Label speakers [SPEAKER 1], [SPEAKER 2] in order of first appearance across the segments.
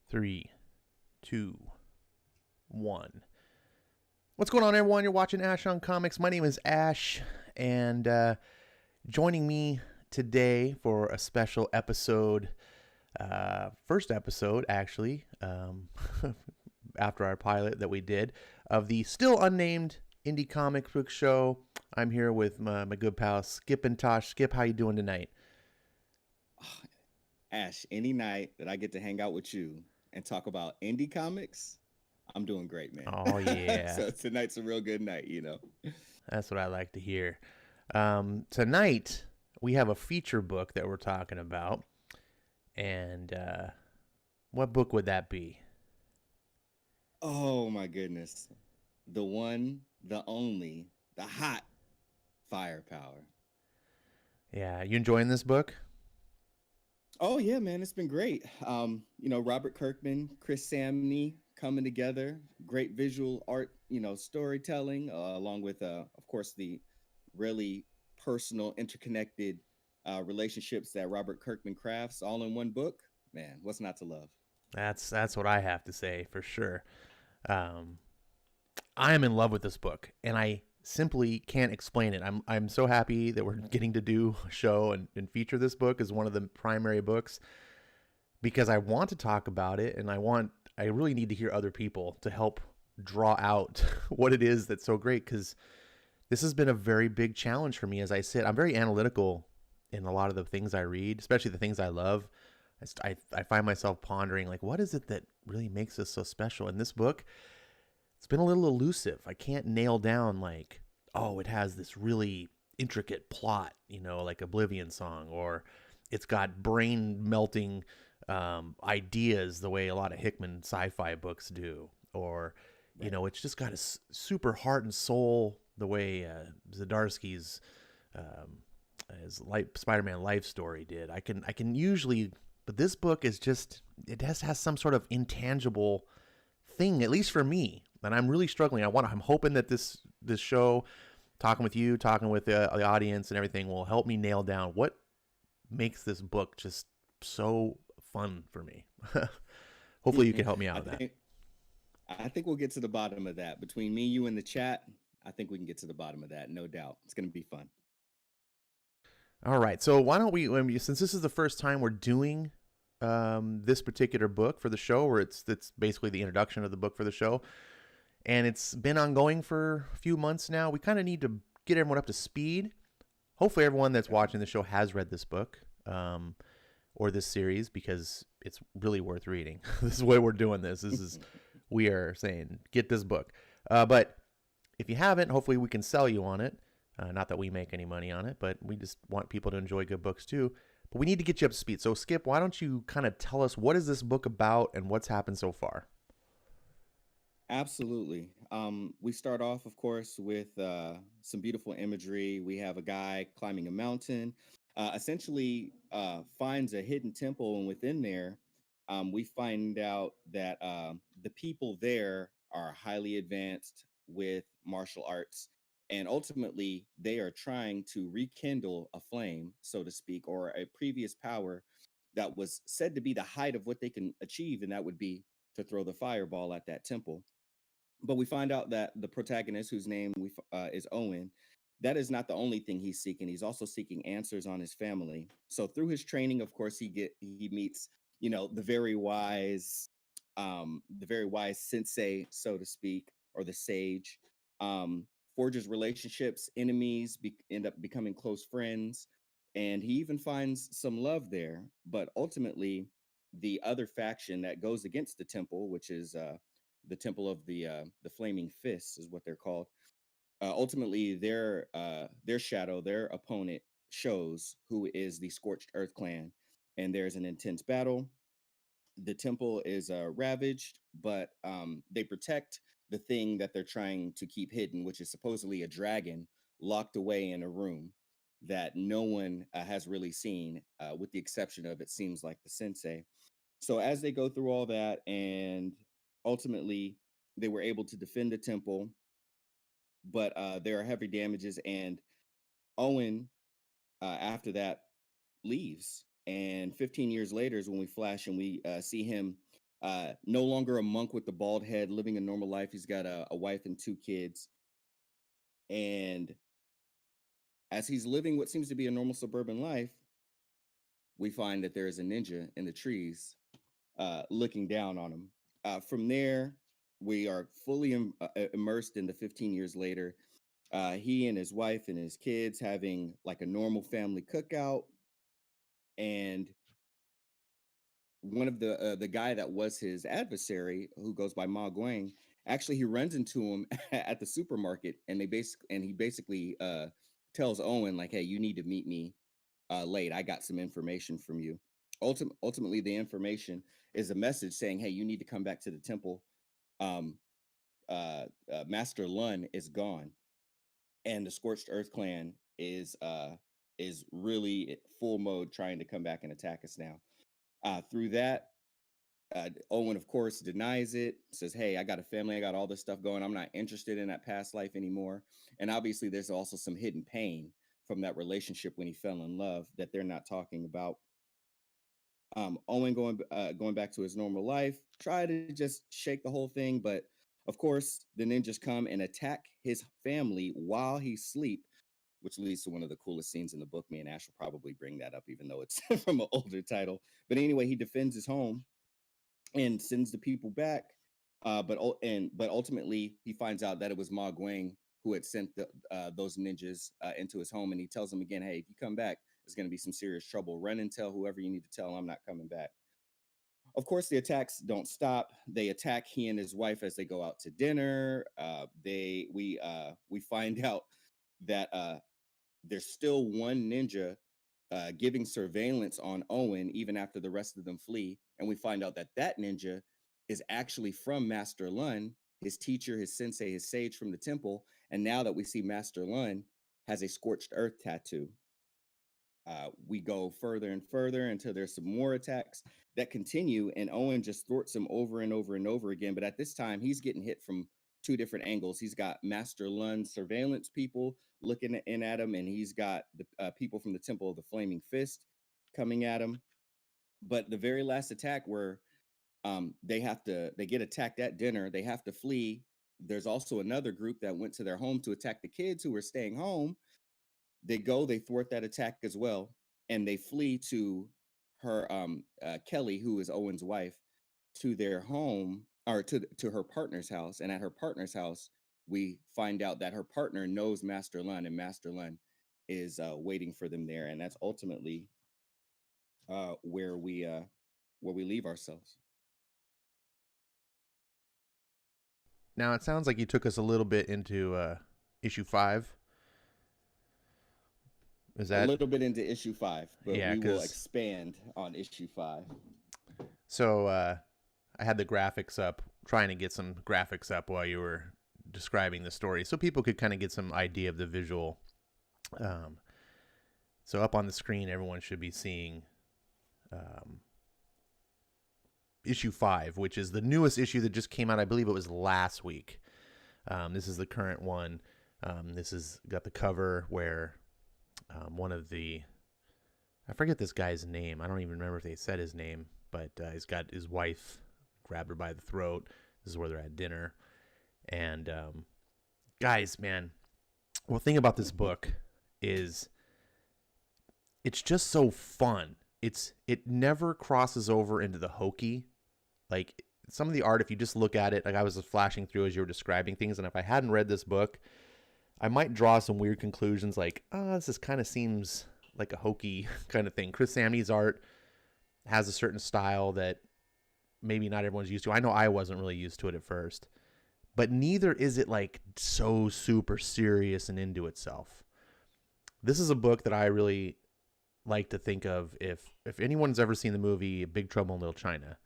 [SPEAKER 1] Three, two, one. What's going on, everyone? You're watching Ash on Comics. My name is Ash, and joining me today for a special episode, first episode actually, after our pilot that we did of the still unnamed indie comic book show. I'm here with my good pal Skip and Tosh. Skip, how you doing tonight?
[SPEAKER 2] Ash, any night that I get to hang out with you and talk about indie comics, I'm doing great, man.
[SPEAKER 1] Oh yeah,
[SPEAKER 2] So tonight's a real good night.
[SPEAKER 1] that's what I like to hear. Tonight we have a feature book that we're talking about, and what book would that be?
[SPEAKER 2] Oh my goodness. The one, the only, the hot firepower.
[SPEAKER 1] Yeah, you enjoying this book?
[SPEAKER 2] Oh yeah, man, it's been great. Robert Kirkman, Chris Samney coming together, great visual art, storytelling, along with of course the really personal, interconnected relationships that Robert Kirkman crafts all in one book. Man, what's not to love?
[SPEAKER 1] That's what I have to say for sure. Um, I am in love with this book, and I simply can't explain it. I'm so happy that we're getting to do a show and feature this book as one of the primary books because I want to talk about it, and I really need to hear other people to help draw out what it is that's so great because this has been a very big challenge for me as I sit. I'm very analytical in a lot of the things I read, especially the things I love. I find myself pondering, like, what is it that really makes this so special? In this book, it's been a little elusive. I can't nail down, like, oh, it has this really intricate plot, like Oblivion Song, or it's got brain melting ideas the way a lot of Hickman sci-fi books do, or
[SPEAKER 2] Right.
[SPEAKER 1] it's just got a super heart and soul the way Zdarsky's his Spider-Man life story did. I can usually, but this book is just, it has some sort of intangible thing, at least for me, and I'm really struggling. I'm hoping that this show, talking with you, talking with the audience and everything, will help me nail down what makes this book just so fun for me. Hopefully you can help me out
[SPEAKER 2] I
[SPEAKER 1] with that.
[SPEAKER 2] think I think we'll get to the bottom of that. Between me, you, and the chat, I think we can get to the bottom of that, no doubt. It's gonna be fun.
[SPEAKER 1] All right, so why don't we, since this is the first time we're doing this particular book for the show, where it's basically the introduction of the book for the show, and it's been ongoing for a few months now. We kind of need to get everyone up to speed. Hopefully, everyone that's
[SPEAKER 2] Okay.
[SPEAKER 1] watching the show has read this book or this series because it's really worth reading. This is why we're doing this. We are saying get this book. But if you haven't, hopefully we can sell you on it. Not that we make any money on it, but we just want people to enjoy good books too. But we need to get you up to speed. So, Skip, why don't you kind of tell us what is this book about and what's happened so far?
[SPEAKER 2] Absolutely. We start off, of course, with some beautiful imagery. We have a guy climbing a mountain, essentially finds a hidden temple, and within there, we find out that the people there are highly advanced with martial arts, and ultimately, they are trying to rekindle a flame, so to speak, or a previous power that was said to be the height of what they can achieve, and that would be to throw the fireball at that temple. But we find out that the protagonist, whose name is Owen, that is not the only thing he's seeking. He's also seeking answers on his family. So through his training, of course, he meets, the very wise sensei, so to speak, or the sage. Um, Forges relationships, enemies end up becoming close friends, and he even finds some love there. But ultimately, the other faction that goes against the temple, which is the Temple of the Flaming Fists, is what they're called. Ultimately, their shadow, their opponent, shows who is the Scorched Earth clan, and there's an intense battle. The temple is ravaged, but they protect the thing that they're trying to keep hidden, which is supposedly a dragon locked away in a room that no one has really seen, with the exception of, it seems like, the sensei. So as they go through all that, and ultimately they were able to defend the temple, but there are heavy damages, and Owen, after that, leaves. And 15 years later is when we flash and we see him No longer a monk with the bald head, living a normal life. He's got a wife and 2 kids. And as he's living what seems to be a normal suburban life, we find that there is a ninja in the trees looking down on him. From there, we are fully immersed into 15 years later. He and his wife and his kids having like a normal family cookout, and one of the guy that was his adversary, who goes by Ma Guang, actually he runs into him at the supermarket, and he basically tells Owen like, "Hey, you need to meet me late. I got some information from you." Ultimately, the information is a message saying, "Hey, you need to come back to the temple. Um, Master Lun is gone, and the Scorched Earth clan is really full mode trying to come back and attack us now." Through that, Owen, of course, denies it, says, "Hey, I got a family, I got all this stuff going. I'm not interested in that past life anymore." And obviously, there's also some hidden pain from that relationship when he fell in love that they're not talking about. Owen going back to his normal life, try to just shake the whole thing, but of course, the ninjas come and attack his family while he sleep, which leads to one of the coolest scenes in the book. Me and Ash will probably bring that up, even though it's from an older title. But anyway, he defends his home and sends the people back. But ultimately, he finds out that it was Ma Guang who had sent those ninjas into his home, and he tells them again, "Hey, if you come back, there's going to be some serious trouble. Run and tell whoever you need to tell. I'm not coming back." Of course, the attacks don't stop. They attack he and his wife as they go out to dinner. We find out that there's still one ninja giving surveillance on Owen even after the rest of them flee. And we find out that that ninja is actually from Master Lun, his teacher, his sensei, his sage from the temple. And now that we see Master Lun has a scorched earth tattoo. We go further and further until there's some more attacks that continue, and Owen just thwarts him over and over and over again. But at this time, he's getting hit from 2 different angles. He's got Master Lun surveillance people looking in at him, and he's got the people from the Temple of the Flaming Fist coming at him. But the very last attack, where they get attacked at dinner, they have to flee. There's also another group that went to their home to attack the kids who were staying home. They thwart that attack as well, and they flee to her Kelly, who is Owen's wife, to their home, or to her partner's house. And at her partner's house, we find out that her partner knows Master Lun, and Master Lun is waiting for them there. And that's ultimately where we leave ourselves.
[SPEAKER 1] Now it sounds like you took us a little bit into issue 5. Is
[SPEAKER 2] A
[SPEAKER 1] that
[SPEAKER 2] little bit into issue 5, but
[SPEAKER 1] yeah?
[SPEAKER 2] we will expand on issue 5.
[SPEAKER 1] So I had the graphics up, trying to get some graphics up while you were describing the story, so people could kind of get some idea of the visual. So up on the screen, everyone should be seeing issue 5, which is the newest issue that just came out. I believe it was last week. This is the current one. This has got the cover where one of the, I forget this guy's name. I don't even remember if they said his name, but he's got his wife grabbed her by the throat. This is where they're at dinner. And guys, man, well, the thing about this book is it's just so fun. It never crosses over into the hokey. Like some of the art, if you just look at it, like I was just flashing through as you were describing things, and if I hadn't read this book, I might draw some weird conclusions like, this kind of seems like a hokey kind of thing. Chris Samnee's art has a certain style that maybe not everyone's used to. I know I wasn't really used to it at first, but neither is it like so super serious and into itself. This is a book that I really like to think of if anyone's ever seen the movie Big Trouble in Little China.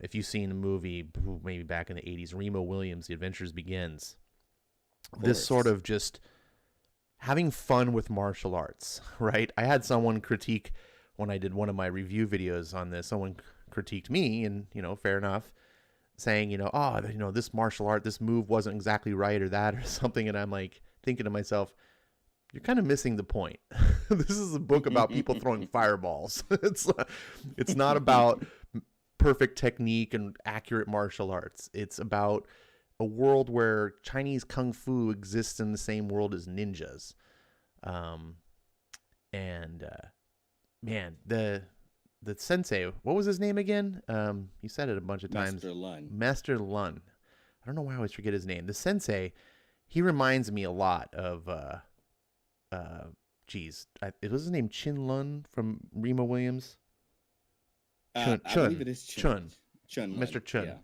[SPEAKER 1] If you've seen the movie maybe back in the 80s, Remo Williams, The Adventures Begins. This sort of just having fun with martial arts, right? I had someone critique when I did one of my review videos on this. Someone critiqued me, and fair enough, saying this martial art, this move wasn't exactly right or that or something, and I'm like thinking to myself, you're kind of missing the point. This is a book about people throwing fireballs. It's not about perfect technique and accurate martial arts. It's about a world where Chinese kung fu exists in the same world as ninjas. And man, the sensei, what was his name again? You said it a bunch of times. Master Lun. I don't know why I always forget his name. The sensei, he reminds me a lot of it was his name Chin Lun from Rima Williams.
[SPEAKER 2] I believe it is Chun.
[SPEAKER 1] Mr. Chun.
[SPEAKER 2] Yeah.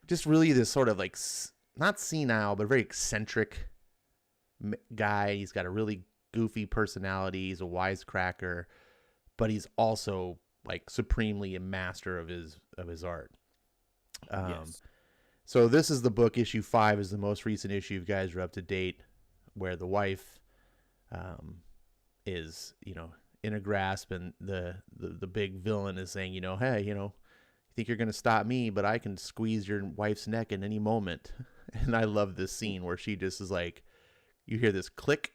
[SPEAKER 1] Just really this sort of like, not senile, but very eccentric guy. He's got a really goofy personality. He's a wisecracker, but he's also like supremely a master of his art.
[SPEAKER 2] Yes.
[SPEAKER 1] So this is the book. Issue 5 is the most recent issue. You guys are up to date, where the wife is, in a grasp, and the big villain is saying, hey, you think you're going to stop me, but I can squeeze your wife's neck at any moment. And I love this scene where she just is like, you hear this click,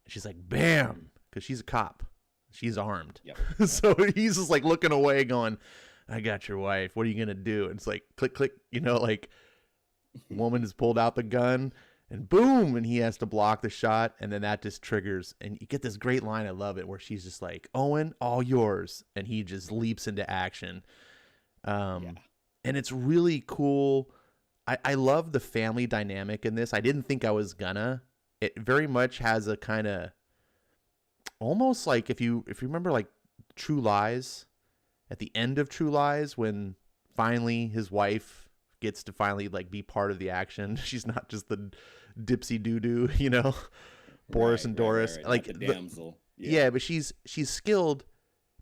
[SPEAKER 1] and she's like, bam, because she's a cop. She's armed.
[SPEAKER 2] Yep.
[SPEAKER 1] So he's just like looking away going, I got your wife. What are you going to do? And it's like, click, click, like woman has pulled out the gun and boom. And he has to block the shot. And then that just triggers. And you get this great line. I love it, where she's just like, Owen, all yours. And he just leaps into action. And it's really cool. I love the family dynamic in this. I didn't think I was gonna. It very much has a kind of almost like if you remember like True Lies, at the end of True Lies, when finally his wife gets to finally like be part of the action. She's not just the dipsy doo-doo, Boris and Doris.
[SPEAKER 2] Right.
[SPEAKER 1] Like
[SPEAKER 2] the damsel.
[SPEAKER 1] Yeah, but she's skilled,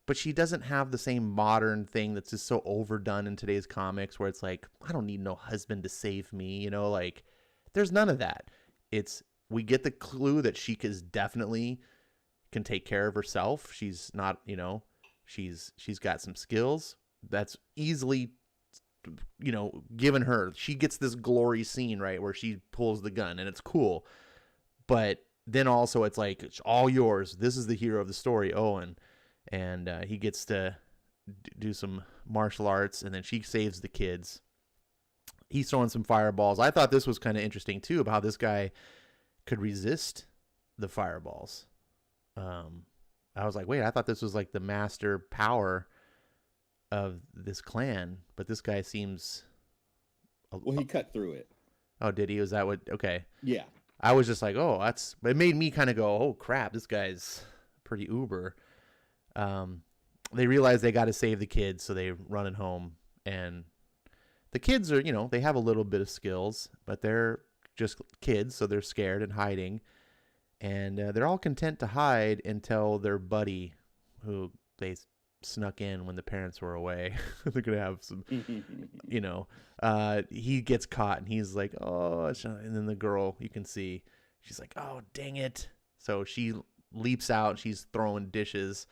[SPEAKER 1] but she doesn't have the same modern thing that's just so overdone in today's comics, where it's like, I don't need no husband to save me, like there's none of that. We get the clue that she definitely can take care of herself. She's not, she's got some skills that's easily, given her. She gets this glory scene, right, where she pulls the gun, and it's cool. But then also it's like, it's all yours. This is the hero of the story, Owen. And he gets to do some martial arts, and then she saves the kids. He's throwing some fireballs. I thought this was kind of interesting, too, about how this guy could resist the fireballs. I was like, wait, I thought this was like the master power of this clan, but this guy seems...
[SPEAKER 2] Well, he cut through it.
[SPEAKER 1] Oh, did he? Was that what... Okay.
[SPEAKER 2] Yeah.
[SPEAKER 1] I was just like, oh, that's... It made me kind of go, oh, crap, this guy's pretty uber. They realize they got to save the kids, so they running home, and the kids are, they have a little bit of skills, but they're just kids, so they're scared and hiding, and they're all content to hide until their buddy, who they snuck in when the parents were away, they're gonna have some, he gets caught, and he's like, oh, and then the girl, you can see, she's like, oh, dang it. So she leaps out, she's throwing dishes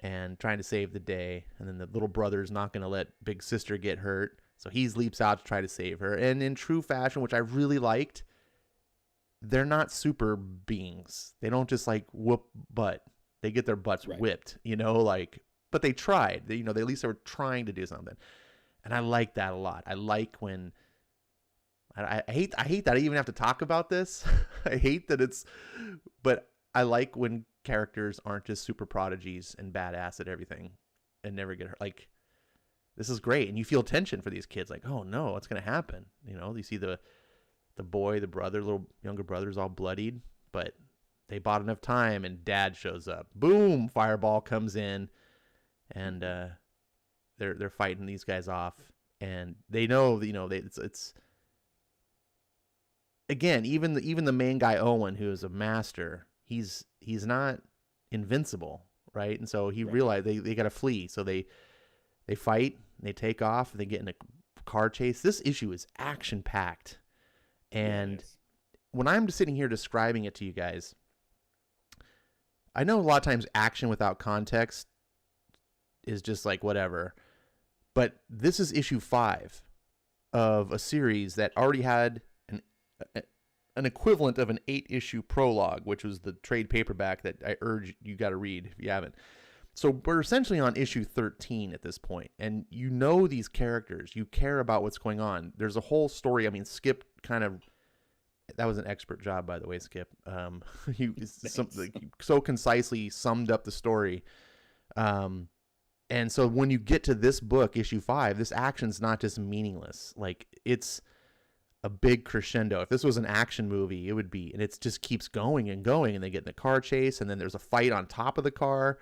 [SPEAKER 1] and trying to save the day, and then the little brother's not going to let big sister get hurt, so he leaps out to try to save her. And in true fashion, which I really liked, they're not super beings. They don't just like whoop butt. They get their butts whipped, but they tried. They at least they were trying to do something, and I like that a lot. I like when I hate that I even have to talk about this. I hate that but I like when characters aren't just super prodigies and badass at everything and never get hurt. Like, this is great, and you feel tension for these kids. Like, oh no, what's gonna happen? You see the boy, the brother, little younger brother's all bloodied, but they bought enough time, and dad shows up. Boom! Fireball comes in, and they're fighting these guys off, and they know it's again, even the main guy Owen, who is a master. He's not invincible, right? And so he realized they got to flee. So they fight, they take off, they get in a car chase. This issue is action packed, and when I'm just sitting here describing it to you guys, I know a lot of times action without context is just like whatever, but this is issue 5 of a series that already had an equivalent of an 8-issue prologue, which was the trade paperback that I urge you got to read if you haven't. So we're essentially on issue 13 at this point, and you know these characters. You care about what's going on. There's a whole story. I mean, Skip kind of, that was an expert job, by the way, Skip. He so concisely summed up the story. And so when you get to this book, issue 5, this action's not just meaningless. Like, it's a big crescendo. If this was an action movie, it would be, and it just keeps going and going, and they get in the car chase, and then there's a fight on top of the car.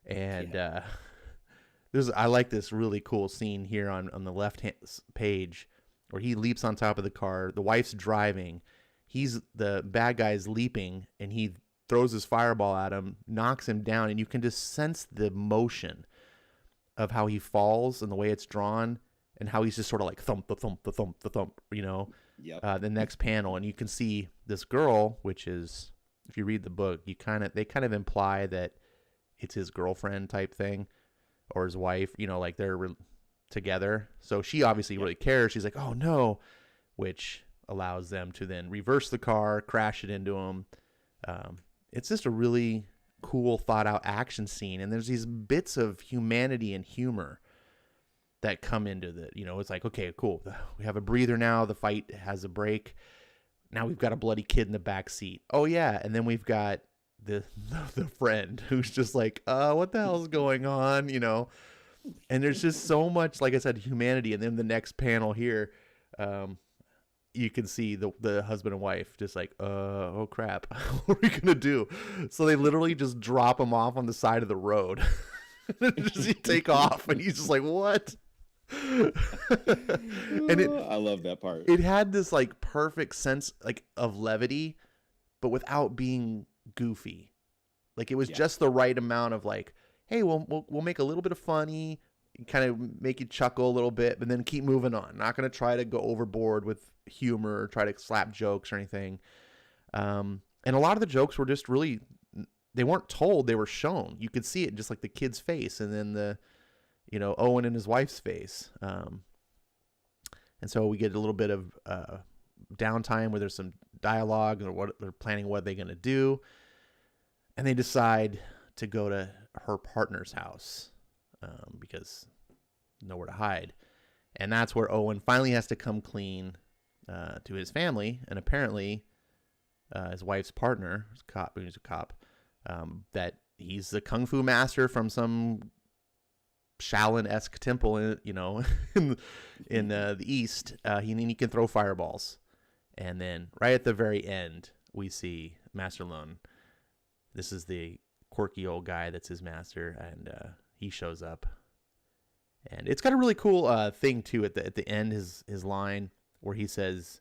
[SPEAKER 1] And I like this really cool scene here on the left hand page where he leaps on top of the car. The wife's driving. The bad guy's leaping, and he throws his fireball at him, knocks him down, and you can just sense the motion of how he falls and the way it's drawn, and how he's just sort of like thump, the thump, the thump, the thump, you know.
[SPEAKER 2] Yep.
[SPEAKER 1] The next panel, and you can see this girl, which is, if you read the book, they kind of imply that it's his girlfriend type thing, or his wife, you know, like they're together. So she obviously really cares. She's like, oh no, which allows them to then reverse the car, crash it into him. It's just a really cool, thought out action scene. And there's these bits of humanity and humor that come into the, you know, it's like, okay, cool. We have a breather now. The fight has a break. Now we've got a bloody kid in the back seat. Oh yeah. And then we've got the friend who's just like, what the hell's going on, you know? And there's just so much, like I said, humanity. And then the next panel here, you can see the husband and wife just like, oh crap, what are we gonna do? So they literally just drop him off on the side of the road. Just take off, and he's just like, what? And
[SPEAKER 2] I love that part.
[SPEAKER 1] It had this like perfect sense like of levity, but without being goofy. Like, it was just the right amount of like, hey, we'll make a little bit of funny, kind of make you chuckle a little bit, but then keep moving on. Not going to try to go overboard with humor or try to slap jokes or anything. And a lot of the jokes were just really, they weren't told, they were shown. You could see it just like the kid's face, and then Owen and his wife's face. And so we get a little bit of downtime where there's some dialogue, or what they're planning, what they're going to do. And they decide to go to her partner's house because nowhere to hide. And that's where Owen finally has to come clean to his family. And apparently his wife's partner, who's a cop, that he's the kung fu master from some Shaolin-esque temple in the East. He can throw fireballs. And then right at the very end, we see Master Lone. This is the quirky old guy that's his master, and he shows up. And it's got a really cool thing too at the end. His line where he says,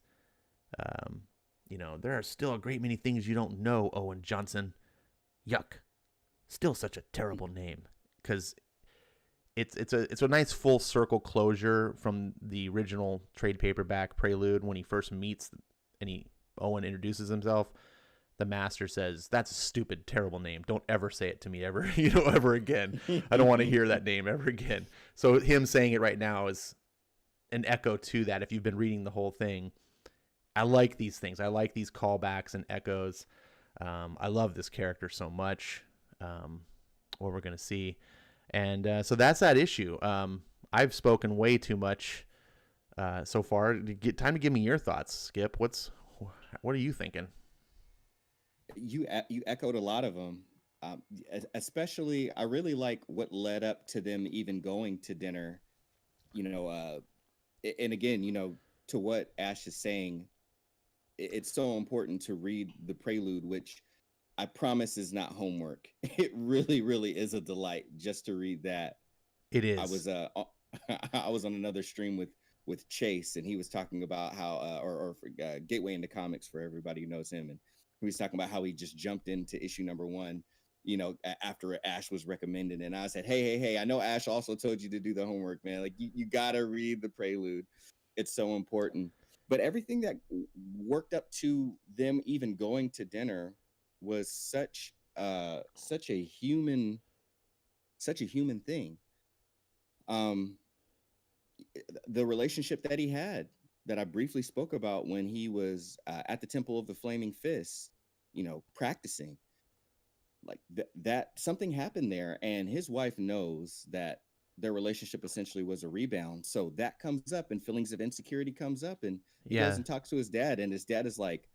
[SPEAKER 1] there are still a great many things you don't know, Owen Johnson. Yuck, still such a terrible name. Because it's a nice full circle closure from the original trade paperback Prelude when he first meets and Owen introduces himself. The master says, that's a stupid, terrible name. Don't ever say it to me ever again. I don't want to hear that name ever again. So him saying it right now is an echo to that. If you've been reading the whole thing, I like these things. I like these callbacks and echoes. I love this character so much. What we're going to see. And so that's that issue. I've spoken way too much so far. Time to give me your thoughts, Skip. What are you thinking?
[SPEAKER 2] You echoed a lot of them, especially I really like what led up to them even going to dinner, and again, to what Ash is saying, it's so important to read the Prelude, which I promise is not homework. It really, really is a delight just to read that.
[SPEAKER 1] It is.
[SPEAKER 2] I was on another stream with Chase, and he was talking about how Gateway into Comics, for everybody who knows him, and he was talking about how he just jumped into issue number 1, after Ash was recommended. And I said, hey, I know Ash also told you to do the homework, man. Like, you got to read the Prelude. It's so important. But everything that worked up to them even going to dinner was such a human thing. The relationship that he had, that I briefly spoke about when he was at the Temple of the Flaming Fist, practicing. like that something happened there, and his wife knows that their relationship essentially was a rebound. So that comes up, and feelings of insecurity comes up, and he goes
[SPEAKER 1] Yeah.
[SPEAKER 2] and talks to his dad, and his dad is like,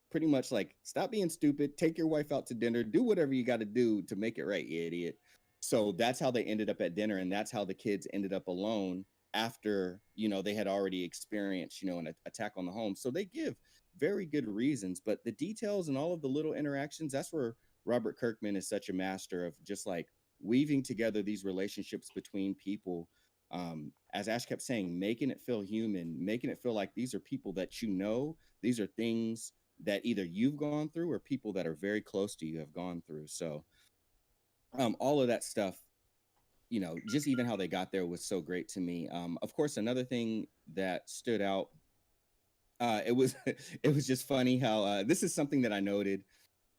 [SPEAKER 2] pretty much like, stop being stupid, take your wife out to dinner, do whatever you got to do to make it right, you idiot. So that's how they ended up at dinner, and that's how the kids ended up alone after, they had already experienced, an attack on the home. So they give very good reasons, but the details and all of the little interactions, that's where Robert Kirkman is such a master of just like weaving together these relationships between people. As Ash kept saying, making it feel human, making it feel like these are people that these are things that either you've gone through or people that are very close to you have gone through. So all of that stuff, just even how they got there was so great to me. Of course, another thing that stood out, it was it was just funny how this is something that I noted,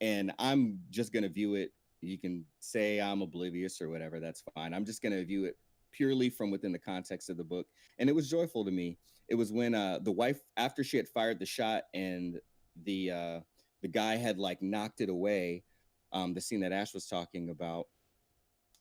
[SPEAKER 2] and I'm just gonna view it. You can say I'm oblivious or whatever. That's fine. I'm just gonna view it purely from within the context of the book, and it was joyful to me. It was when the wife, after she had fired the shot, and the uh, the guy had like knocked it away. The scene that Ash was talking about,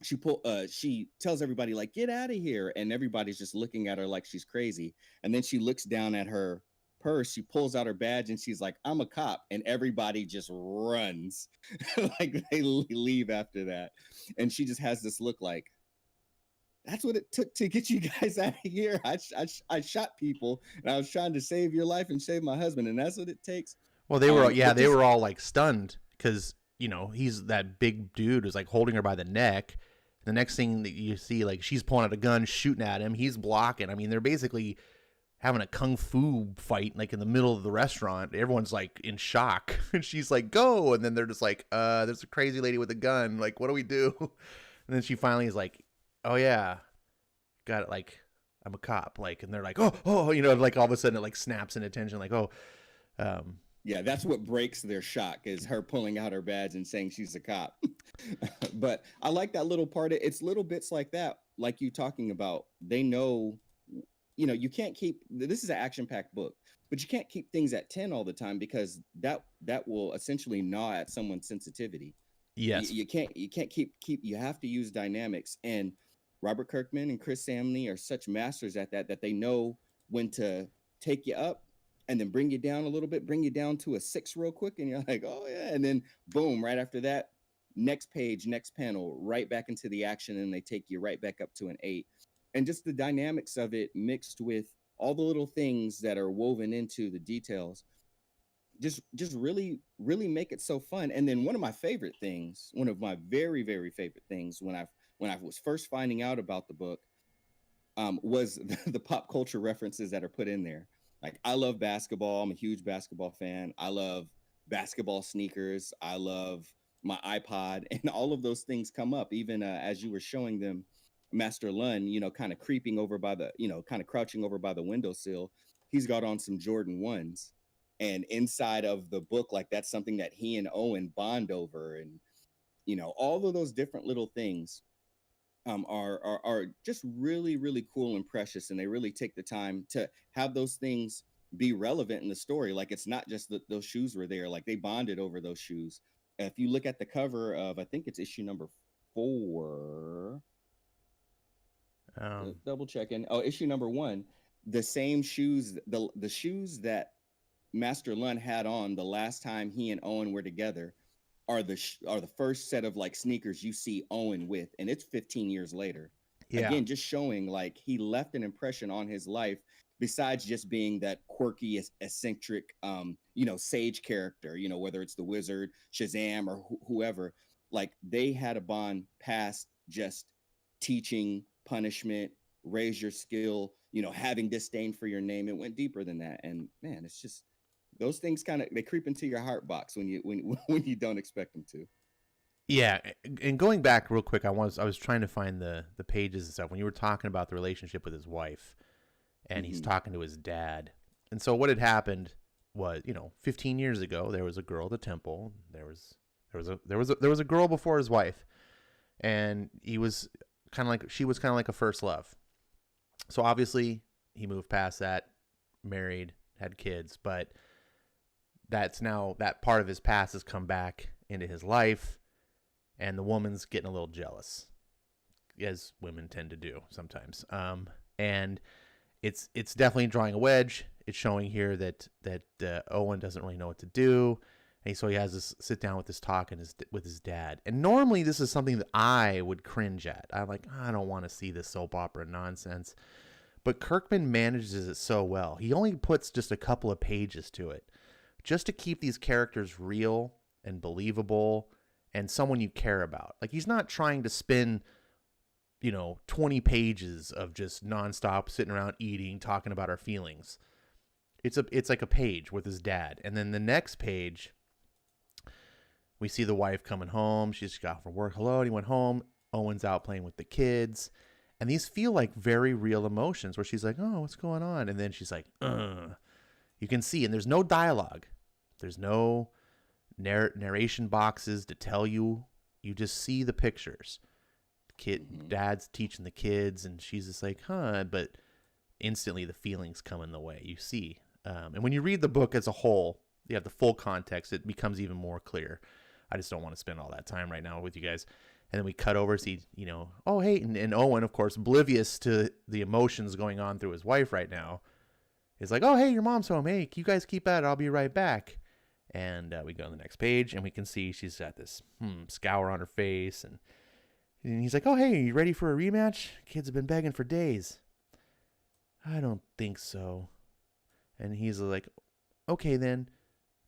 [SPEAKER 2] she tells everybody like, get out of here, and everybody's just looking at her like she's crazy, and then she looks down at her purse, she pulls out her badge, and she's like, I'm a cop, and everybody just runs. Like they leave after that, and she just has this look like, that's what it took to get you guys out of here. I shot people, and I was trying to save your life and save my husband, and that's what it takes.
[SPEAKER 1] Well, they were, yeah,
[SPEAKER 2] But
[SPEAKER 1] they
[SPEAKER 2] just
[SPEAKER 1] were all like stunned because, he's that big dude who's like holding her by the neck. The next thing that you see, like, she's pulling out a gun, shooting at him. He's blocking. I mean, they're basically having a kung fu fight, like in the middle of the restaurant. Everyone's like in shock. And she's like, go. And then they're just like, there's a crazy lady with a gun. Like, what do we do? And then she finally is like, oh, yeah, got it. Like, I'm a cop. Like, and they're like, oh, like all of a sudden it like snaps in attention. Like, oh,
[SPEAKER 2] yeah, that's what breaks their shock, is her pulling out her badge and saying she's a cop. But I like that little part. It's little bits like that, like you talking about. They know, you can't keep, this is an action-packed book, but you can't keep things at 10 all the time, because that will essentially gnaw at someone's sensitivity.
[SPEAKER 1] yes.
[SPEAKER 2] You can't keep you have to use dynamics, and Robert Kirkman and Chris Samney are such masters at that they know when to take you up and then bring you down a little bit, bring you down to a 6 real quick, and you're like, oh yeah, and then boom, right after that, next page, next panel, right back into the action, and they take you right back up to an 8. And just the dynamics of it mixed with all the little things that are woven into the details just really really make it so fun. And then one of my favorite things, one of my very very favorite things, when I was first finding out about the book, was the pop culture references that are put in there. Like, I love basketball. I'm a huge basketball fan. I love basketball sneakers. I love my iPod, and all of those things come up. Even as you were showing them, Master Lun, kind of creeping over by the, kind of crouching over by the windowsill. He's got on some Jordan 1s. And inside of the book, like, that's something that he and Owen bond over. And, all of those different little things are just really really cool and precious, and they really take the time to have those things be relevant in the story. Like, it's not just that those shoes were there, like they bonded over those shoes. If you look at the cover of, I think it's issue number 4, double checking, oh, issue number 1, the same shoes, the shoes that Master Lun had on the last time he and Owen were together are the first set of like sneakers you see Owen with, and it's 15 years later.
[SPEAKER 1] Yeah.
[SPEAKER 2] Again, just showing like he left an impression on his life, besides just being that quirky, eccentric, sage character. Whether it's the Wizard, Shazam, or whoever. Like, they had a bond past just teaching, punishment, raise your skill. Having disdain for your name. It went deeper than that, and man, it's just, those things kind of, they creep into your heart box when you don't expect them to.
[SPEAKER 1] Yeah, and going back real quick, I was trying to find the pages and stuff when you were talking about the relationship with his wife, and he's talking to his dad. And so what had happened was, 15 years ago, there was a girl at the temple. There was a girl before his wife, and she was kind of like a first love. So obviously he moved past that, married, had kids, but that's now, that part of his past has come back into his life. and the woman's getting a little jealous, as women tend to do sometimes. And it's definitely drawing a wedge. It's showing here that Owen doesn't really know what to do, and so he has this sit down with this talk with his dad. And normally this is something that I would cringe at. I'm like, I don't want to see this soap opera nonsense. But Kirkman manages it so well. He only puts just a couple of pages to it, just to keep these characters real and believable and someone you care about. Like, he's not trying to spin 20 pages of just nonstop sitting around eating, talking about our feelings. It's like a page with his dad. And then the next page, we see the wife coming home. She just got off from work. Hello, and he went home. Owen's out playing with the kids. And these feel like very real emotions where she's like, oh, what's going on? And then she's like, you can see, and there's no dialogue. There's no narration boxes to tell you. You just see the pictures. Dad's teaching the kids, and she's just like, huh, but instantly the feelings come in the way. You see. And when you read the book as a whole, you have the full context, it becomes even more clear. I just don't want to spend all that time right now with you guys. And then we cut over, see, oh, hey, and Owen, of course, oblivious to the emotions going on through his wife right now, is like, oh, hey, your mom's home. Hey, you guys keep at it. I'll be right back. And we go to the next page, and we can see she's got this scour on her face, and he's like, oh, hey, you ready for a rematch? Kids have been begging for days. I don't think so. And he's like, okay, then,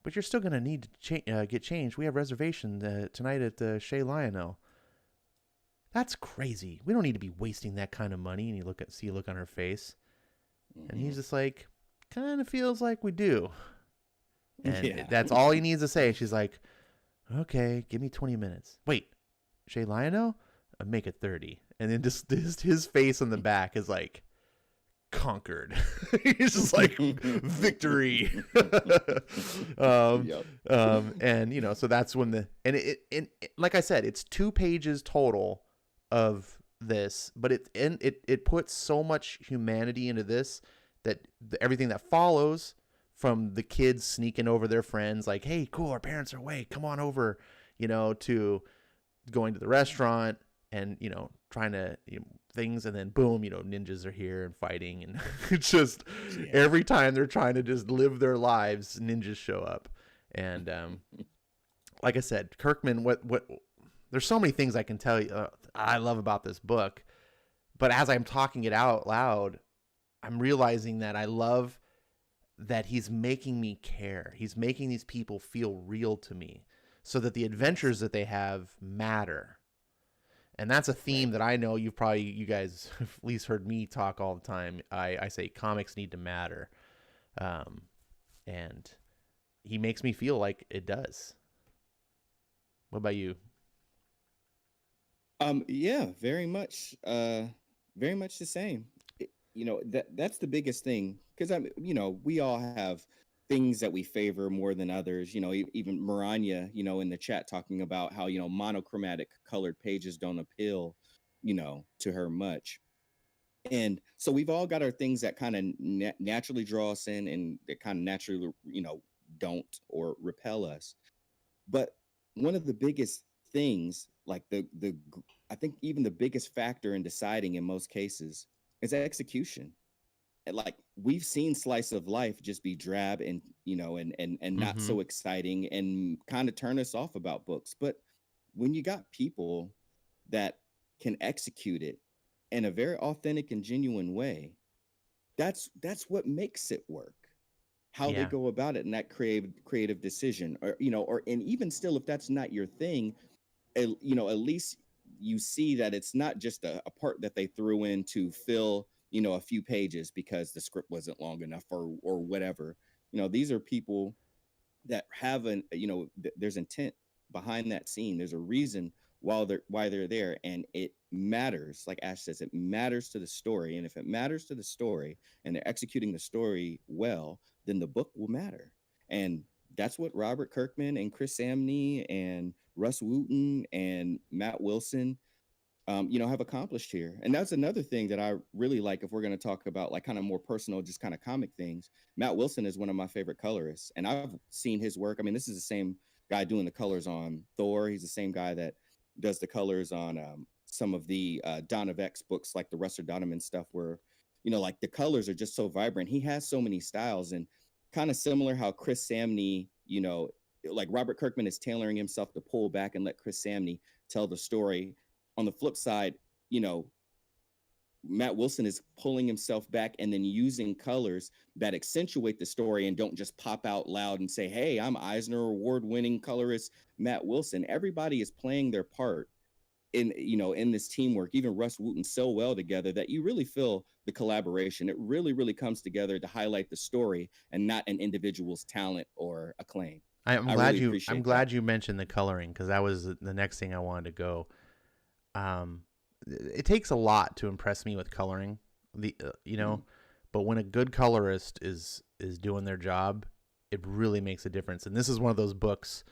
[SPEAKER 1] but you're still going to need to get changed. We have reservation tonight at Chez Lionel. That's crazy. We don't need to be wasting that kind of money. And you see a look on her face. And he's just like, kind of feels like we do. And that's all he needs to say. She's like, okay, give me 20 minutes. Wait, Chez Lionel? Make it 30. And then just his face on the back is like conquered. He's just like victory. And so that's when it like I said, it's 2 pages total of this, but it puts so much humanity into this that everything that follows, from the kids sneaking over their friends like, hey, cool, our parents are away, come on over, to going to the restaurant and trying to things, and then boom, ninjas are here and fighting, and it's just every time they're trying to just live their lives, ninjas show up. And like I said, Kirkman, what there's so many things I can tell you I love about this book, but as I'm talking it out loud, I'm realizing that I love that he's making me care. He's making these people feel real to me, so that the adventures that they have matter. And that's a theme that I know you guys have at least heard me talk all the time. I say comics need to matter. And he makes me feel like it does. What about you?
[SPEAKER 2] Yeah, very much the same. That's the biggest thing, because we all have things that we favor more than others. Even Maranya, in the chat, talking about how monochromatic colored pages don't appeal to her much. And so we've all got our things that kind of naturally draw us in, and that kind of naturally don't or repel us. But one of the biggest things, like I think even the biggest factor in deciding in most cases, is execution. And like, we've seen slice of life just be drab and not so exciting, and kind of turn us off about books. But when you got people that can execute it in a very authentic and genuine way, that's what makes it work. How they go about it, and that creative decision, or and even still, if that's not your thing, at least you see that it's not just a part that they threw in to fill a few pages because the script wasn't long enough, or whatever. These are people that have there's intent behind that scene. There's a reason why they're there, and it matters. Like Ash says, it matters to the story. And if it matters to the story, and they're executing the story well, then the book will matter. And that's what Robert Kirkman and Chris Samney and Russ Wooten and Matt Wilson have accomplished here. And that's another thing that I really like, if we're going to talk about like kind of more personal, just kind of comic things. Matt Wilson is one of my favorite colorists, and I've seen his work. I mean, this is the same guy doing the colors on Thor. He's the same guy that does the colors on some of the Don of X books, like the Russell Donovan stuff, where like the colors are just so vibrant. He has so many styles, and kind of similar how Chris Samney, like Robert Kirkman is tailoring himself to pull back and let Chris Samney tell the story. On the flip side, Matt Wilson is pulling himself back and then using colors that accentuate the story and don't just pop out loud and say, "Hey, I'm Eisner Award-winning colorist Matt Wilson." Everybody is playing their part in this teamwork. Even Russ Wooten so well together that you really feel the collaboration. It really, really comes together to highlight the story and not an individual's talent or acclaim.
[SPEAKER 1] I'm
[SPEAKER 2] I
[SPEAKER 1] glad
[SPEAKER 2] really
[SPEAKER 1] you
[SPEAKER 2] appreciate that.
[SPEAKER 1] mentioned the coloring, because that was the next thing I wanted to go. It takes a lot to impress me with coloring,
[SPEAKER 2] Mhm.
[SPEAKER 1] but when a good colorist is doing their job, it really makes a difference. And this is one of those books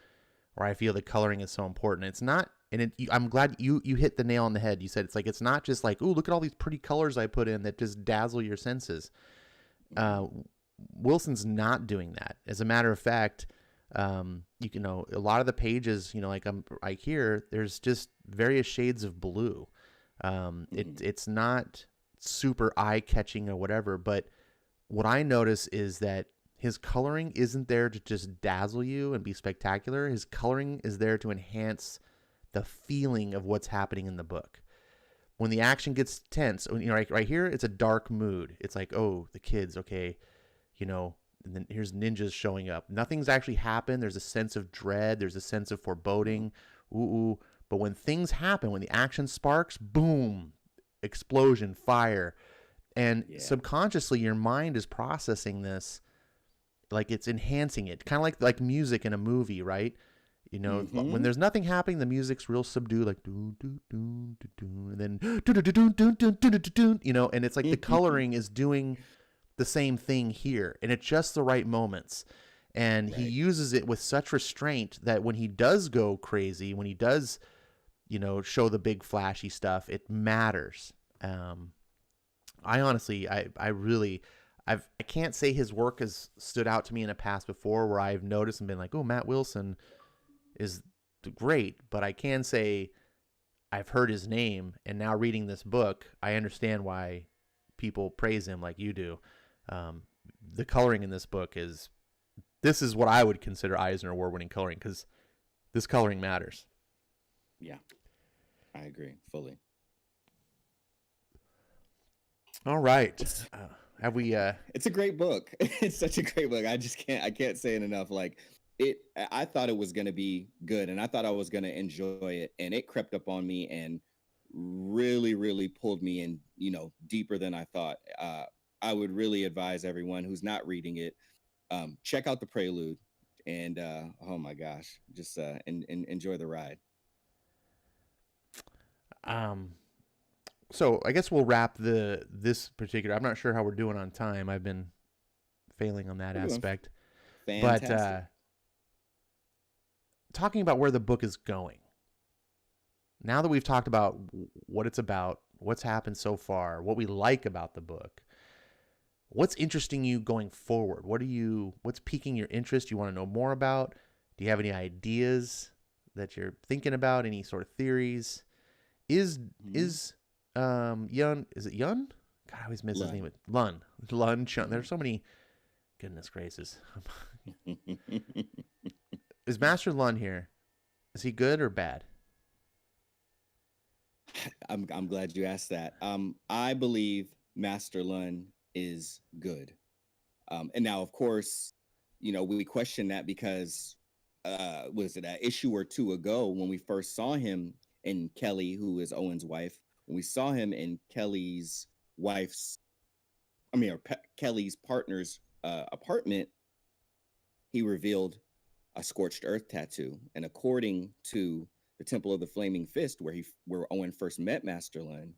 [SPEAKER 1] where I feel the coloring is so important. It's not, I'm glad you hit the nail on the head. You said it's not just like, "Ooh, look at all these pretty colors I put in that just dazzle your senses."
[SPEAKER 2] Mhm.
[SPEAKER 1] Wilson's not doing that. As a matter of fact, a lot of the pages, like I hear, there's just various shades of blue.
[SPEAKER 2] Mhm.
[SPEAKER 1] It's not super eye catching or whatever, but what I notice is that his coloring isn't there to just dazzle you and be spectacular. His coloring is there to enhance the feeling of what's happening in the book. When the action gets tense, right here, it's a dark mood. It's like, oh, the kids, okay, and then here's ninjas showing up. Nothing's actually happened. There's a sense of dread. There's a sense of
[SPEAKER 2] Mhm.
[SPEAKER 1] foreboding. Ooh, ooh. But when things happen, when the action sparks, boom, explosion, fire. And
[SPEAKER 2] Yeah.
[SPEAKER 1] subconsciously, your mind is processing this like it's enhancing it, kind of like music in a movie, right? When
[SPEAKER 2] Mhm.
[SPEAKER 1] there's nothing happening, the music's real subdued, like do do do do do, and then do do do do do do do do do, and it's like the coloring is doing the same thing here, and at just the right moments. And he
[SPEAKER 2] Right.
[SPEAKER 1] uses it with such restraint that when he does go crazy, when he does, show the big flashy stuff, it matters. Um, I honestly, I really, I can't say his work has stood out to me in the past before where I've noticed and been like, oh, Matt Wilson is great, but I can say I've heard his name, and now reading this book, I understand why people praise him like you do. Um, the coloring in this book this is what I would consider Eisner Award winning coloring, because this coloring matters.
[SPEAKER 2] Yeah, I agree fully.
[SPEAKER 1] All right.
[SPEAKER 2] It's
[SPEAKER 1] Have we
[SPEAKER 2] it's a great book. It's such a great book. I can't say it enough. Like I thought it was gonna be good, and I thought I was gonna enjoy it, and it crept up on me and really, really pulled me in, deeper than I thought. I would really advise everyone who's not reading it, check out the prelude, and oh my gosh, just enjoy the ride.
[SPEAKER 1] um so I guess we'll wrap this particular. I'm not sure how we're doing on time. I've been failing on that
[SPEAKER 2] We're doing
[SPEAKER 1] aspect. But
[SPEAKER 2] fantastic.
[SPEAKER 1] talking about where the book is going. Now that we've talked about what it's about, what's happened so far, what we like about the book, what's interesting you going forward? What's piquing your interest? You want to know more about? Do you have any ideas that you're thinking about? Any sort of theories? Is
[SPEAKER 2] Mhm.
[SPEAKER 1] is Yun? Is it Yun? God, I always miss his name.
[SPEAKER 2] Lund.
[SPEAKER 1] Lun Chun.
[SPEAKER 2] Mhm.
[SPEAKER 1] There's so many. Goodness gracious. Is Master Lun here? Is he good or bad?
[SPEAKER 2] I'm glad you asked that. I believe Master Lun is good. And now, of course, we question that because was it an issue or two ago when we first saw him in Kelly, who is Owen's wife, when we saw him in Kelly's wife's, Kelly's partner's apartment, he revealed a scorched earth tattoo. And according to the Temple of the Flaming Fist, where Owen first met Master Lun,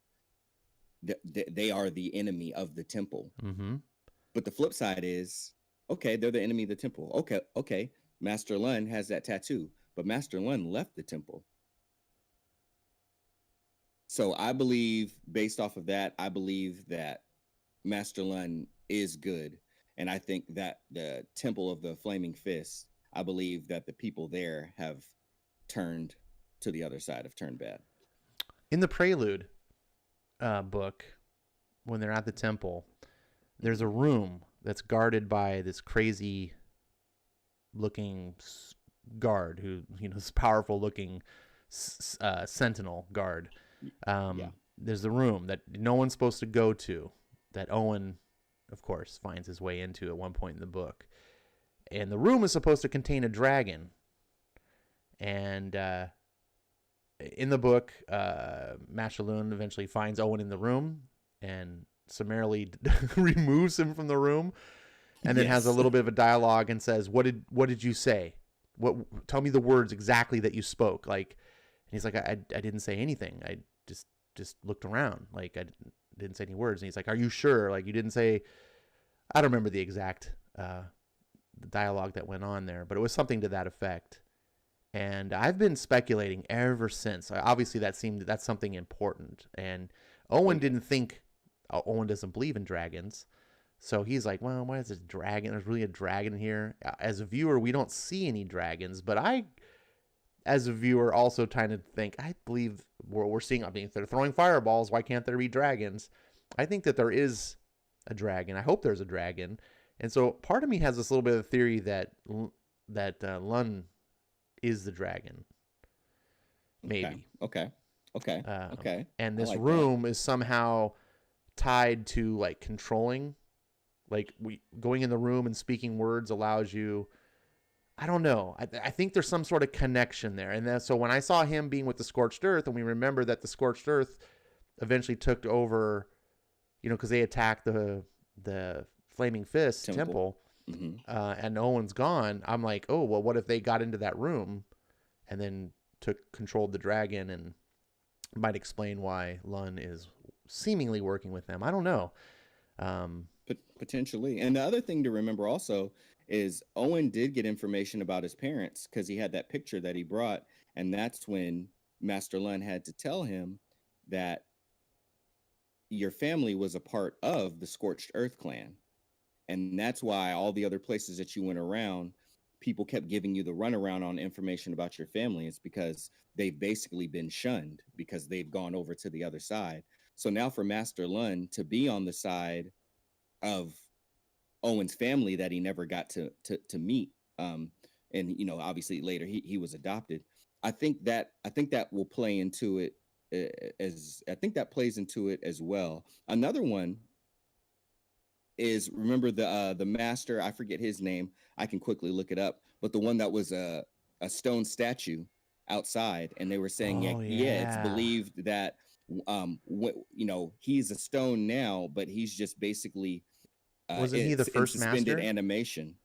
[SPEAKER 2] they are the enemy of the temple.
[SPEAKER 1] Mm-hmm.
[SPEAKER 2] But the flip side is, okay, they're the enemy of the temple. Okay. Master Lun has that tattoo, but Master Lun left the temple. So I believe, based off of that, I believe that Master Lun is good. And I think that the Temple of the Flaming Fist, I believe that the people there have turned to the other side have turned bad.
[SPEAKER 1] In the Prelude book, when they're at the temple, there's a room that's guarded by this crazy looking guard who, this powerful looking sentinel guard.
[SPEAKER 2] Yeah.
[SPEAKER 1] There's the room that no one's supposed to go to, that Owen, of course, finds his way into at one point in the book. And the room is supposed to contain a dragon. And in the book, Machalun eventually finds Owen in the room and summarily removes him from the room, and then has a little bit of a dialogue and says, "What did you say? Tell me the words exactly that you spoke." Like, and he's like, "I didn't say anything. I just looked around. Like, I didn't say any words." And he's like, "Are you sure? Like, you didn't say?" I don't remember the exact the dialogue that went on there, but it was something to that effect. And I've been speculating ever since. Obviously, that's something important. And Owen didn't think. Owen doesn't believe in dragons, so he's like, "Well, why is this dragon? There's really a dragon here." As a viewer, we don't see any dragons, but I, as a viewer, also kind of think, I believe we're seeing. I mean, if they're throwing fireballs, why can't there be dragons? I think that there is a dragon. I hope there's a dragon, and so part of me has this little bit of theory that Lun is the dragon. Maybe.
[SPEAKER 2] Okay.
[SPEAKER 1] And this
[SPEAKER 2] like
[SPEAKER 1] room is somehow tied to like controlling, like going in the room and speaking words allows you. I don't know. I think there's some sort of connection there. And so when I saw him being with the Scorched Earth, and we remember that the Scorched Earth eventually took over, because they attacked the Flaming Fist temple, and Owen's gone. I'm like, oh, well, what if they got into that room and then controlled the dragon, and might explain why Lun is seemingly working with them. I don't know.
[SPEAKER 2] Potentially. And the other thing to remember also is Owen did get information about his parents because he had that picture that he brought. And that's when Master Lun had to tell him that your family was a part of the Scorched Earth clan. And that's why all the other places that you went around, people kept giving you the runaround on information about your family. It's because they've basically been shunned because they've gone over to the other side. So now for Master Lun to be on the side of Owen's family that he never got to meet, and obviously later he was adopted. I think that will play into it that plays into it as well. Another one is, remember the master, I forget his name, I can quickly look it up, but the one that was a stone statue outside, and they were saying it's believed that he's a stone now, but he's just basically
[SPEAKER 1] wasn't he the first
[SPEAKER 2] suspended
[SPEAKER 1] master
[SPEAKER 2] animation.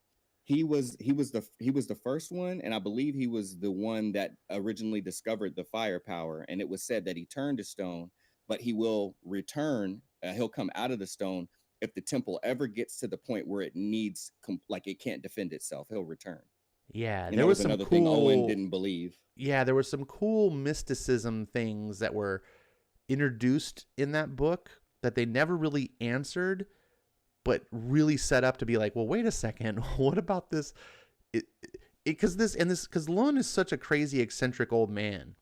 [SPEAKER 2] He was the first one, and I believe he was the one that originally discovered the firepower, and it was said that he turned to stone, but he will return, he'll come out of the stone if the temple ever gets to the point where it needs like it can't defend itself. He'll return.
[SPEAKER 1] Yeah,
[SPEAKER 2] and there was another thing Owen didn't believe.
[SPEAKER 1] Yeah, there were some cool mysticism things that were introduced in that book that they never really answered, but really set up to be like, well, wait a second, what about this? Because Lun is such a crazy, eccentric old man.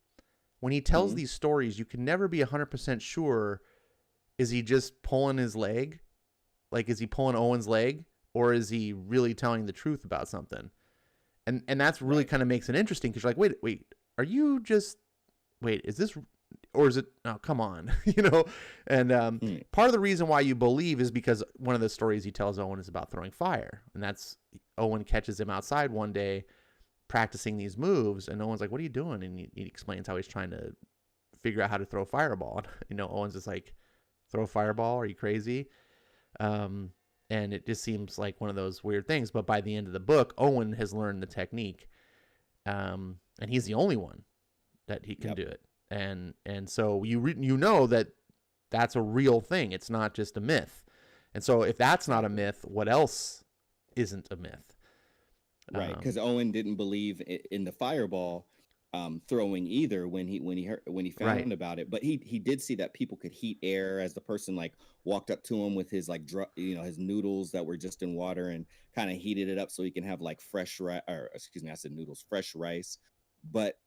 [SPEAKER 1] When he tells these stories, you can never be 100% sure, is he just pulling his leg? Like, is he pulling Owen's leg? Or is he really telling the truth about something? And that's really kind of makes it interesting, because you're like, wait, are you just, is this, or is it, oh, come on, And part of the reason why you believe is because one of the stories he tells Owen is about throwing fire. And that's, Owen catches him outside one day practicing these moves, and Owen's like, what are you doing? And he explains how he's trying to figure out how to throw a fireball. And, Owen's just like, throw a fireball? Are you crazy? And it just seems like one of those weird things. But by the end of the book, Owen has learned the technique. And he's the only one that he can do it. And so you know that that's a real thing. It's not just a myth. And so if that's not a myth, what else isn't a myth?
[SPEAKER 2] Right, because Owen didn't believe in the fireball throwing either when he found about it. But he did see that people could heat air, as the person like walked up to him with his like his noodles that were just in water and kind of heated it up so he can have like fresh rice, or excuse me, I said noodles, fresh rice. But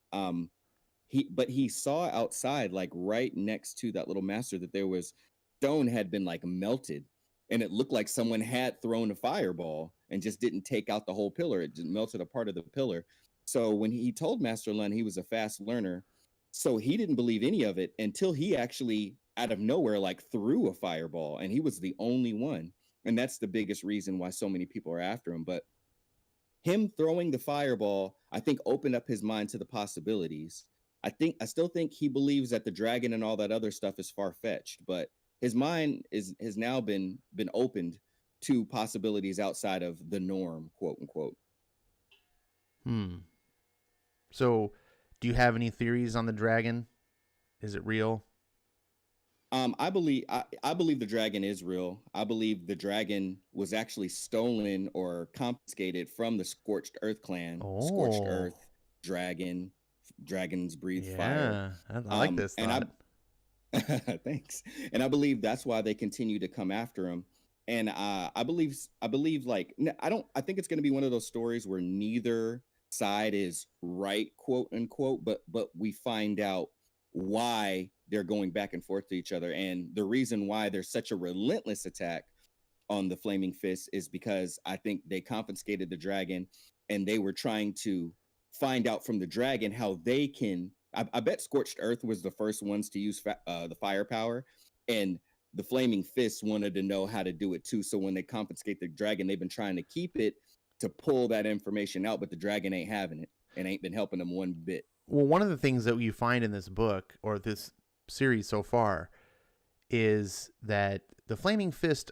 [SPEAKER 2] he saw outside, like right next to that little master, that there was stone had been like melted, and it looked like someone had thrown a fireball and just didn't take out the whole pillar. It just melted a part of the pillar. So when he told Master Lun he was a fast learner, so he didn't believe any of it until he actually out of nowhere like threw a fireball, and he was the only one. And that's the biggest reason why so many people are after him. But him throwing the fireball, I think, opened up his mind to the possibilities. I still think he believes that the dragon and all that other stuff is far fetched, but his mind has now been opened to possibilities outside of the norm, quote unquote.
[SPEAKER 1] So, do you have any theories on the dragon? Is it real?
[SPEAKER 2] I believe the dragon is real. I believe the dragon was actually stolen or confiscated from the Scorched Earth clan. Scorched
[SPEAKER 1] Oh,
[SPEAKER 2] Earth, dragon, dragons breathe fire.
[SPEAKER 1] yeah. I like this
[SPEAKER 2] And
[SPEAKER 1] thought.
[SPEAKER 2] thanks. And I believe that's why they continue to come after him. And I believe like I think it's going to be one of those stories where neither side is right, quote unquote, but we find out why they're going back and forth to each other, and the reason why there's such a relentless attack on the Flaming Fist is because I think they confiscated the dragon, and they were trying to find out from the dragon how they can. I bet Scorched Earth was the first ones to use the firepower, and the Flaming Fist wanted to know how to do it too. So when they confiscate the dragon, they've been trying to keep it to pull that information out, but the dragon ain't having it and ain't been helping them one bit.
[SPEAKER 1] Well, one of the things that you find in this book or this series so far is that the Flaming Fist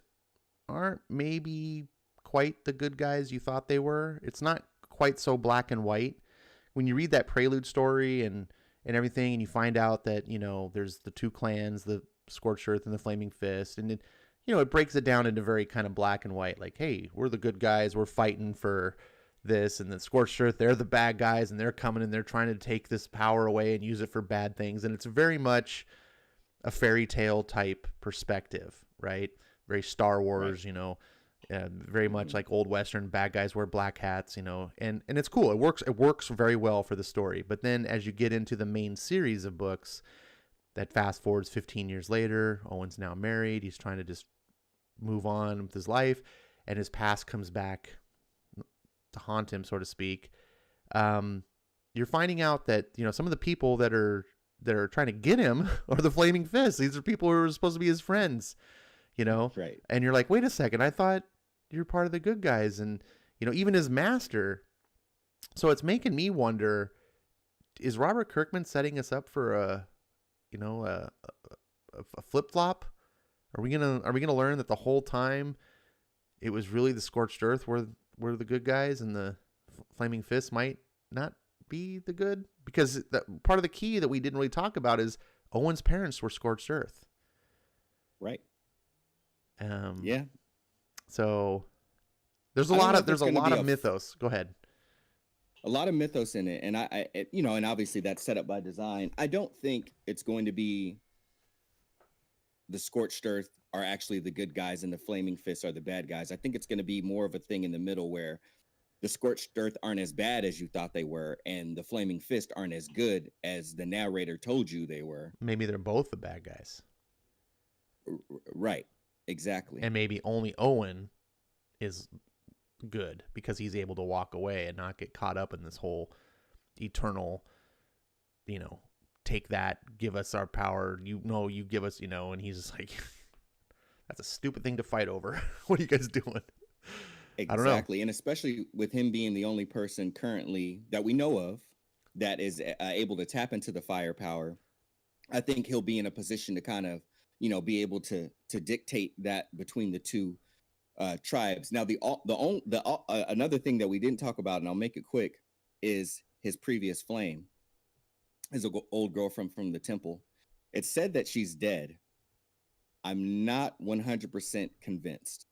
[SPEAKER 1] aren't maybe quite the good guys you thought they were. It's not quite so black and white. When you read that prelude story and everything, and you find out that, you know, there's the two clans, the Scorched Earth and the Flaming Fist, and it, you know, it breaks it down into very kind of black and white, like, hey, we're the good guys, we're fighting for this, and the Scorched Earth, they're the bad guys, and they're coming and they're trying to take this power away and use it for bad things. And it's very much a fairy tale type perspective, right? Very Star Wars, right. You know, very much like old Western, bad guys wear black hats, you know, and it's cool. It works very well for the story. But then as you get into the main series of books that fast forwards 15 years later, Owen's now married. He's trying to just move on with his life, and his past comes back to haunt him, so to speak. You're finding out that, you know, some of the people that are trying to get him are the Flaming Fists. These are people who are supposed to be his friends, you know?
[SPEAKER 2] Right.
[SPEAKER 1] And you're like, wait a second, I thought you're part of the good guys. And, you know, even his master. So it's making me wonder, is Robert Kirkman setting us up for a flip-flop? Are we gonna learn that the whole time it was really the Scorched Earth were the good guys, and the Flaming Fists might not be the good? Because part of the key that we didn't really talk about is Owen's parents were Scorched Earth.
[SPEAKER 2] Right.
[SPEAKER 1] Yeah. So there's a lot of mythos. Go ahead.
[SPEAKER 2] A lot of mythos in it, and I you know, and obviously that's set up by design. I don't think it's going to be the Scorched Earth are actually the good guys and the Flaming Fists are the bad guys. I think it's going to be more of a thing in the middle where the Scorched Earth aren't as bad as you thought they were, and the Flaming Fist aren't as good as the narrator told you they were.
[SPEAKER 1] Maybe they're both the bad guys.
[SPEAKER 2] Right. Exactly.
[SPEAKER 1] And maybe only Owen is good because he's able to walk away and not get caught up in this whole eternal, you know, take that, give us our power, you give us, you know, and he's just like, that's a stupid thing to fight over. What are you guys doing?
[SPEAKER 2] Exactly.
[SPEAKER 1] I don't know.
[SPEAKER 2] And especially with him being the only person currently that we know of that is able to tap into the firepower, I think he'll be in a position to kind of, you know, be able to dictate that between the two tribes. Now, another thing that we didn't talk about, and I'll make it quick, is his previous flame, his old girlfriend from the temple. It's said that she's dead. I'm not 100% convinced.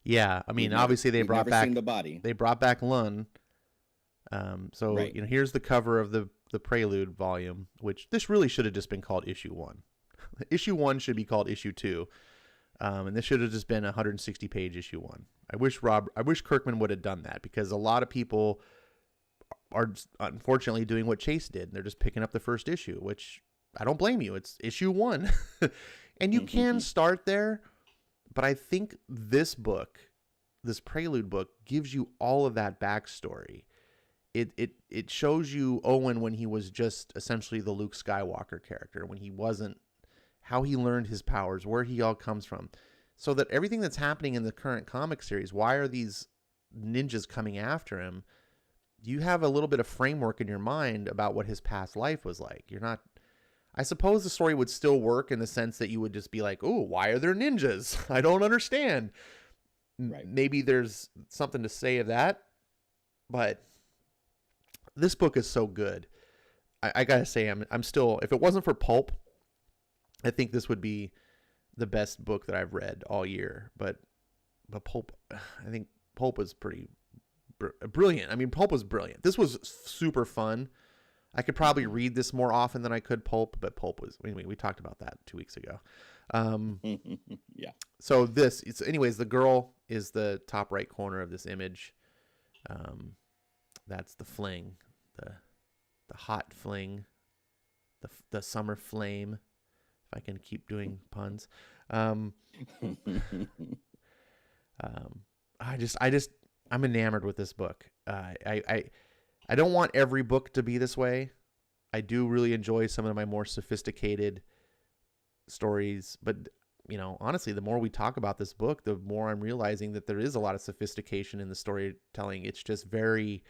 [SPEAKER 1] Yeah, I mean, obviously they brought back
[SPEAKER 2] the body.
[SPEAKER 1] They brought back Lun. So
[SPEAKER 2] right.
[SPEAKER 1] You know, here's the cover of the Prelude volume, which this really should have just been called Issue 1. Issue 1 should be called Issue 2. And this should have just been a 160-page Issue 1. I wish Kirkman would have done that, because a lot of people are unfortunately doing what Chase did. They're just picking up the first issue, which I don't blame you. It's issue 1. And you can start there, but I think this book, this Prelude book, gives you all of that backstory. It shows you Owen when he was just essentially the Luke Skywalker character, when he wasn't, how he learned his powers, where he all comes from. So that everything that's happening in the current comic series, why are these ninjas coming after him? You have a little bit of framework in your mind about what his past life was like. You're not, I suppose the story would still work in the sense that you would just be like, oh, why are there ninjas? I don't understand.
[SPEAKER 2] Right.
[SPEAKER 1] Maybe there's something to say of that, but this book is so good. I gotta say, I'm still, if it wasn't for Pulp, I think this would be the best book that I've read all year. But Pulp, I think Pulp was pretty brilliant. I mean, Pulp was brilliant. This was super fun. I could probably read this more often than I could Pulp, but Pulp was, anyway, we talked about that 2 weeks ago.
[SPEAKER 2] Yeah.
[SPEAKER 1] So anyways, the girl is the top right corner of this image. That's the fling, the hot fling, the summer flame. If I can keep doing puns. I'm enamored with this book. I don't want every book to be this way. I do really enjoy some of my more sophisticated stories, but honestly, the more we talk about this book, the more I'm realizing that there is a lot of sophistication in the storytelling. It's just very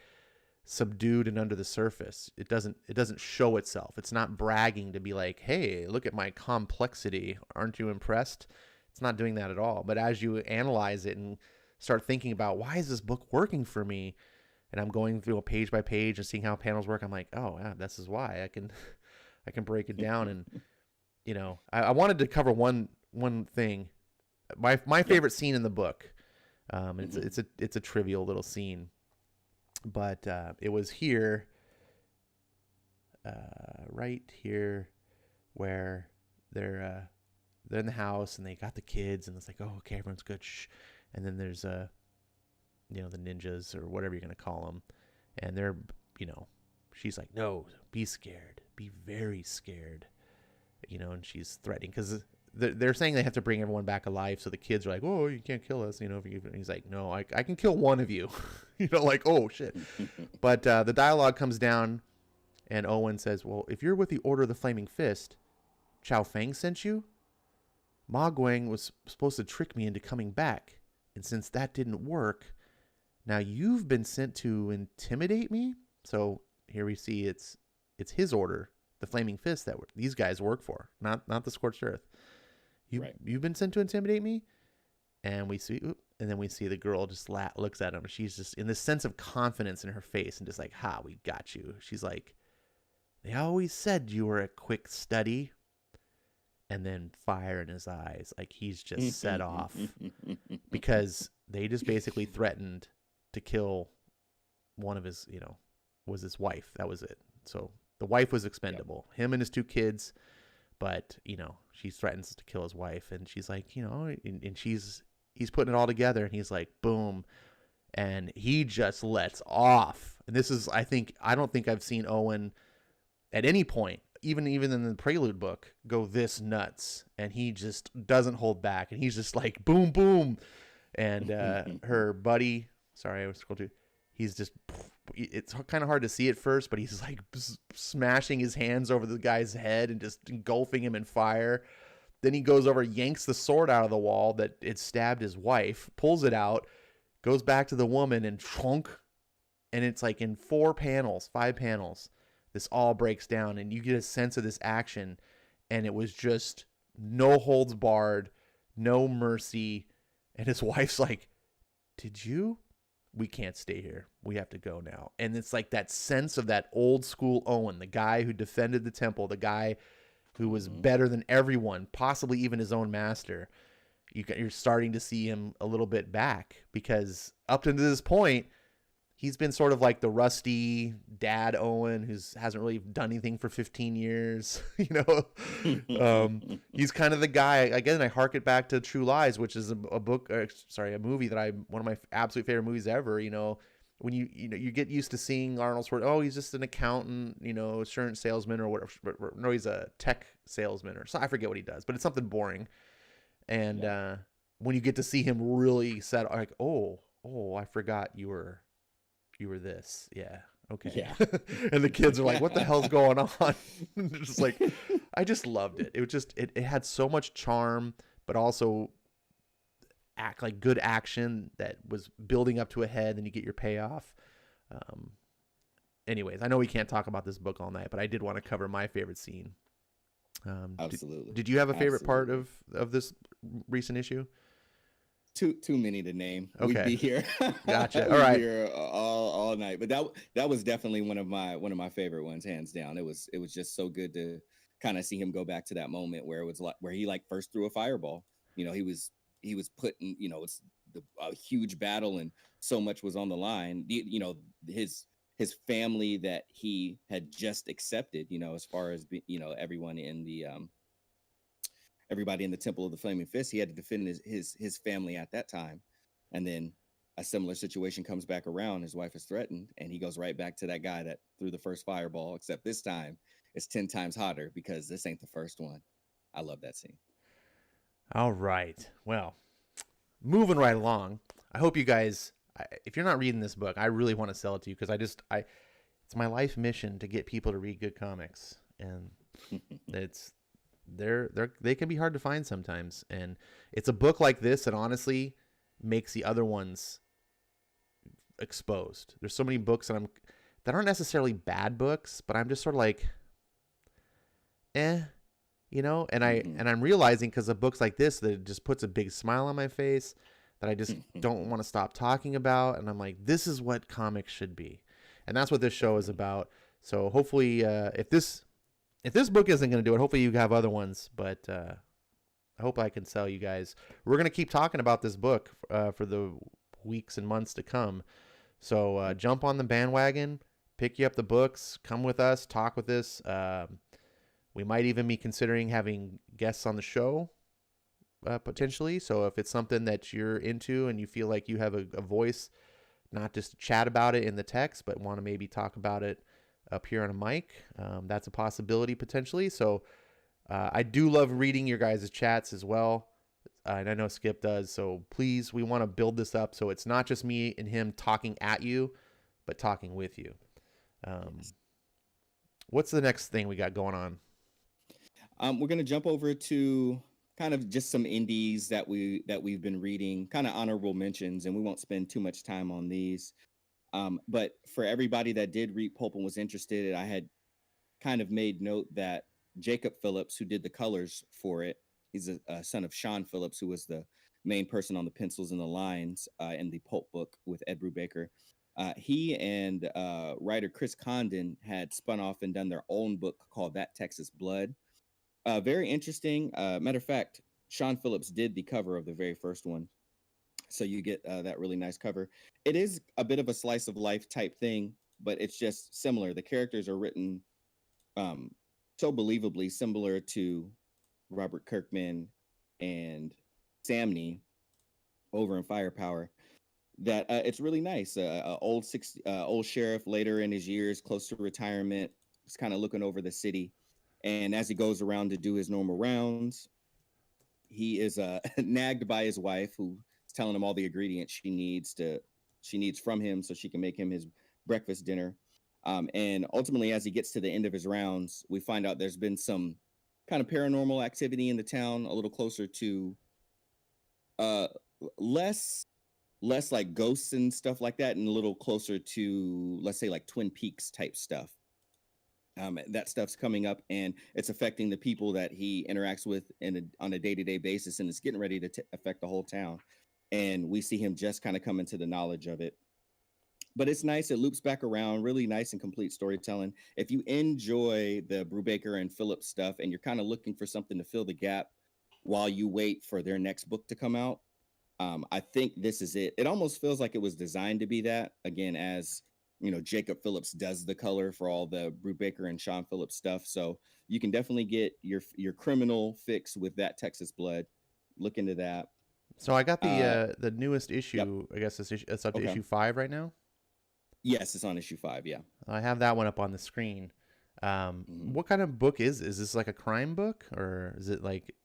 [SPEAKER 1] subdued and under the surface. It doesn't show itself. It's not bragging to be like, hey, look at my complexity. Aren't you impressed? It's not doing that at all. But as you analyze it and start thinking about, why is this book working for me? And I'm going through a page by page and seeing how panels work. I'm like, oh yeah, this is why. I can break it down. And I wanted to cover one thing. My favorite scene in the book. It's a trivial little scene. But it was here, right here, where they're in the house and they got the kids and it's like, oh, okay, everyone's good. Shh. And then there's the ninjas or whatever you're gonna call them, and they're, she's like, no, be scared, be very scared, and she's threatening because they're saying they have to bring everyone back alive. So the kids are like, oh, you can't kill us, and he's like, no, I can kill one of you, like, oh shit. But the dialogue comes down and Owen says, well, if you're with the Order of the Flaming Fist, Chao Feng sent you? Ma Guang was supposed to trick me into coming back, and since that didn't work, now you've been sent to intimidate me. So here we see it's his order, the Flaming Fist, that these guys work for, not the Scorched Earth. You've been sent to intimidate me, and then we see the girl just looks at him. She's just in this sense of confidence in her face, and just like, ha, we got you. She's like, they always said you were a quick study. And then fire in his eyes, like he's just set off, because they just basically threatened to kill one of his, was his wife. That was it. So the wife was expendable, him and his 2 kids. But, she threatens to kill his wife, and she's like, and he's putting it all together, and he's like, boom. And he just lets off. And this is, I don't think I've seen Owen at any point, even in the Prelude book, go this nuts. And he just doesn't hold back. And he's just like, boom, boom. And her buddy, sorry, I was scrolling too. He's just, it's kind of hard to see at first, but he's like smashing his hands over the guy's head and just engulfing him in fire. Then he goes over, yanks the sword out of the wall that it stabbed his wife, pulls it out, goes back to the woman, and trunk. And it's like in 5 panels, this all breaks down, and you get a sense of this action. And it was just no holds barred, no mercy. And his wife's like, we can't stay here. We have to go now. And it's like that sense of that old school Owen, the guy who defended the temple, the guy who was better than everyone, possibly even his own master. You're starting to see him a little bit back, because up to this point, he's been sort of like the rusty dad Owen who hasn't really done anything for 15 years. He's kind of the guy. Again, I hark it back to True Lies, which is a movie that one of my absolute favorite movies ever. when you get used to seeing Arnold Schwarzenegger, oh, he's just an accountant, insurance salesman or whatever. No, he's a tech salesman or so, I forget what he does, but it's something boring. And when you get to see him really set, like, oh, I forgot you were this, yeah, okay,
[SPEAKER 2] Yeah.
[SPEAKER 1] and the kids are like, what the hell's going on? Just like, I just loved it. It was just it had so much charm, but also act like good action that was building up to a head, and you get your payoff. Anyways, I know we can't talk about this book all night, but I did want to cover my favorite scene.
[SPEAKER 2] Absolutely.
[SPEAKER 1] Did you have a favorite part
[SPEAKER 2] Absolutely.
[SPEAKER 1] of this recent issue?
[SPEAKER 2] Too many to name.
[SPEAKER 1] Okay.
[SPEAKER 2] We'd be here.
[SPEAKER 1] Gotcha. All
[SPEAKER 2] We'd
[SPEAKER 1] right.
[SPEAKER 2] be here all night. But that was definitely one of my favorite ones, hands down. It was just so good to kind of see him go back to that moment where it was like where he like first threw a fireball. He was putting, it's a huge battle and so much was on the line. His family that he had just accepted, as far as everyone in the everybody in the Temple of the Flaming Fist, he had to defend his family at that time. And then a similar situation comes back around. His wife is threatened, and he goes right back to that guy that threw the first fireball, except this time it's 10 times hotter because this ain't the first one. I love that scene.
[SPEAKER 1] All right. Well, moving right along. I hope you guys, if you're not reading this book, I really want to sell it to you because it's my life mission to get people to read good comics, and they can be hard to find sometimes. And it's a book like this that honestly makes the other ones exposed. There's so many books that aren't necessarily bad books, but I'm just sort of like, and I'm realizing because of books like this that it just puts a big smile on my face that I just don't want to stop talking about. And I'm like, this is what comics should be. And that's what this show is about. So hopefully, if this book isn't going to do it, hopefully you have other ones, but I hope I can sell you guys. We're going to keep talking about this book for the weeks and months to come. So jump on the bandwagon, pick you up the books, come with us, talk with us. We might even be considering having guests on the show potentially. So if it's something that you're into and you feel like you have a voice, not just chat about it in the text, but want to maybe talk about it up here on a mic, that's a possibility potentially. So I do love reading your guys' chats as well. And I know Skip does. So please, we want to build this up so it's not just me and him talking at you, but talking with you. What's the next thing we got going on?
[SPEAKER 2] We're going to jump over to kind of just some indies that we've been reading, kind of honorable mentions, and we won't spend too much time on these. But for everybody that did read Pulp and was interested, I had kind of made note that Jacob Phillips, who did the colors for it, he's a son of Sean Phillips, who was the main person on the pencils and the lines in the Pulp book with Ed Brubaker. He and writer Chris Condon had spun off and done their own book called That Texas Blood. Very interesting. Matter of fact, Sean Phillips did the cover of the very first one. So you get that really nice cover. It is a bit of a slice of life type thing, but it's just similar. The characters are written so believably similar to Robert Kirkman and Samney over in Firepower that it's really nice. Old sheriff later in his years, close to retirement, is kind of looking over the city. And as he goes around to do his normal rounds, he is nagged by his wife, who's telling him all the ingredients she needs from him so she can make him his breakfast dinner. And ultimately, as he gets to the end of his rounds, we find out there's been some kind of paranormal activity in the town, a little closer to less like ghosts and stuff like that, and a little closer to, let's say, like Twin Peaks type stuff. That stuff's coming up, and it's affecting the people that he interacts with on a day-to-day basis, and it's getting ready to affect the whole town. And we see him just kind of come into the knowledge of it. But it's nice. It loops back around. Really nice and complete storytelling. If you enjoy the Brubaker and Phillips stuff, and you're kind of looking for something to fill the gap while you wait for their next book to come out, I think this is it. It almost feels like it was designed to be that. Again, as Jacob Phillips does the color for all the Brubaker and Sean Phillips stuff. So you can definitely get your criminal fix with That Texas Blood. Look into that.
[SPEAKER 1] So I got the newest issue.
[SPEAKER 2] Yep.
[SPEAKER 1] I guess it's up to
[SPEAKER 2] Okay.
[SPEAKER 1] issue 5 right now.
[SPEAKER 2] Yes, it's on issue 5. Yeah.
[SPEAKER 1] I have that one up on the screen.
[SPEAKER 2] Mhm.
[SPEAKER 1] What kind of book is this? Like a crime book, or is it like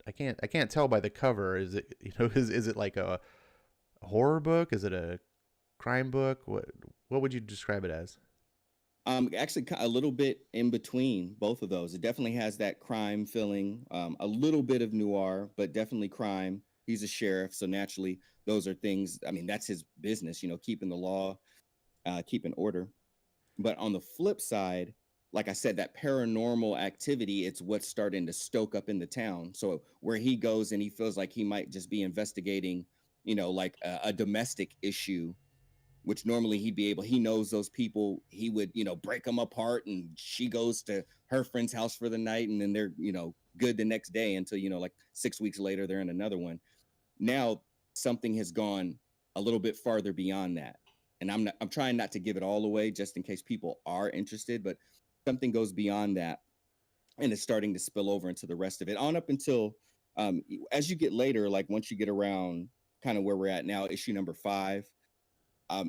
[SPEAKER 1] I can't tell by the cover. Is it is it like a horror book? Is it a crime book? What would you describe it as?
[SPEAKER 2] Actually, a little bit in between both of those. It definitely has that crime feeling, a little bit of noir, but definitely crime. He's a sheriff, so naturally, those are things. I mean, that's his business, keeping the law, keeping order. But on the flip side, like I said, that paranormal activity, it's what's starting to stoke up in the town. So where he goes and he feels like he might just be investigating, like a domestic issue, which normally he knows those people, he would, break them apart, and she goes to her friend's house for the night, and then they're, good the next day until, like 6 weeks later, they're in another one. Now something has gone a little bit farther beyond that. And I'm trying not to give it all away just in case people are interested, but something goes beyond that and it's starting to spill over into the rest of it on up until as you get later, like once you get around kind of where we're at now, issue number 5,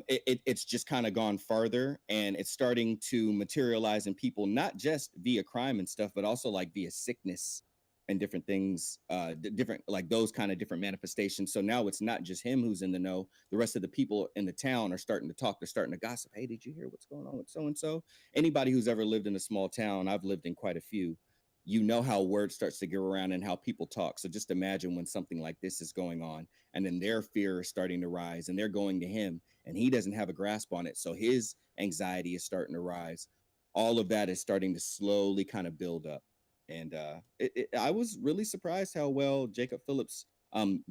[SPEAKER 2] it's just kind of gone farther and it's starting to materialize in people, not just via crime and stuff, but also like via sickness and different things, different like those kind of different manifestations. So now it's not just him who's in the know. The rest of the people in the town are starting to talk. They're starting to gossip. Hey, did you hear what's going on with so and so? Anybody who's ever lived in a small town, I've lived in quite a few. You know how word starts to go around and how people talk. So just imagine when something like this is going on, and then their fear is starting to rise, and they're going to him, and he doesn't have a grasp on it. So his anxiety is starting to rise. All of that is starting to slowly kind of build up. And I was really surprised how well Jacob Phillips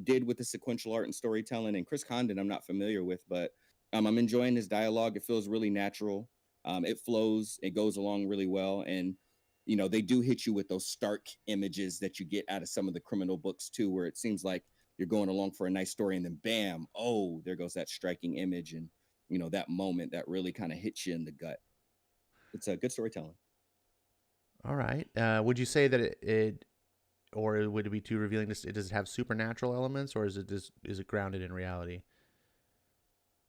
[SPEAKER 2] did with the sequential art and storytelling. And Chris Condon, I'm not familiar with, but I'm enjoying his dialogue. It feels really natural. It flows. It goes along really well. And they do hit you with those stark images that you get out of some of the criminal books too, where it seems like you're going along for a nice story, and then bam, oh, there goes that striking image, and that moment that really kind of hits you in the gut. It's a good storytelling.
[SPEAKER 1] All right. Would you say that or would it be too revealing? Does it have supernatural elements, or is it grounded in reality?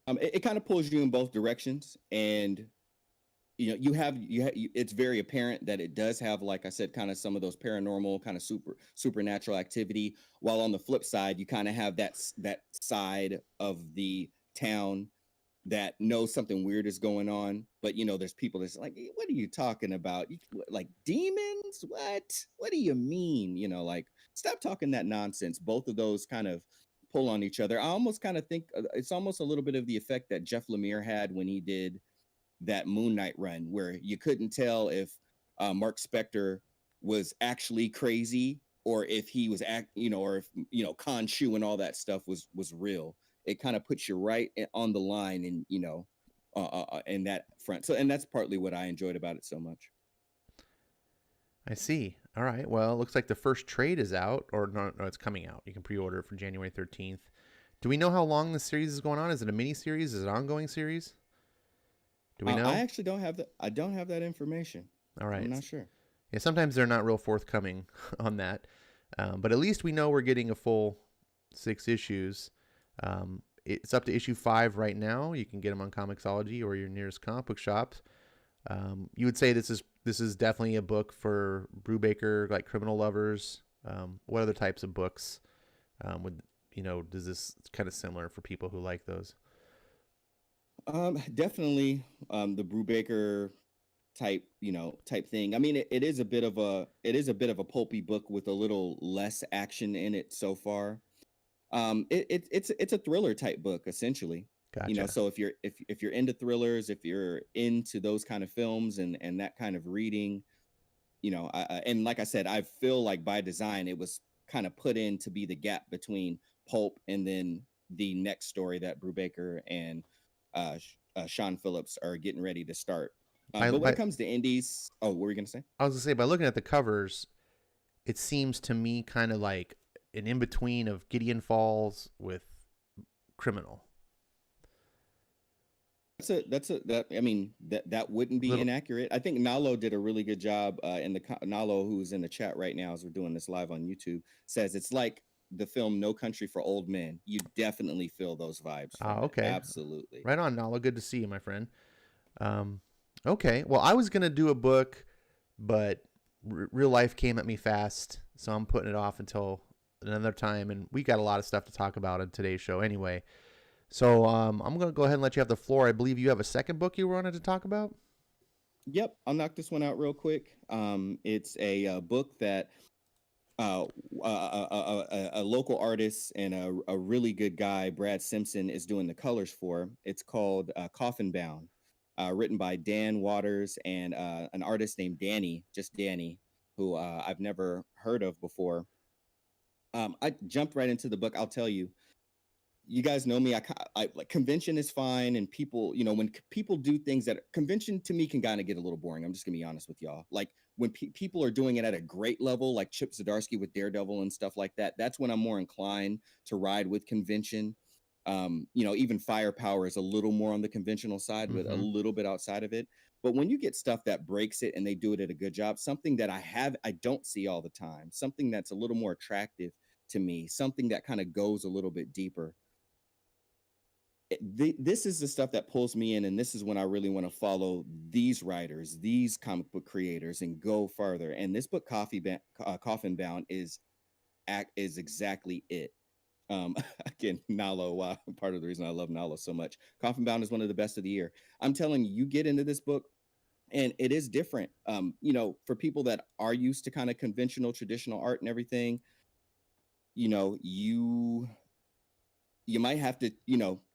[SPEAKER 2] It kind of pulls you in both directions, and it's very apparent that it does have, like I said, kind of some of those paranormal kind of supernatural activity, while on the flip side you kind of have that side of the town that knows something weird is going on, but there's people that's like, what are you talking about? Like demons? What do you mean? Like, stop talking that nonsense. Both of those kind of pull on each other. I almost kind of think it's almost a little bit of the effect that Jeff Lemire had when he did that Moon Knight run, where you couldn't tell if Mark Spector was actually crazy, or if he was or if Khonshu and all that stuff was real. It kind of puts you right on the line, and in that front. So, and that's partly what I enjoyed about it so much.
[SPEAKER 1] I see. All right. Well, it looks like the first trade is out, or no, it's coming out. You can pre-order it for January 13th. Do we know how long the series is going on? Is it a mini series? Is it an ongoing series? Do we
[SPEAKER 2] I
[SPEAKER 1] know?
[SPEAKER 2] actually don't have that. I don't have that information.
[SPEAKER 1] All
[SPEAKER 2] I'm
[SPEAKER 1] right.
[SPEAKER 2] not sure.
[SPEAKER 1] Yeah, sometimes they're not real forthcoming on that, but at least we know we're getting a full 6 issues. It's up to issue 5 right now. You can get them on Comixology or your nearest comic book shop. You would say this is definitely a book for Brubaker, like criminal lovers. What other types of books would does this kind of similar for people who like those?
[SPEAKER 2] Definitely the Brubaker type thing. I mean, it is a bit of a pulpy book with a little less action in it so far. It's a thriller type book essentially.
[SPEAKER 1] Gotcha.
[SPEAKER 2] So if you're into thrillers, if you're into those kind of films and that kind of reading, and like I said, I feel like by design it was kind of put in to be the gap between pulp and then the next story that Brubaker and Sean Phillips are getting ready to start.
[SPEAKER 1] By,
[SPEAKER 2] But when it
[SPEAKER 1] by
[SPEAKER 2] comes to indies, oh, what were you gonna say?
[SPEAKER 1] I was gonna say, by looking at the covers, it seems to me kind of like an in between of Gideon Falls with Criminal.
[SPEAKER 2] I mean, that wouldn't be
[SPEAKER 1] Little.
[SPEAKER 2] inaccurate. I think Nalo did a really good job. Nalo, who's in the chat right now as we're doing this live on YouTube, says it's like the film No Country for Old Men, you definitely feel those vibes
[SPEAKER 1] Oh,
[SPEAKER 2] from it.
[SPEAKER 1] okay.
[SPEAKER 2] Absolutely.
[SPEAKER 1] Right on, Nala. Good to see you, my friend. Um, okay. Well, I was gonna do a book, but real life came at me fast, so I'm putting it off until another time. And we got a lot of stuff to talk about in today's show, anyway. So I'm gonna go ahead and let you have the floor. I believe you have a second book you wanted to talk about.
[SPEAKER 2] Yep, I'll knock this one out real quick. It's a book that uh, a local artist and a really good guy, Brad Simpson, is doing the colors for. It's called Coffin Bound, written by Dan Waters and an artist named Danny, just Danny, who I've never heard of before. I jumped right into the book. I'll tell you, you guys know me. I like convention is fine, and people, when people do things that convention to me can kind of get a little boring. I'm just gonna be honest with y'all. Like when people are doing it at a great level, like Chip Zdarsky with Daredevil and stuff like that, that's when I'm more inclined to ride with convention. Even Firepower is a little more on the conventional side, but a
[SPEAKER 1] Mm-hmm.
[SPEAKER 2] little bit outside of it. But when you get stuff that breaks it and they do it at a good job, something that I don't see all the time, something that's a little more attractive to me, something that kind of goes a little bit deeper, this is the stuff that pulls me in, and this is when I really want to follow these writers, these comic book creators, and go farther. And this book, Coffin Bound, is exactly it. Again, Nalo, part of the reason I love Nalo so much. Coffin Bound is one of the best of the year. I'm telling you, you get into this book, and it is different. For people that are used to kind of conventional, traditional art and everything, you might have to,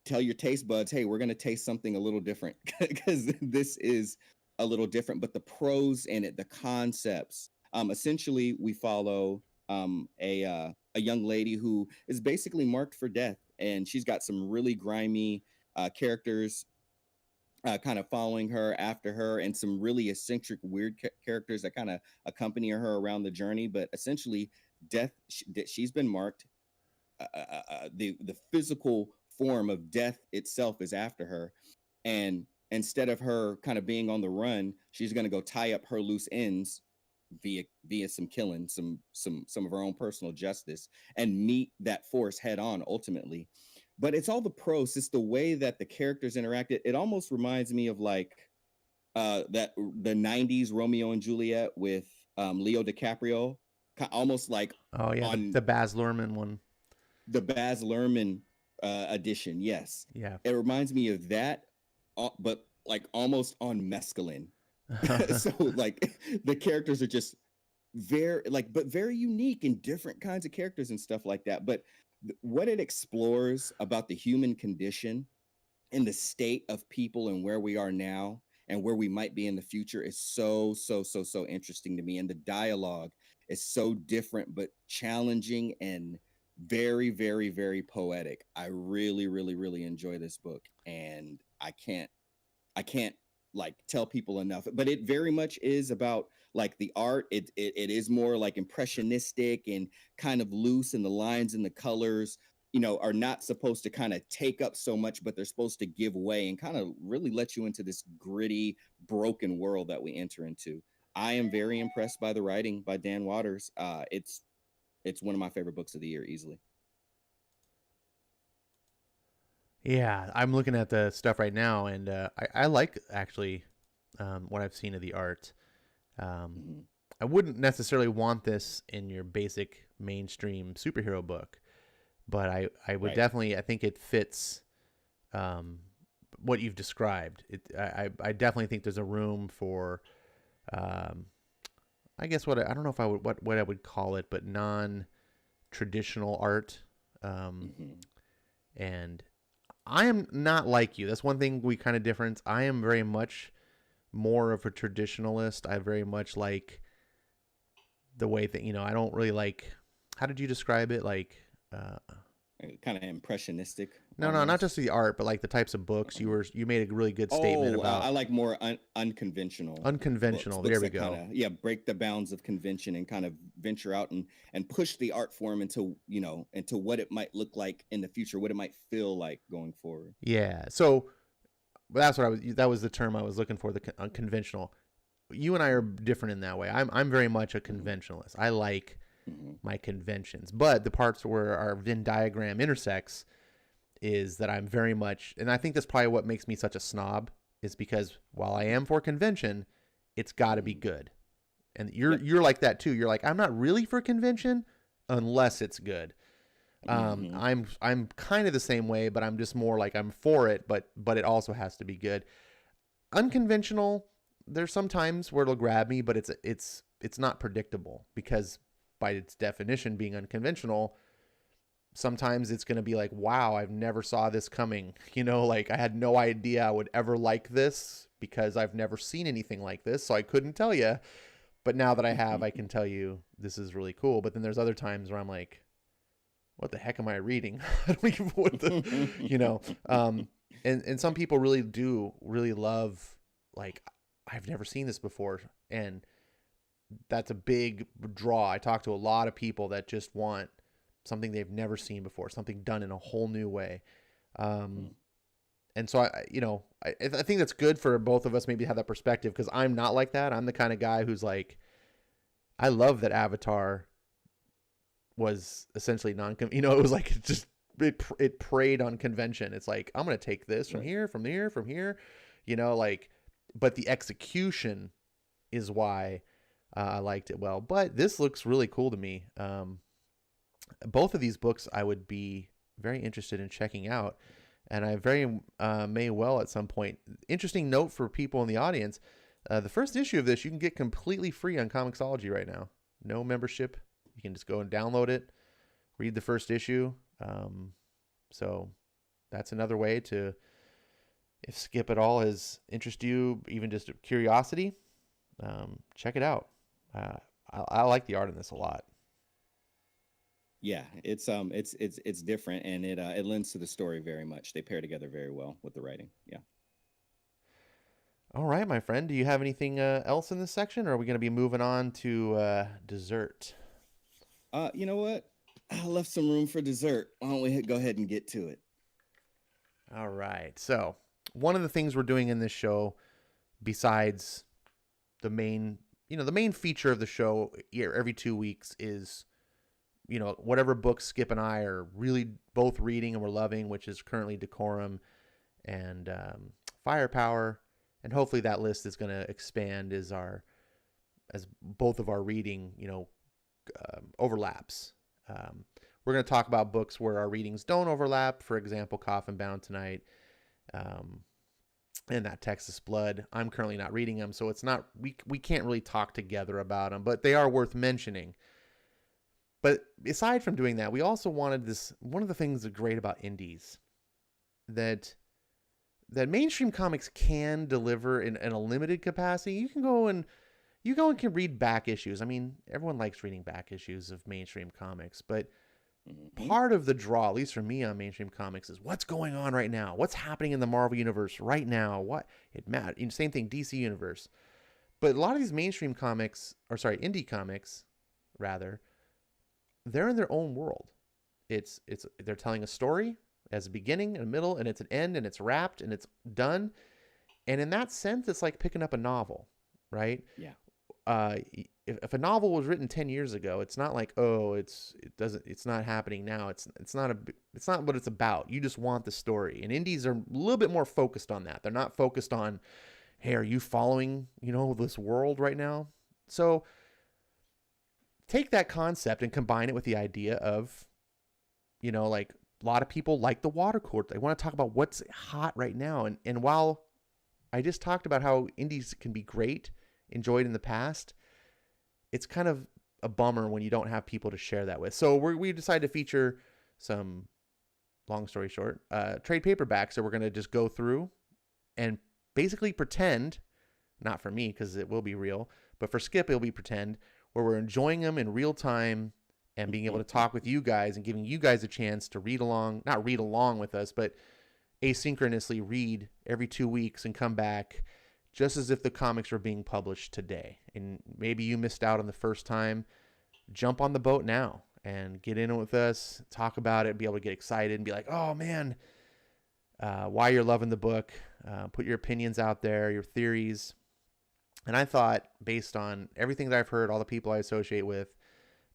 [SPEAKER 2] tell your taste buds, hey, we're going to taste something a little different because this is a little different. But the prose in it, the concepts, essentially, we follow a young lady who is basically marked for death, and she's got some really grimy characters kind of following her after her, and some really eccentric, weird characters that kind of accompany her around the journey. But essentially, she's been marked. The physical form of death itself is after her, and instead of her kind of being on the run, she's going to go tie up her loose ends via some killing, some of her own personal justice, and meet that force head on ultimately. But it's all the prose, it's the way that the characters interact. It almost reminds me of like that the 90s Romeo and Juliet with Leo DiCaprio, almost like
[SPEAKER 1] Oh yeah,
[SPEAKER 2] on
[SPEAKER 1] the Baz Luhrmann one.
[SPEAKER 2] the Baz Luhrmann edition. Yes,
[SPEAKER 1] Yeah.
[SPEAKER 2] it reminds me of that, but like almost on mescaline. So like the characters are just but very unique and different kinds of characters and stuff like that. But what it explores about the human condition and the state of people and where we are now and where we might be in the future is so interesting to me. And the dialogue is so different but challenging and very poetic. I really enjoy this book, and I can't like tell people enough. But it very much is about like the art. It is more like impressionistic and kind of loose, and the lines and the colors, are not supposed to kind of take up so much, but they're supposed to give way and kind of really let you into this gritty, broken world that we enter into. I am very impressed by the writing by Dan Waters. It's one of my favorite books of the year, easily.
[SPEAKER 1] Yeah, I'm looking at the stuff right now, and I like actually what I've seen of the art. Um,
[SPEAKER 2] Mm-hmm.
[SPEAKER 1] I wouldn't necessarily want this in your basic mainstream superhero book, but I would
[SPEAKER 2] Right.
[SPEAKER 1] definitely, I think it fits um, what you've described. I definitely think there's a room for, um, I guess I don't know if I would what I would call it, but non-traditional art. Um,
[SPEAKER 2] Mm-hmm.
[SPEAKER 1] and I am not like you. That's one thing we kind of difference. I am very much more of a traditionalist. I very much like the way that, I don't really like, how did you describe it? Like,
[SPEAKER 2] Kind of impressionistic
[SPEAKER 1] no, not just
[SPEAKER 2] almost.
[SPEAKER 1] the art, but like the types of books. You made a really good statement
[SPEAKER 2] Oh, I
[SPEAKER 1] about
[SPEAKER 2] like more unconventional books,
[SPEAKER 1] unconventional. There
[SPEAKER 2] books
[SPEAKER 1] we
[SPEAKER 2] that kind
[SPEAKER 1] go.
[SPEAKER 2] of break the bounds of convention and kind of venture out and push the art form into what it might look like in the future, what it might feel like going forward.
[SPEAKER 1] Yeah. So that's what that was the term I was looking for, the unconventional. You and I are different in that way. I'm very much a
[SPEAKER 2] Mm-hmm.
[SPEAKER 1] conventionalist. I like my conventions. But the parts where our Venn diagram intersects is that I'm very much, and I think that's probably what makes me such a snob, is because while I am for convention, it's got to be good. And you're like that too. You're like, I'm not really for convention unless it's good. I'm kind of the same way, but I'm just more like I'm for it, but it also has to be good. Unconventional, there's some times where it'll grab me, but it's not predictable, because by its definition being unconventional, sometimes it's going to be like, wow, I've never saw this coming. You know, like I had no idea I would ever like this because I've never seen anything like this. So I couldn't tell you, but now that I have, I can tell you this is really cool. But then there's other times where I'm like, what the heck am I reading? I don't even what the, you know, and some people really love, like, I've never seen this before. And that's a big draw. I talk to a lot of people that just want something they've never seen before, something done in a whole new way. And so I think that's good for both of us, maybe have that perspective, because I'm not like that. I'm the kind of guy who's like, I love that Avatar was essentially it was like it preyed on convention. It's like, I'm gonna take this from here, from here, you know, like, but the execution is why I liked it well. But this looks really cool to me. Both of these books I would be very interested in checking out, and I very may well at some point. Interesting note for people in the audience, the first issue of this you can get completely free on Comixology right now. No membership. You can just go and download it, read the first issue. So that's another way to, if Skip at all has interested you, even just curiosity, check it out. I like the art in this a lot.
[SPEAKER 2] Yeah, it's different, and it lends to the story very much. They pair together very well with the writing. Yeah.
[SPEAKER 1] All right, my friend. Do you have anything else in this section, or are we going to be moving on to dessert?
[SPEAKER 2] You know what? I left some room for dessert. Why don't we go ahead and get to it?
[SPEAKER 1] All right. So one of the things we're doing in this show, besides the main feature of the show every 2 weeks, is, whatever books Skip and I are really both reading and we're loving, which is currently Decorum and Firepower. And hopefully that list is going to expand as both of our reading, overlaps. We're going to talk about books where our readings don't overlap. For example, Coffin Bound tonight, and that Texas Blood. I'm currently not reading them, so it's not, we can't really talk together about them, but they are worth mentioning. But aside from doing that, we also wanted this, one of the things that's great about indies, that mainstream comics can deliver in a limited capacity. You go and can read back issues. I mean, everyone likes reading back issues of mainstream comics, but part of the draw, at least for me on mainstream comics, is what's going on right now. What's happening in the Marvel universe right now? What it matters. Same thing, DC universe. But a lot of these mainstream comics, indie comics, rather, they're in their own world. They're telling a story as a beginning and a middle, and it's an end, and it's wrapped, and it's done. And in that sense, it's like picking up a novel, right?
[SPEAKER 2] Yeah.
[SPEAKER 1] If a novel was written 10 years ago, it's not like, it's not happening now. It's not what it's about. You just want the story. And indies are a little bit more focused on that. They're not focused on, hey, are you following, this world right now? So take that concept and combine it with the idea of, like, a lot of people like the water cooler. They want to talk about what's hot right now. And while I just talked about how indies can be great, enjoyed in the past, it's kind of a bummer when you don't have people to share that with. So we decided to feature some, long story short, trade paperbacks. So we're going to just go through and basically pretend, not for me because it will be real, but for Skip it'll be pretend, where we're enjoying them in real time and being able to talk with you guys and giving you guys a chance to not read along with us, but asynchronously read every 2 weeks and come back just as if the comics were being published today. And maybe you missed out on the first time. Jump on the boat now and get in with us, talk about it, be able to get excited and be like, oh man, why you're loving the book. Put your opinions out there, your theories. And I thought, based on everything that I've heard, all the people I associate with,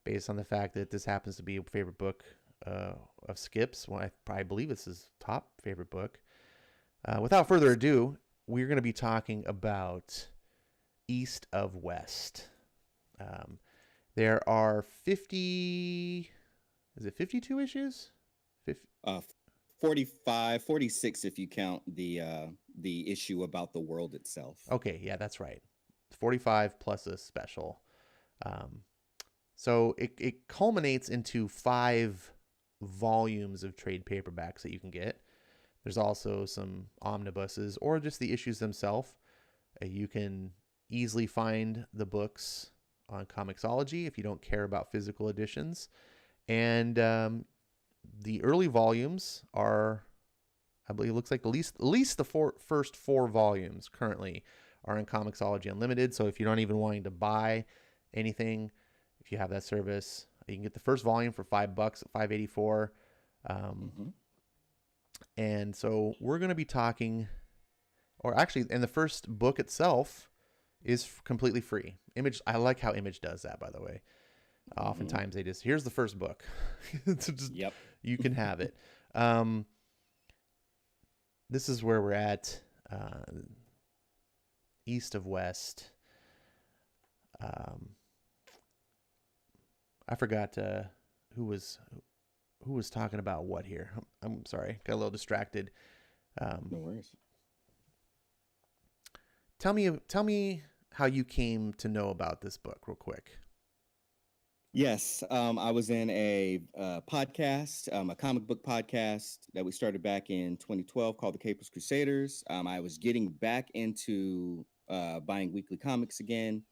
[SPEAKER 1] based on the fact that this happens to be a favorite book of Skip's. Well, I believe it's his top favorite book. Without further ado, we're going to be talking about East of West. There are 50, is it 52 issues?
[SPEAKER 2] 45, 46 if you count the issue about the world itself.
[SPEAKER 1] Okay, yeah, that's right. 45 plus a special. So it culminates into 5 volumes of trade paperbacks that you can get. There's also some omnibuses or just the issues themselves. You can easily find the books on Comixology if you don't care about physical editions. And the early volumes are, I believe it looks like at least the first 4 volumes currently are in Comixology Unlimited. So if you're not even wanting to buy anything, if you have that service, you can get the first volume for $5 at $5.84. And so we're going to be talking, or actually, and the first book itself is completely free. Image, I like how Image does that, by the way. Oftentimes they just, here's the first book.
[SPEAKER 2] Yep.
[SPEAKER 1] You can have it. This is where we're at, East of West. I forgot who was talking about what here. I'm sorry, got a little distracted.
[SPEAKER 2] No worries.
[SPEAKER 1] Tell me how you came to know about this book real quick.
[SPEAKER 2] Yes, I was in a podcast, a comic book podcast that we started back in 2012 called The Capers Crusaders. I was getting back into buying weekly comics again,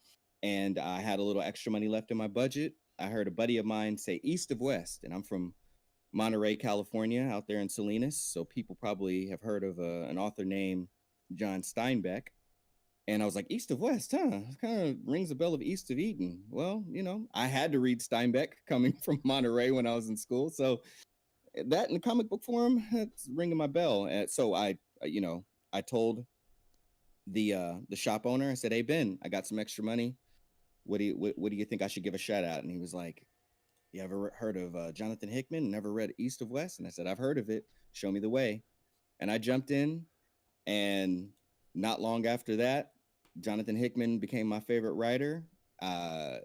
[SPEAKER 2] and I had a little extra money left in my budget. I heard a buddy of mine say East of West, and I'm from Monterey, California, out there in Salinas. So people probably have heard of an author named John Steinbeck. And I was like, East of West, huh? Kind of rings a bell of East of Eden. Well, I had to read Steinbeck coming from Monterey when I was in school. So that in the comic book form, it's ringing my bell. And so I told the shop owner, I said, hey, Ben, I got some extra money. What do you think I should give a shout out? And he was like, you ever heard of Jonathan Hickman? Never read East of West? And I said, I've heard of it. Show me the way. And I jumped in, and not long after that, Jonathan Hickman became my favorite writer.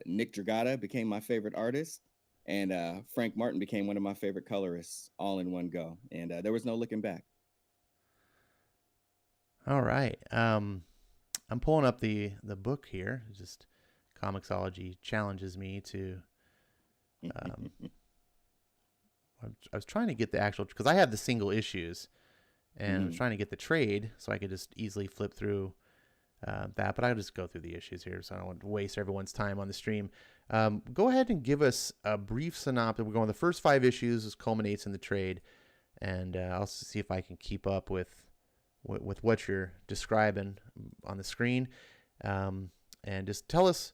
[SPEAKER 2] Nick Dragata became my favorite artist. And Frank Martin became one of my favorite colorists, all in one go. And there was no looking back.
[SPEAKER 1] All right. I'm pulling up the book here. It's just Comixology challenges me to... I was trying to get the actual... Because I have the single issues. And I was trying to get the trade so I could just easily flip through that, but I'll just go through the issues here so I don't want to waste everyone's time on the stream. Go ahead and give us a brief synopsis. We're going the first 5 issues. This culminates in the trade, and I'll see if I can keep up with what you're describing on the screen, and just tell us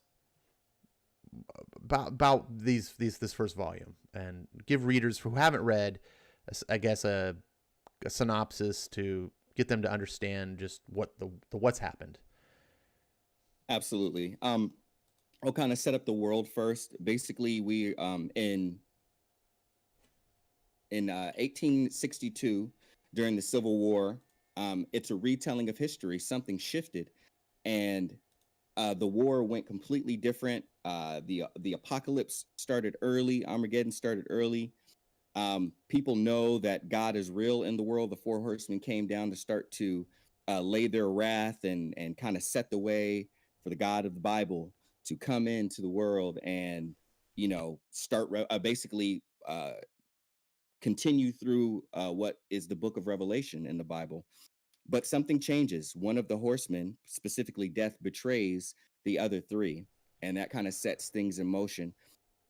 [SPEAKER 1] about this first volume, and give readers who haven't read, I guess, a synopsis to get them to understand just what what's happened.
[SPEAKER 2] Absolutely. I'll kind of set up the world first. Basically, we in 1862 during the Civil War, it's a retelling of history. Something shifted, and the war went completely different. The apocalypse started early. Armageddon started early. People know that God is real in the world. The 4 horsemen came down to start to lay their wrath and kind of set the way for the God of the Bible to come into the world and, start basically continue through what is the book of Revelation in the Bible. But something changes. One of the horsemen, specifically Death, betrays the other 3, and that kind of sets things in motion.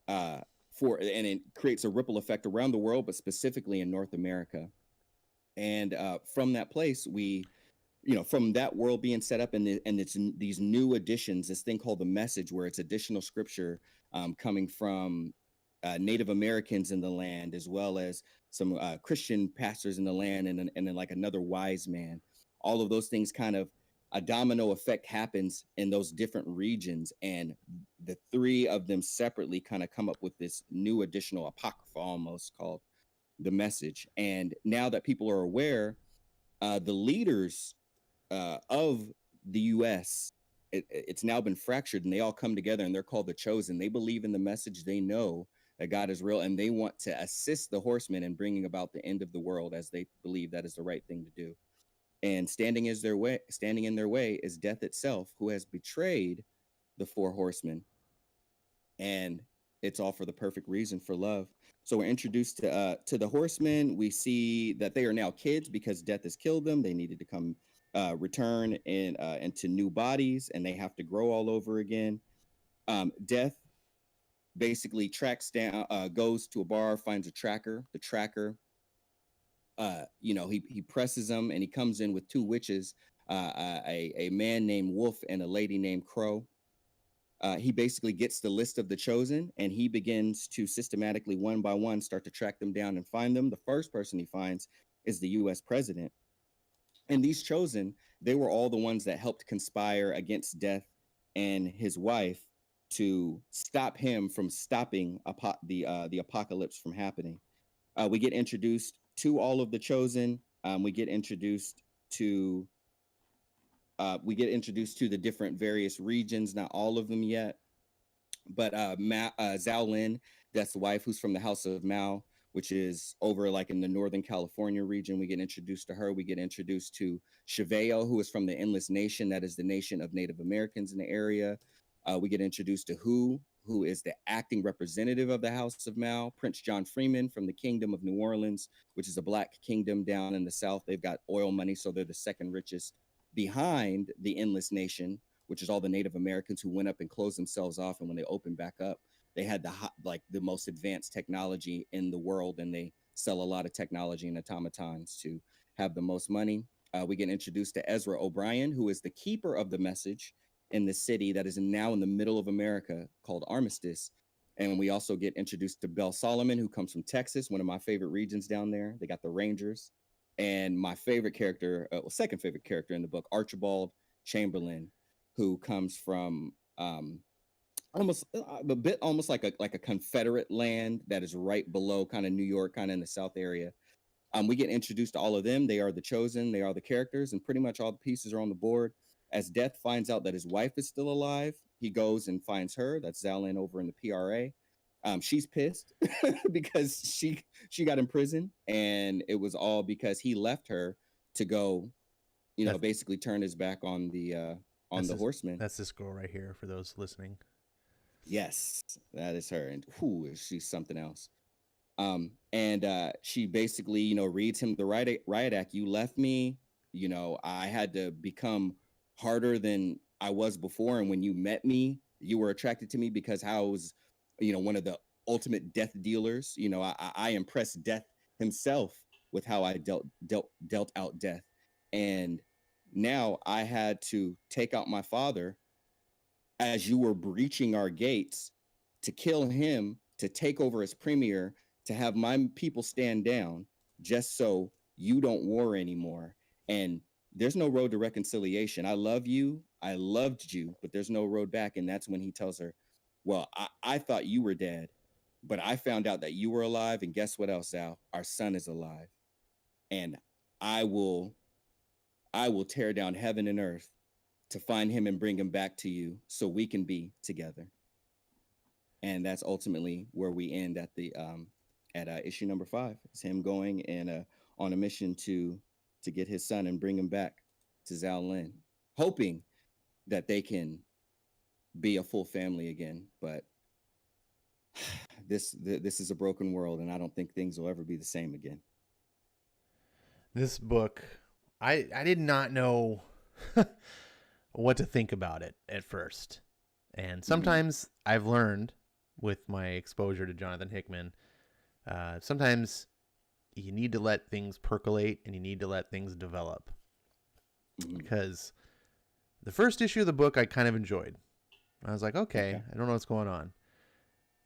[SPEAKER 2] And it creates a ripple effect around the world, but specifically in North America. And from that place, from that world being set up, and it's these new additions, this thing called the Message, where it's additional scripture coming from Native Americans in the land, as well as some Christian pastors in the land, and then like another wise man. All of those things kind of a domino effect happens in those different regions, and the three of them separately kind of come up with this new additional apocrypha almost called the Message. And now that people are aware, the leaders of the U.S., it's now been fractured, and they all come together, and they're called the Chosen. They believe in the message. They know that God is real, and they want to assist the horsemen in bringing about the end of the world, as they believe that is the right thing to do. And standing in their way is death itself, who has betrayed the four horsemen. And it's all for the perfect reason, for love. So we're introduced to the horsemen. We see that they are now kids because death has killed them. They needed to come return into new bodies, and they have to grow all over again. Death basically tracks down, goes to a bar, finds a tracker. The tracker, he presses them, and he comes in with two witches, a man named Wolf and a lady named Crow. He basically gets the list of the Chosen, and he begins to systematically, one by one, start to track them down and find them. The first person he finds is the U.S. president. And these Chosen, they were all the ones that helped conspire against Death and his wife to stop him from stopping the apocalypse from happening. We get introduced to all of the Chosen. We get introduced to the different various regions, not all of them yet. But Zhao Lin, that's the wife, who's from the House of Mao, which is over like in the Northern California region. We get introduced to her. We get introduced to Cheveo, who is from the Endless Nation. That is the nation of Native Americans in the area. We get introduced to who is the acting representative of the House of Mao, Prince John Freeman from the Kingdom of New Orleans, which is a black kingdom down in the South. They've got oil money, so they're the second richest behind the Endless Nation, which is all the Native Americans who went up and closed themselves off. And when they opened back up, they had the most advanced technology in the world, and they sell a lot of technology and automatons to have the most money. We get introduced to Ezra O'Brien, who is the keeper of the message in the city that is now in the middle of America called Armistice. And we also get introduced to Belle Solomon, who comes from Texas, one of my favorite regions down there. They got the Rangers. And my favorite character, second favorite character in the book, Archibald Chamberlain, who comes from almost like a Confederate land that is right below kind of New York, kind of in the South area. We get introduced to all of them. They are the Chosen. They are the characters, and pretty much all the pieces are on the board. As Death finds out that his wife is still alive, he goes and finds her. That's Zalin over in the PRA. She's pissed because she got in prison, and it was all because he left her to go, basically turn his back on the horseman.
[SPEAKER 1] That's this girl right here for those listening.
[SPEAKER 2] Yes, that is her, and she's something else. And she basically, reads him the riot act. You left me. I had to become harder than I was before, and when you met me, you were attracted to me because how I was, one of the ultimate death dealers. I impressed Death himself with how I dealt out death, and now I had to take out my father as you were breaching our gates to kill him, to take over as premier, to have my people stand down just so you don't war anymore. And there's no road to reconciliation. I love you. I loved you, but there's no road back. And that's when he tells her, well, I thought you were dead, but I found out that you were alive. And guess what else, Al? Our son is alive. And I will tear down heaven and earth to find him and bring him back to you so we can be together. And that's ultimately where we end at the issue number 5. It's him going and on a mission to get his son and bring him back to Zhao Lin, hoping that they can be a full family again. But this is a broken world, and I don't think things will ever be the same again.
[SPEAKER 1] This book, I did not know what to think about it at first. And sometimes I've learned with my exposure to Jonathan Hickman, sometimes you need to let things percolate and you need to let things develop. Because the first issue of the book I kind of enjoyed. I was like, okay, I don't know what's going on.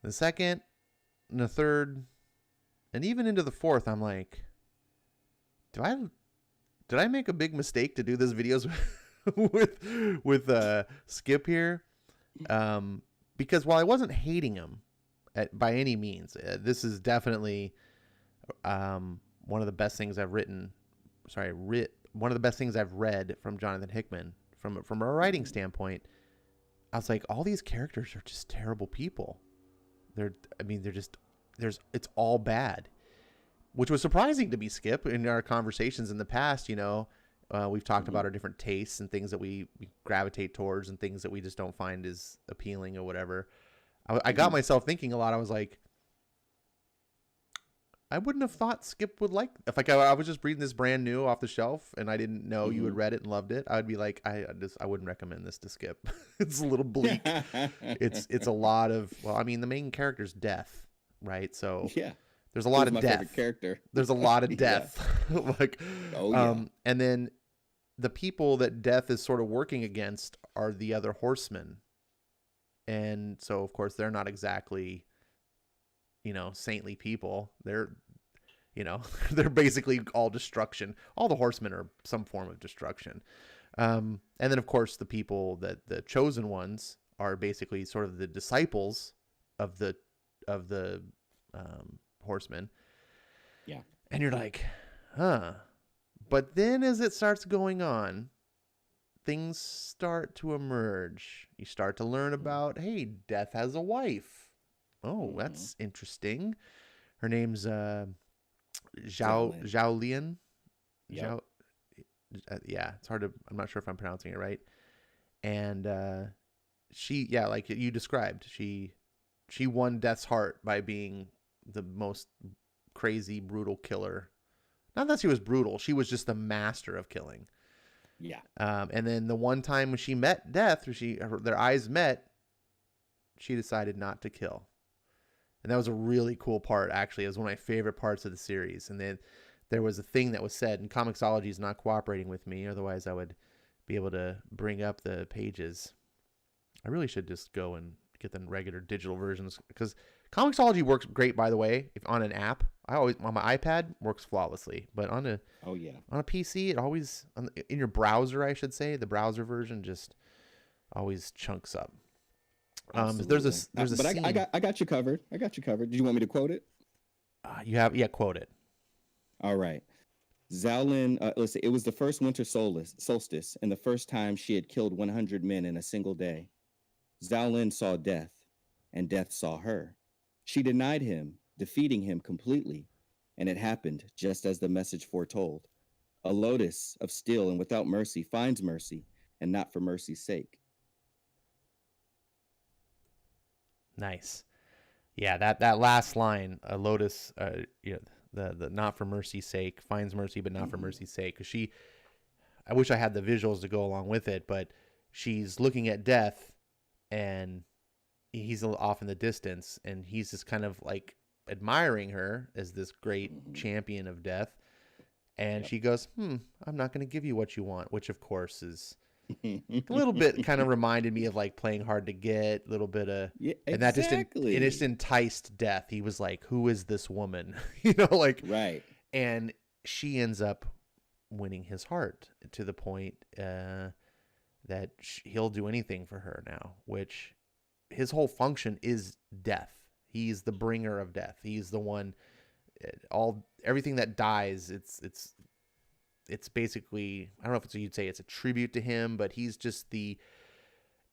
[SPEAKER 1] The second and the third and even into the fourth, I'm like, did I make a big mistake to do this videos with Skip here, because while I wasn't hating him by any means, this is definitely one of the best things I've written. Sorry, one of the best things I've read from Jonathan Hickman from a writing standpoint. I was like, all these characters are just terrible people. It's all bad, which was surprising to me, Skip, in our conversations in the past. We've talked about our different tastes and things that we gravitate towards and things that we just don't find as appealing or whatever. I got myself thinking a lot. I was like, I wouldn't have thought Skip would like, if like I was just reading this brand new off the shelf and I didn't know you had read it and loved it, I would be like, I wouldn't recommend this to Skip. It's a little bleak. It's a lot of, the main character's death, right? So
[SPEAKER 2] yeah,
[SPEAKER 1] there's a lot of
[SPEAKER 2] my
[SPEAKER 1] death.
[SPEAKER 2] favorite character.
[SPEAKER 1] There's a lot of death. And then the people that death is sort of working against are the other horsemen. And so of course they're not exactly, saintly people. They're basically all destruction. All the horsemen are some form of destruction. And then of course the people that the chosen ones are basically sort of the disciples of the horsemen.
[SPEAKER 2] Yeah.
[SPEAKER 1] And you're like, huh. But then as it starts going on, things start to emerge. You start to learn about, hey, Death has a wife. Oh, that's interesting. Her name's Zhao Lian.
[SPEAKER 2] Yep.
[SPEAKER 1] Yeah, it's hard to, I'm not sure if I'm pronouncing it right. And she, like you described, she won Death's heart by being the most crazy, brutal killer. Not that she was brutal, she was just the master of killing.
[SPEAKER 2] Yeah.
[SPEAKER 1] And then the one time when she met Death, their eyes met, she decided not to kill. And that was a really cool part, actually. It was one of my favorite parts of the series. And then there was a thing that was said, and Comixology is not cooperating with me, otherwise I would be able to bring up the pages. I really should just go and get the regular digital versions, because Comixology works great, by the way, if on an app. On my iPad works flawlessly, but on a PC, it always, in your browser, I should say, the browser version just always chunks up. There's a scene.
[SPEAKER 2] I got you covered. Do you want me to quote it?
[SPEAKER 1] Quote it.
[SPEAKER 2] All right. Zhaolin, let's see. It was the first winter solstice, and the first time she had killed 100 men in a single day. Zhaolin saw Death, and Death saw her. She denied him, defeating him completely, and it happened just as the message foretold. A lotus of steel and without mercy finds mercy, and not for mercy's sake.
[SPEAKER 1] Nice. Yeah, that last line, a lotus, the not for mercy's sake finds mercy, but not for mercy's sake. Because I wish I had the visuals to go along with it, but she's looking at Death, and he's off in the distance, and he's just kind of like admiring her as this great champion of death. And she goes, I'm not going to give you what you want, which of course is a little bit kind of reminded me of like Playing Hard to Get, a little bit of, and that just enticed Death. He was like, who is this woman?
[SPEAKER 2] Right.
[SPEAKER 1] And she ends up winning his heart to the point that he'll do anything for her now, which his whole function is death. He's the bringer of death. He's the one, everything that dies, it's basically, I don't know if you'd say it's a tribute to him, but he's just the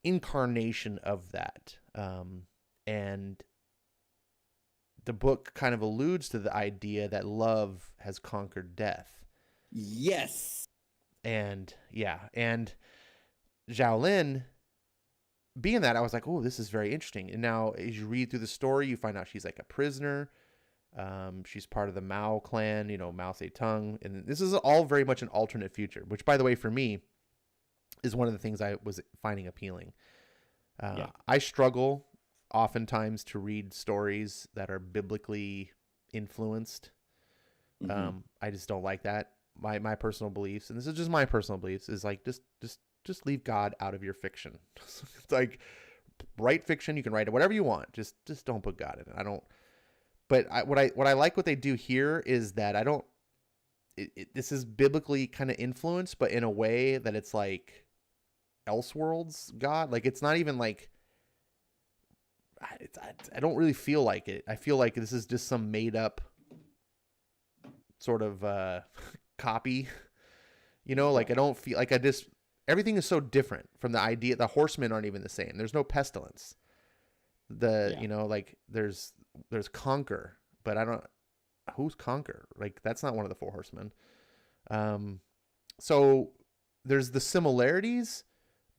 [SPEAKER 1] incarnation of that. And the book kind of alludes to the idea that love has conquered death.
[SPEAKER 2] Yes.
[SPEAKER 1] And Zhaolin, being that, I was like, oh, this is very interesting. And now as you read through the story, you find out she's like a prisoner. She's part of the Mao clan, Mao Zedong. And this is all very much an alternate future, which, by the way, for me, is one of the things I was finding appealing. I struggle oftentimes to read stories that are biblically influenced. I just don't like that. My personal beliefs, and this is just my personal beliefs, is like just leave God out of your fiction. It's like, write fiction, you can write it whatever you want. Just don't put God in it. I don't. But what I like what they do here is that this is biblically kind of influenced, but in a way that it's like Elseworlds God. Like, it's not even like, I don't really feel like it. I feel like this is just some made up sort of copy, like I don't feel like everything is so different from the idea. The horsemen aren't even the same. There's no pestilence. Like there's Conquer, but I don't, who's Conquer? Like, that's not one of the four horsemen. So there's the similarities,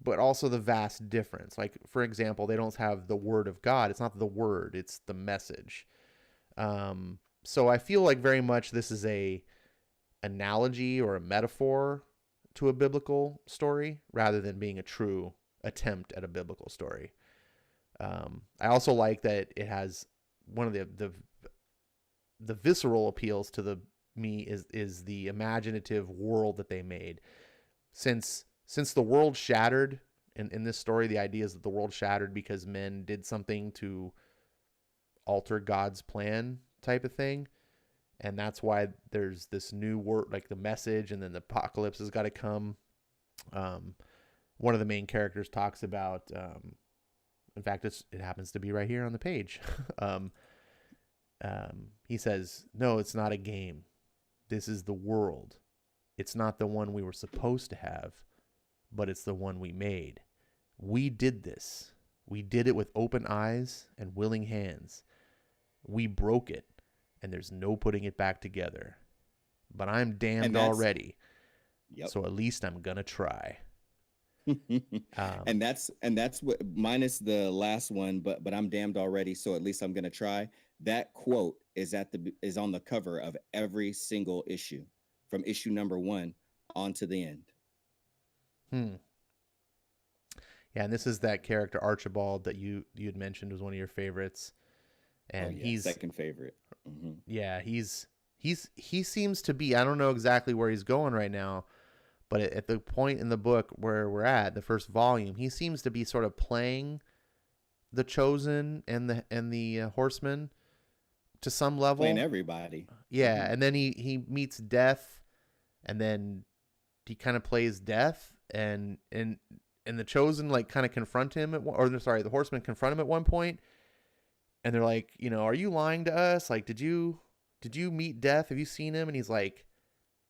[SPEAKER 1] but also the vast difference. Like, for example, they don't have the word of God. It's not the word, it's the message. So I feel like very much this is a analogy or a metaphor to a biblical story rather than being a true attempt at a biblical story. I also like that it has one of the visceral appeals to me is the imaginative world that they made. Since the world shattered in this story, the idea is that the world shattered because men did something to alter God's plan type of thing. And that's why there's this new word, like the message, and then the apocalypse has got to come. One of the main characters talks about, in fact, it happens to be right here on the page. He says, "No, it's not a game. This is the world. It's not the one we were supposed to have, but it's the one we made. We did this. We did it with open eyes and willing hands. We broke it, and there's no putting it back together. But I'm damned already. Yep. So at least I'm gonna try."
[SPEAKER 2] And that's what, minus the last one, but I'm damned already, so at least I'm gonna try. That quote is on the cover of every single issue, from issue number 1 on to the end.
[SPEAKER 1] Yeah, and this is that character Archibald that you had mentioned was one of your favorites, and he's
[SPEAKER 2] second favorite. Mm-hmm.
[SPEAKER 1] Yeah, he seems to be, I don't know exactly where he's going right now, but at the point in the book where we're at, the first volume, he seems to be sort of playing the Chosen and the Horsemen to some level.
[SPEAKER 2] Playing everybody.
[SPEAKER 1] Yeah, mm-hmm. And then he meets Death, and then he kind of plays Death, and the Chosen like kind of confront him the Horsemen confront him at one point, and they're like, are you lying to us? Like, did you meet Death? Have you seen him? And he's like,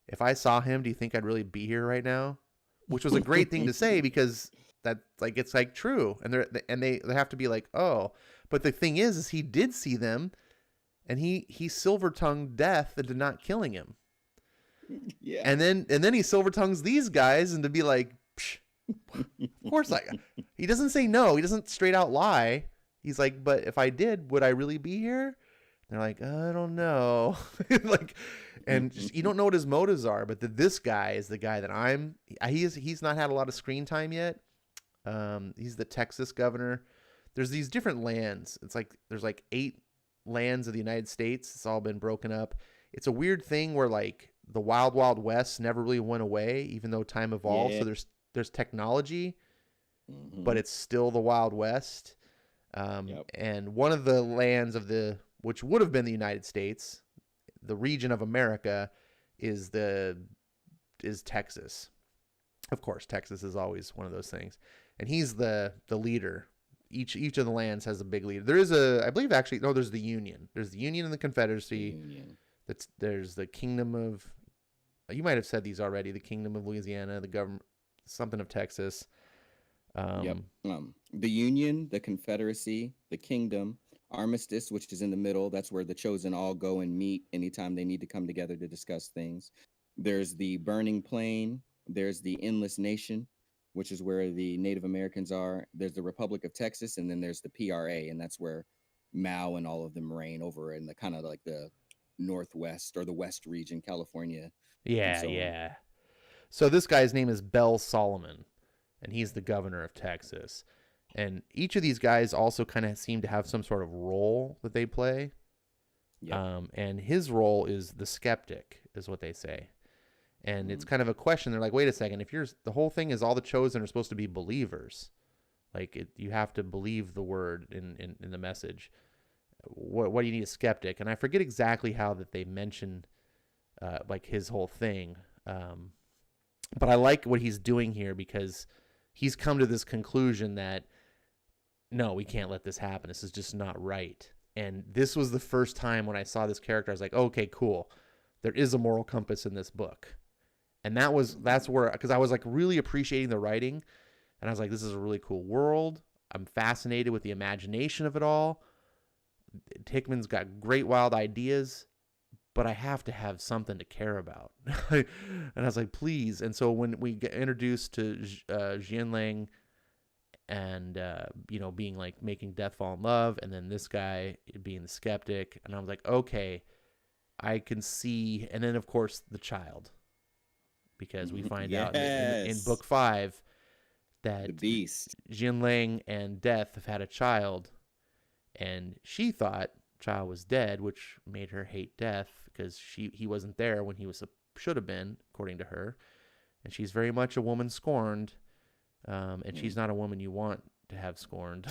[SPEAKER 1] if I saw him, do you think I'd really be here right now? Which was a great thing to say, because that, like, it's like true. And they have to be like, oh, but the thing is he did see them, and he silver-tongued Death into not killing him. Yeah. And then he silver-tongues these guys into be like, psh, of course he doesn't say no. He doesn't straight out lie. He's like, but if I did, would I really be here? They're like, I don't know. Like, and just, you don't know what his motives are, but this guy is the guy that he's not had a lot of screen time yet. He's the Texas governor. There's these different lands. It's like, there's like 8 lands of the United States. It's all been broken up. It's a weird thing where like the Wild Wild West never really went away, even though time evolved. Yeah. So there's technology, mm-hmm. but it's still the Wild West. And one of the lands which would have been the United States, the region of America, is Texas. Of course, Texas is always one of those things. And he's the leader. Each of the lands has a big leader. There is there's the Union. There's the Union and the Confederacy. There's the Kingdom of, you might have said these already, the Kingdom of Louisiana, the government, something of Texas.
[SPEAKER 2] The Union, the Confederacy, the Kingdom, Armistice, which is in the middle. That's where the Chosen all go and meet anytime they need to come together to discuss things. There's the Burning Plain. There's the Endless Nation, which is where the Native Americans are. There's the Republic of Texas, and then there's the PRA, and that's where Mao and all of them reign over in the kind of like the Northwest or the West region, California.
[SPEAKER 1] Yeah. So this guy's name is Bell Solomon, and he's the governor of Texas. And each of these guys also kind of seem to have some sort of role that they play. Yep. And his role is the skeptic, is what they say. And it's kind of a question. They're like, wait a second, if the whole thing is all the Chosen are supposed to be believers, like you have to believe the word in the message. What do you need a skeptic? And I forget exactly how that they mention like his whole thing. But I like what he's doing here, because he's come to this conclusion that, no, we can't let this happen. This is just not right. And this was the first time when I saw this character, I was like, okay, cool. There is a moral compass in this book. And that's where, because I was like really appreciating the writing. And I was like, this is a really cool world. I'm fascinated with the imagination of it all. Hickman's got great wild ideas, but I have to have something to care about. And I was like, please. And so when we get introduced to Jianlang and, being like making death fall in love, and then this guy being the skeptic, and I was like, okay, I can see. And then, of course, the child, because we find out in book 5 that
[SPEAKER 2] the beast,
[SPEAKER 1] Jianlang and Death have had a child, and she thought child was dead, which made her hate Death because he wasn't there when he should have been, according to her. And she's very much a woman scorned, and she's not a woman you want to have scorned.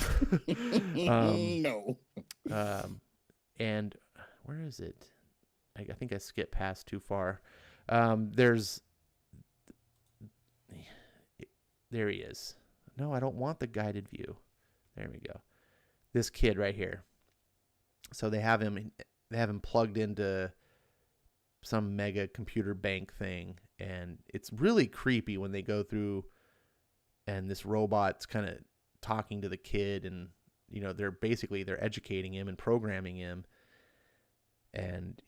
[SPEAKER 2] No.
[SPEAKER 1] And where is it? I think I skipped past too far. There he is. No, I don't want the guided view. There we go. This kid right here. So they have him plugged into some mega computer bank thing, and it's really creepy when they go through and this robot's kind of talking to the kid, and they're educating him and programming him. And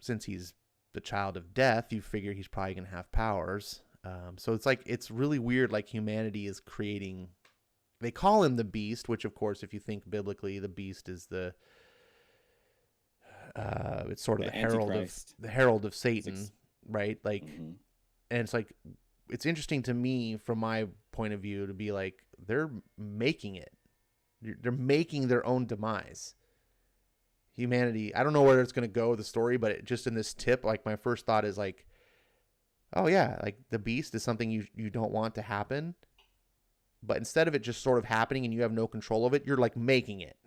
[SPEAKER 1] since he's the child of Death, you figure he's probably going to have powers. So it's really weird. Like humanity is creating, they call him the beast, which of course, if you think biblically, the beast is it's sort of the herald of Satan, right? Like, and it's like, it's interesting to me from my point of view to be like, they're making it, they're making their own demise. Humanity, I don't know where it's going to go, the story, but just in this tip, like my first thought is like, oh yeah, like the beast is something you don't want to happen, but instead of it just sort of happening and you have no control of it, you're like making it.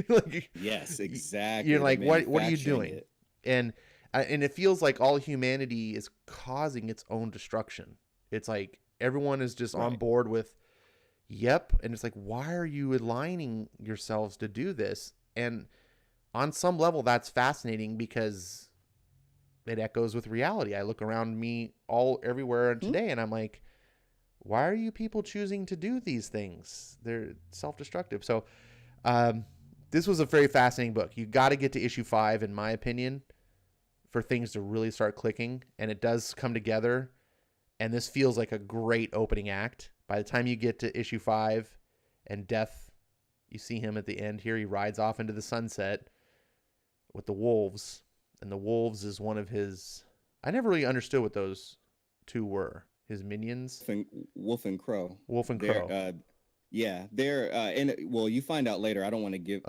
[SPEAKER 1] Like,
[SPEAKER 2] yes, exactly.
[SPEAKER 1] You're like, what are you doing? And it feels like all humanity is causing its own destruction. It's like everyone is just on board with, yep. And it's like, why are you aligning yourselves to do this? And on some level, that's fascinating because it echoes with reality. I look around me everywhere today, and I'm like, why are you people choosing to do these things? They're self-destructive. So this was a very fascinating book. You got to get to issue 5, in my opinion, for things to really start clicking. And it does come together. And this feels like a great opening act. By the time you get to issue 5 and Death, you see him at the end here. He rides off into the sunset with the wolves. And the wolves is one of his... I never really understood what those two were. His minions?
[SPEAKER 2] Wolf and Crow.
[SPEAKER 1] Wolf and Crow.
[SPEAKER 2] They're you find out later. I don't want to give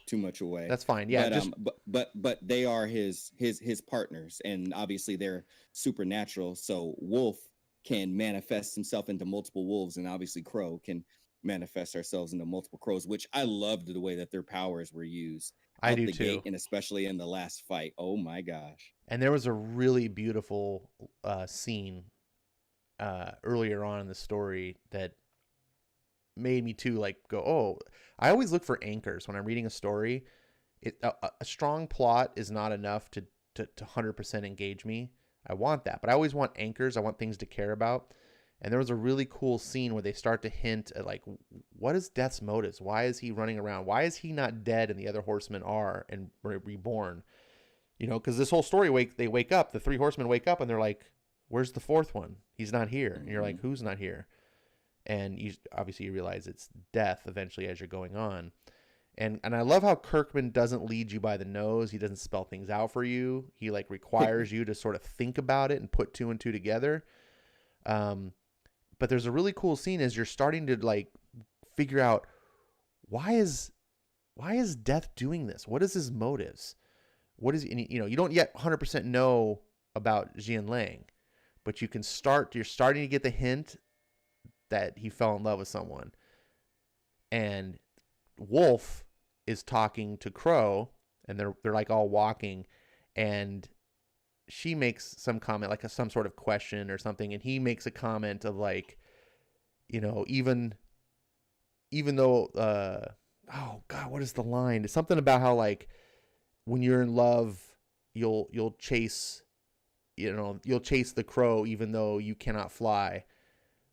[SPEAKER 2] too much away.
[SPEAKER 1] That's fine. Yeah,
[SPEAKER 2] but they are his partners, and obviously they're supernatural. So Wolf can manifest himself into multiple wolves, and obviously Crow can manifest ourselves into multiple crows, which I loved the way that their powers were used.
[SPEAKER 1] I do too.
[SPEAKER 2] Gate, and especially in the last fight. Oh my gosh.
[SPEAKER 1] And there was a really beautiful scene earlier on in the story that made me too like go, oh, I always look for anchors when I'm reading a story. A strong plot is not enough to 100% engage me. I want that, but I always want anchors. I want things to care about. And there was a really cool scene where they start to hint at like, what is Death's motives? Why is he running around? Why is he not dead and the other horsemen are and reborn? Because this whole story, they wake up, the 3 horsemen wake up and they're like, where's the 4th one? He's not here. And you're like, who's not here? And you realize it's Death eventually as you're going on. And I love how Kirkman doesn't lead you by the nose. He doesn't spell things out for you. He like requires you to sort of think about it and put 2 and 2 together. But there's a really cool scene as you're starting to like figure out why is Death doing this? What is his motives? What is, you don't yet 100% know about Jianlang, but you're starting to get the hint that he fell in love with someone. And Wolf is talking to Crow, and they're like all walking, and she makes some comment, like some sort of question or something, and he makes a comment of like, you know, even though oh god, what is the line? It's something about how like when you're in love, you'll chase, you know, you'll chase the crow even though you cannot fly,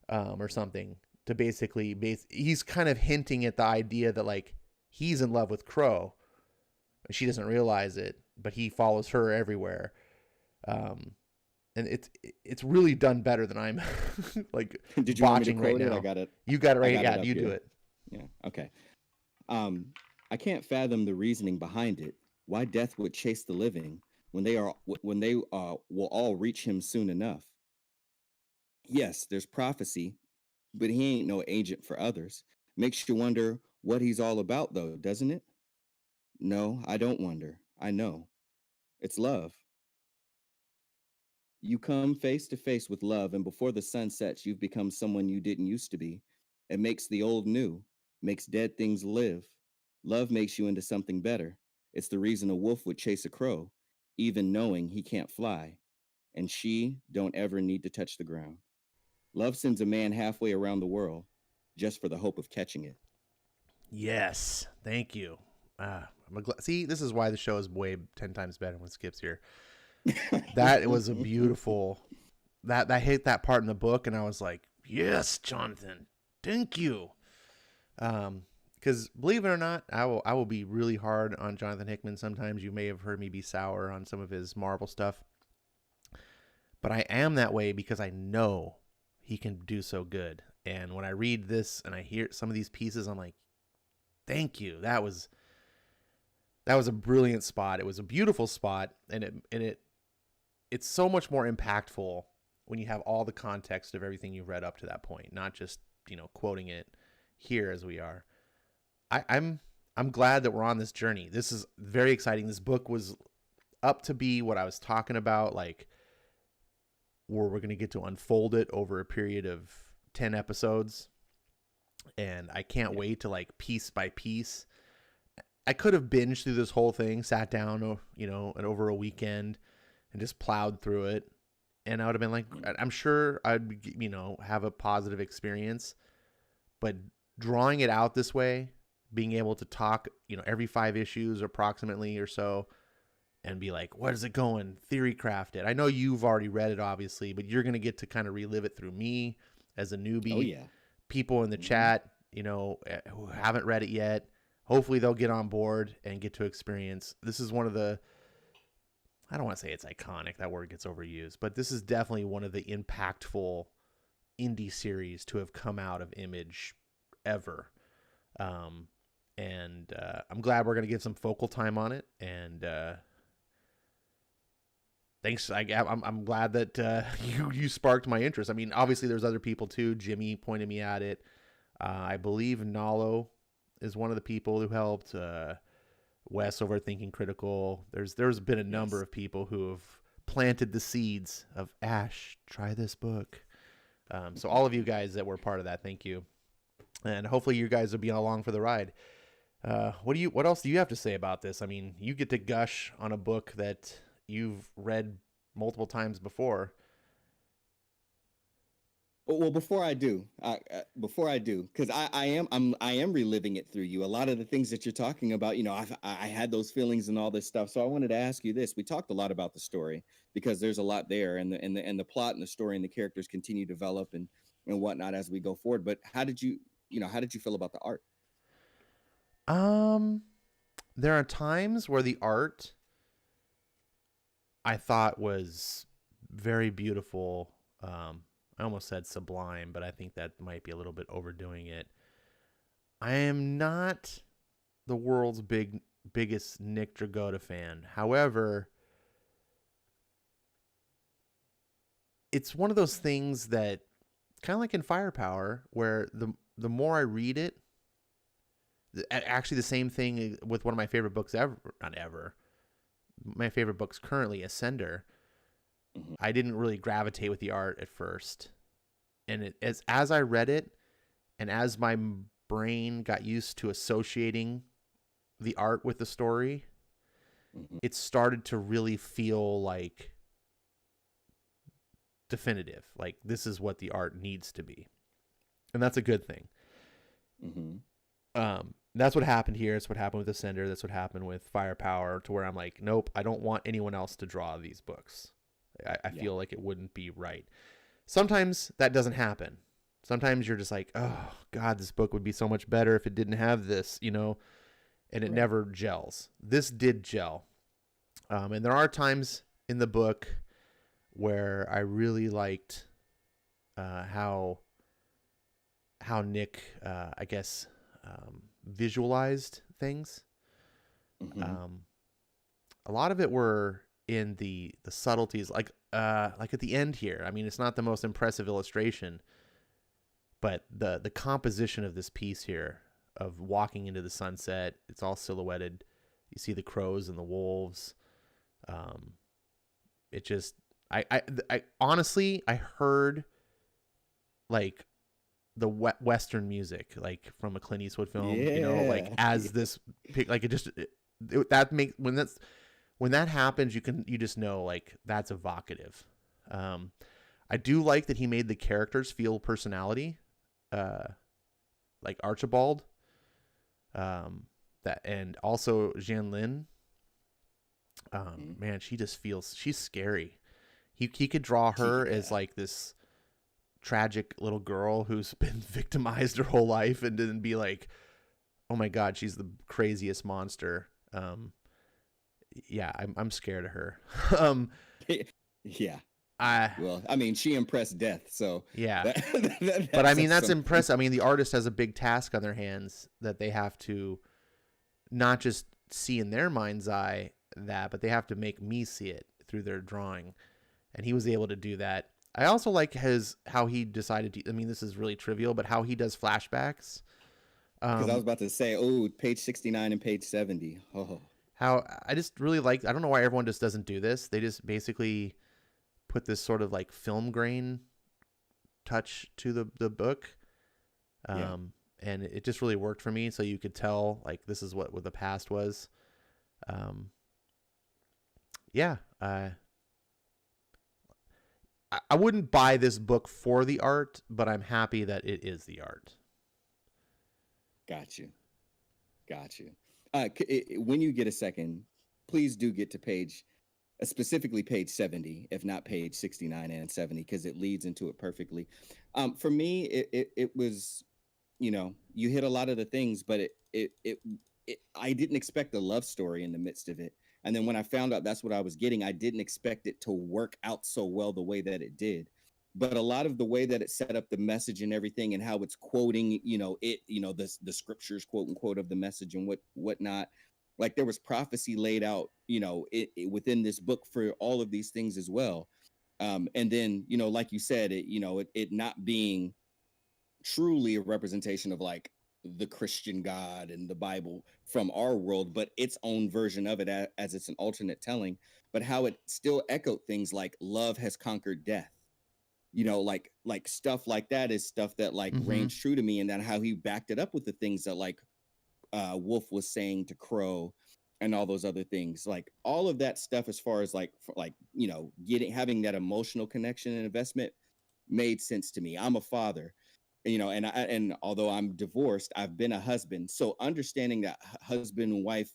[SPEAKER 1] or something. To basically he's kind of hinting at the idea that like he's in love with Crow. She doesn't realize it, but he follows her everywhere. And it's really done better than I'm like
[SPEAKER 2] Did you want me to
[SPEAKER 1] botching right
[SPEAKER 2] quote it? I
[SPEAKER 1] now.
[SPEAKER 2] got it.
[SPEAKER 1] You got it
[SPEAKER 2] I
[SPEAKER 1] right.
[SPEAKER 2] got it
[SPEAKER 1] Yeah,
[SPEAKER 2] up
[SPEAKER 1] you do
[SPEAKER 2] here.
[SPEAKER 1] it.
[SPEAKER 2] Yeah. Okay. I can't fathom the reasoning behind it. Why death would chase the living when they will all reach him soon enough. Yes, there's prophecy, but he ain't no agent for others. Makes you wonder what he's all about, though, doesn't it? No, I don't wonder. I know. It's love. You come face to face with love, and before the sun sets, you've become someone you didn't used to be. It makes the old new, makes dead things live. Love makes you into something better. It's the reason a wolf would chase a crow, even knowing he can't fly, and she don't ever need to touch the ground. Love sends a man halfway around the world just for the hope of catching it.
[SPEAKER 1] Yes, thank you. See, this is why the show is way 10 times better when Skip's here. That was a beautiful. That hit that part in the book, and I was like, yes, Jonathan, thank you. Because believe it or not, I will be really hard on Jonathan Hickman. Sometimes you may have heard me be sour on some of his Marvel stuff, but I am that way because I know he can do so good. And when I read this and I hear some of these pieces, I'm like, thank you. That was a brilliant spot. It was a beautiful spot, and it's so much more impactful when you have all the context of everything you've read up to that point, not just, you know, quoting it here as we are. I'm glad that we're on this journey. This is very exciting. This book was up to be what I was talking about, like where we're going to get to unfold it over a period of 10 episodes. And I can't wait to like piece by piece. I could have binged through this whole thing, sat down, you know, and over a weekend and just plowed through it. And I would have been like, I'm sure I'd, you know, have a positive experience, but drawing it out this way, being able to talk, you know, every 5 issues approximately or so, and be like, what is it going? Theory craft it. I know you've already read it, obviously, but you're going to get to kind of relive it through me as a newbie.
[SPEAKER 2] Oh, yeah.
[SPEAKER 1] People in the chat, you know, who haven't read it yet, hopefully they'll get on board and get to experience. This is one of the, I don't want to say it's iconic, that word gets overused, but this is definitely one of the impactful indie series to have come out of Image ever. And I'm glad we're going to get some focal time on it. And thanks. I'm glad that you sparked my interest. I mean, obviously there's other people too. Jimmy pointed me at it. I believe Nalo is one of the people who helped. Wes over Thinking Critical. There's been a number of people who have planted the seeds of Ash, try this book. So all of you guys that were part of that, thank you. And hopefully you guys will be along for the ride. What else do you have to say about this? I mean, you get to gush on a book that you've read multiple times before.
[SPEAKER 2] Well, before I do, because I am reliving it through you. A lot of the things that you're talking about, you know, I had those feelings and all this stuff. So I wanted to ask you this. We talked a lot about the story because there's a lot there, and the plot and the story and the characters continue to develop and whatnot as we go forward. But how did you feel about the art?
[SPEAKER 1] There are times where the art I thought was very beautiful. I almost said sublime, but I think that might be a little bit overdoing it. I am not the world's biggest Nick Dragotta fan. However, it's one of those things that kind of like in Firepower, where the more I read it, actually the same thing with one of my favorite books ever, not ever, my favorite books currently, Ascender. I didn't really gravitate with the art at first. And as I read it, and as my brain got used to associating the art with the story, it started to really feel like definitive. Like, this is what the art needs to be. and that's a good thing.
[SPEAKER 2] Mm-hmm.
[SPEAKER 1] That's what happened here. It's what happened with Ascender. That's what happened with Firepower, to where I'm like, nope, I don't want anyone else to draw these books. I
[SPEAKER 2] Yeah.
[SPEAKER 1] feel like it wouldn't be right. Sometimes that doesn't happen. Sometimes you're just like, oh God, this book would be so much better if it didn't have this, you know, and it
[SPEAKER 2] Right.
[SPEAKER 1] never gels. This did gel. And there are times in the book where I really liked how Nick, I guess, visualized things.
[SPEAKER 2] Mm-hmm.
[SPEAKER 1] Um, a lot of it were in the subtleties, like at the end here. I mean, it's not the most impressive illustration, but the composition of this piece here of walking into the sunset, it's all silhouetted. You see the crows and the wolves. Um, it just, I honestly, I heard like the Western music, like from a Clint Eastwood film, you know, like
[SPEAKER 2] Yeah.
[SPEAKER 1] as this, like that makes, when that happens, you just know like that's evocative. Um, I do like that he made the characters feel personality, uh, like Archibald, that, and also Jian Lin.
[SPEAKER 2] Mhm.
[SPEAKER 1] Man, she's scary. He could draw her as
[SPEAKER 2] Yeah.
[SPEAKER 1] like this tragic little girl who's been victimized her whole life, and then be like, oh my God, she's the craziest monster. Yeah, I'm scared of her. um,
[SPEAKER 2] Yeah.
[SPEAKER 1] I
[SPEAKER 2] Well, I mean, she impressed death, so
[SPEAKER 1] yeah,
[SPEAKER 2] that
[SPEAKER 1] but
[SPEAKER 2] that
[SPEAKER 1] I mean
[SPEAKER 2] says
[SPEAKER 1] that's
[SPEAKER 2] something.
[SPEAKER 1] impressive. I mean the artist has a big task on their hands that they have to not just see in their mind's eye that, but they have to make me see it through their drawing, and he was able to do that. I also like his how he decided to. I mean, this is really trivial, but how he does flashbacks.
[SPEAKER 2] Because I was
[SPEAKER 1] Um,
[SPEAKER 2] about to say, oh, page 69 and page 70. Oh,
[SPEAKER 1] how I just really like. I don't know why everyone just doesn't do this. They just basically put this sort of like film grain touch to the book,
[SPEAKER 2] yeah.
[SPEAKER 1] um, and it just really worked for me. So you could tell like this is what the past was. Um, yeah, I wouldn't buy this book for the art, but I'm happy that it is the art.
[SPEAKER 2] Got you. Got you. When you get a second, please do get to page, specifically page 70, if not page 69 and 70, because it leads into it perfectly. For me, it was, you hit a lot of the things, but I didn't expect a love story in the midst of it. And then when I found out that's what I was getting, I didn't expect it to work out so well the way that it did. But a lot of the way that it set up the message and everything, and how it's quoting, the scriptures, quote unquote, of the message and whatnot. Like there was prophecy laid out, within this book for all of these things as well. And then, like you said, it not being truly a representation of like the Christian God and the Bible from our world, but its own version of it, as it's an alternate telling, but how it still echoed things like love has conquered death. Like stuff like that is stuff that like
[SPEAKER 1] Mm-hmm.
[SPEAKER 2] rings true to me, and then how he backed it up with the things that like Wolf was saying to Crow and all those other things. Like all of that stuff, as far as like having that emotional connection and investment, made sense to me. I'm a father, and although I'm divorced, I've been a husband. So understanding that husband and wife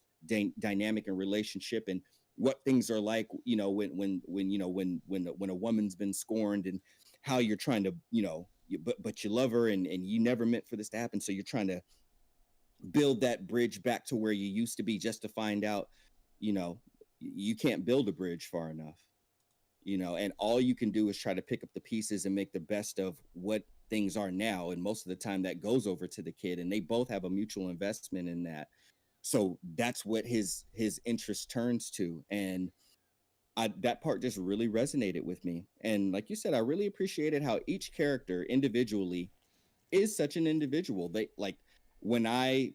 [SPEAKER 2] dynamic and relationship, and what things are like, when a woman's been scorned, and how you're trying to, but you love her, and you never meant for this to happen. So you're trying to build that bridge back to where you used to be, just to find out, you know, you can't build a bridge far enough, and all you can do is try to pick up the pieces and make the best of what things are now. And most of the time that goes over to the kid, and they both have a mutual investment in that. So that's what his interest turns to. And that part just really resonated with me. And like you said, I really appreciated how each character individually is such an individual. They like, when I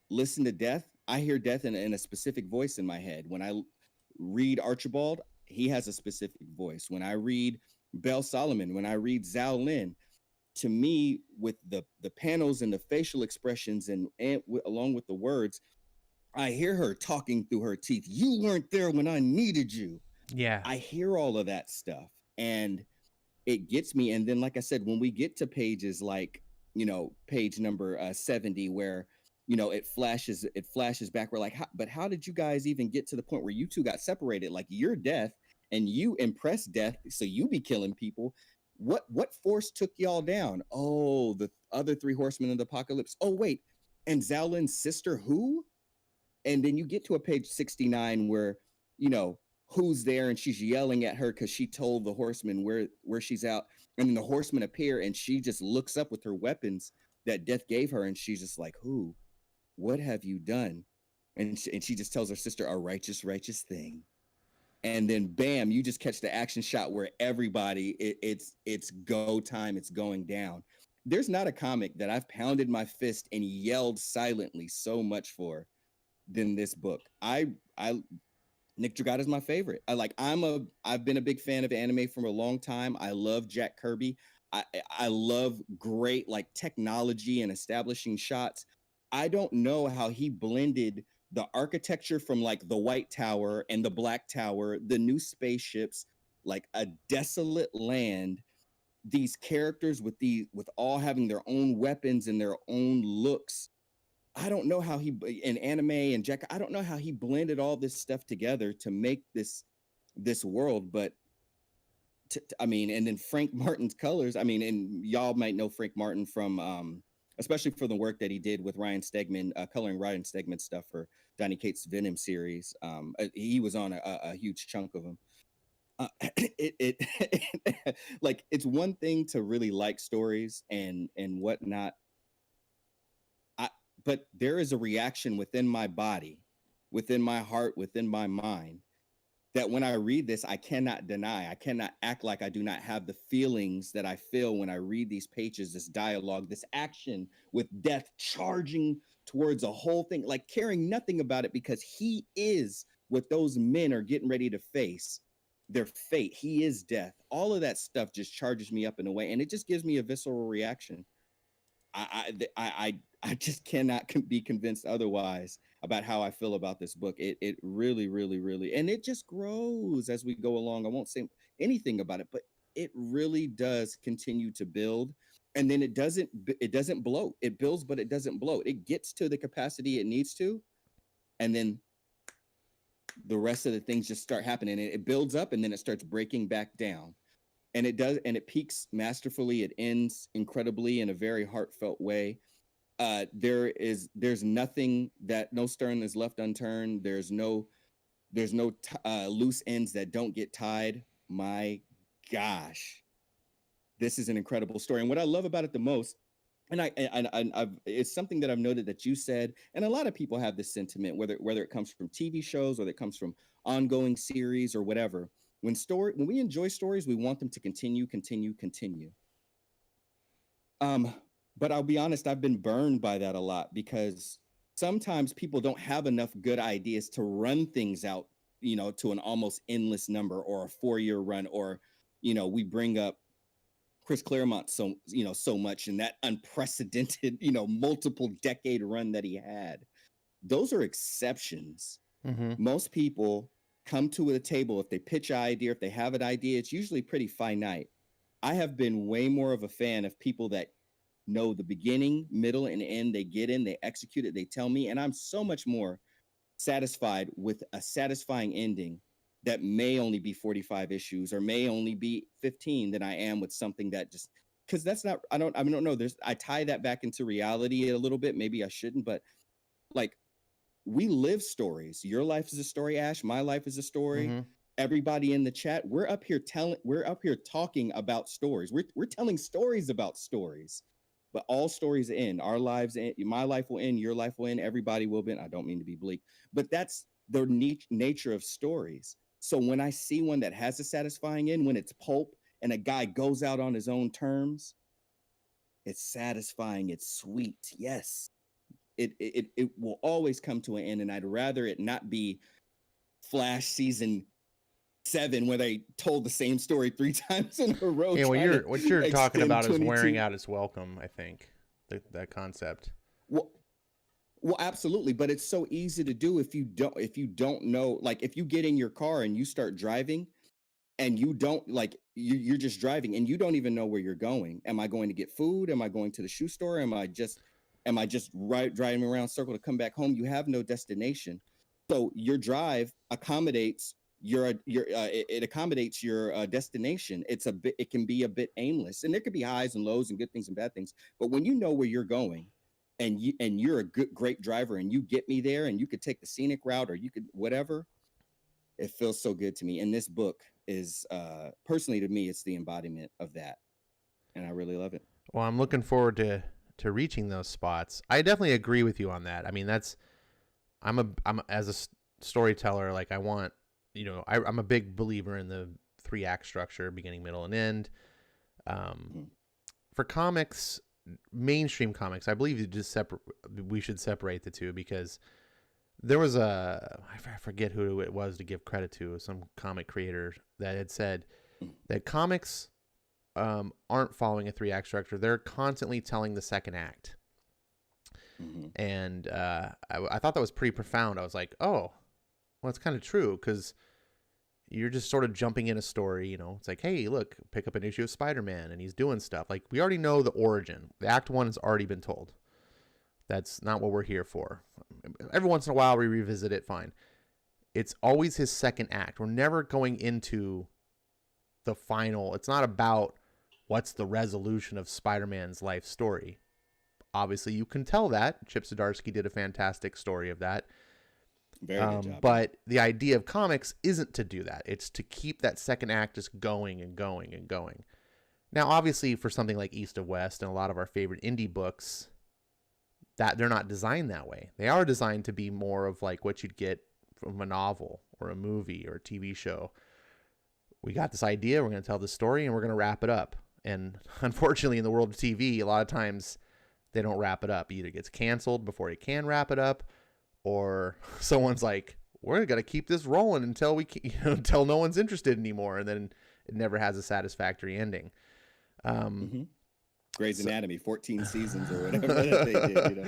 [SPEAKER 2] listen to Death, I hear Death in a specific voice in my head. When I read Archibald, he has a specific voice. When I read Belle Solomon, when I read Zhao Lin, to me, with the panels and the facial expressions, and along with the words, I hear her talking through her teeth. You weren't there when I needed you.
[SPEAKER 1] Yeah.
[SPEAKER 2] I hear all of that stuff, and it gets me. And then, like I said, when we get to pages like page number 70, where it flashes back. We're like, but how did you guys even get to the point where you two got separated? Like, you're Death and you impress Death, so you be killing people. What force took y'all down? Oh, the other three horsemen of the apocalypse. Oh, wait, and Zowlin's sister, who? And then you get to a page 69 where who's there, and she's yelling at her because she told the horsemen where she's out. And then the horsemen appear, and she just looks up with her weapons that Death gave her, and she's just like, who? What have you done? And she just tells her sister, a righteous thing. And then bam, you just catch the action shot where everybody, it's go time, it's going down. There's not a comic that I've pounded my fist and yelled silently so much for than this book. Nick Dragotta is my favorite. I've been a big fan of anime for a long time. I love Jack Kirby. I love great technology and establishing shots. I don't know how he blended the architecture from the White Tower and the Black Tower, the new spaceships, like a desolate land, these characters with all having their own weapons and their own looks. I don't know how he, in anime and Jack, I don't know how he blended all this stuff together to make this world. But and then Frank Martin's colors. And y'all might know Frank Martin from especially for the work that he did with Ryan Stegman, coloring Ryan Stegman stuff for Donny Cates' Venom series. He was on a huge chunk of them. It's one thing to really like stories and whatnot, but there is a reaction within my body, within my heart, within my mind, that when I read this, I cannot deny. I cannot act like I do not have the feelings that I feel when I read these pages, this dialogue, this action with Death charging towards a whole thing, like caring nothing about it, because he is what those men are getting ready to face, their fate. He is Death. All of that stuff just charges me up in a way, and it just gives me a visceral reaction. I just cannot be convinced otherwise about how I feel about this book. It really, really, really, and it just grows as we go along. I won't say anything about it, but it really does continue to build, and then it doesn't bloat. It builds, but it doesn't bloat. It gets to the capacity it needs to, and then the rest of the things just start happening. It builds up, and then it starts breaking back down. And it does, and it peaks masterfully. It ends incredibly in a very heartfelt way. There's nothing no stone is left unturned. There's no loose ends that don't get tied. My gosh, this is an incredible story. And what I love about it the most, it's something that I've noted that you said, and a lot of people have this sentiment, whether it comes from TV shows, whether it comes from ongoing series or whatever. When we enjoy stories, we want them to continue. But I'll be honest, I've been burned by that a lot, because sometimes people don't have enough good ideas to run things out, to an almost endless number, or a 4-year run, or, we bring up Chris Claremont so much, and that unprecedented, multiple decade run that he had. Those are exceptions.
[SPEAKER 1] Mm-hmm.
[SPEAKER 2] Most people come to the table, if they pitch an idea, if they have an idea, it's usually pretty finite. I have been way more of a fan of people that know the beginning, middle, and end. They get in, they execute it, they tell me, and I'm so much more satisfied with a satisfying ending that may only be 45 issues or may only be 15 than I am with something that just, because that's not, I don't know. I tie that back into reality a little bit. Maybe I shouldn't, but we live stories. Your life is a story, Ash. My life is a story.
[SPEAKER 1] Mm-hmm.
[SPEAKER 2] Everybody in the chat, we're up here talking about stories. We're telling stories about stories. But all stories end. Our lives end. My life will end. Your life will end. Everybody will end. I don't mean to be bleak, but that's the nature of stories. So when I see one that has a satisfying end, when it's pulp and a guy goes out on his own terms, it's satisfying. It's sweet. Yes. It will always come to an end, and I'd rather it not be Flash season 7 where they told the same story 3 times in a row.
[SPEAKER 1] Yeah, what you're talking about is wearing out its welcome. I think that concept.
[SPEAKER 2] Well, absolutely, but it's so easy to do if you don't know. Like, if you get in your car and you start driving, and you don't like you're just driving and you don't even know where you're going. Am I going to get food? Am I going to the shoe store? Am I just driving around circle to come back home? You have no destination. So your drive accommodates it accommodates your destination. It can be a bit aimless, and there could be highs and lows and good things and bad things. But when you know where you're going, and you're a great driver, and you get me there, and you could take the scenic route, or you could whatever, it feels so good to me. And this book is personally to me, it's the embodiment of that, and I really love it.
[SPEAKER 1] Well, I'm looking forward to reaching those spots. I definitely agree with you on that. I mean, I'm as a storyteller, like I want, I'm a big believer in the 3-act structure, beginning, middle, and end. For comics, mainstream comics, I believe we should separate the two, because there was I forget who it was to give credit to, some comic creator that had said that comics aren't following a 3-act structure. They're constantly telling the second act. And I thought that was pretty profound. I was like, oh, well, it's kind of true, because you're just sort of jumping in a story. It's like, hey, look, pick up an issue of Spider-Man and he's doing stuff. Like, we already know the origin. The act 1 has already been told. That's not what we're here for. Every once in a while we revisit it, fine. It's always his second act. We're never going into the final. It's not about what's the resolution of Spider-Man's life story. Obviously, you can tell that. Chip Zdarsky did a fantastic story of that.
[SPEAKER 2] Very good job.
[SPEAKER 1] But the idea of comics isn't to do that. It's to keep that second act just going and going and going. Now, obviously, for something like East of West and a lot of our favorite indie books, that they're not designed that way. They are designed to be more of like what you'd get from a novel or a movie or a TV show. We got this idea, we're going to tell this story, and we're going to wrap it up. And unfortunately, in the world of TV, a lot of times they don't wrap it up. It either gets canceled before you can wrap it up, or someone's like, we're going to keep this rolling until until no one's interested anymore, and then it never has a satisfactory ending.
[SPEAKER 2] Grey's Anatomy, 14 seasons or whatever that they did.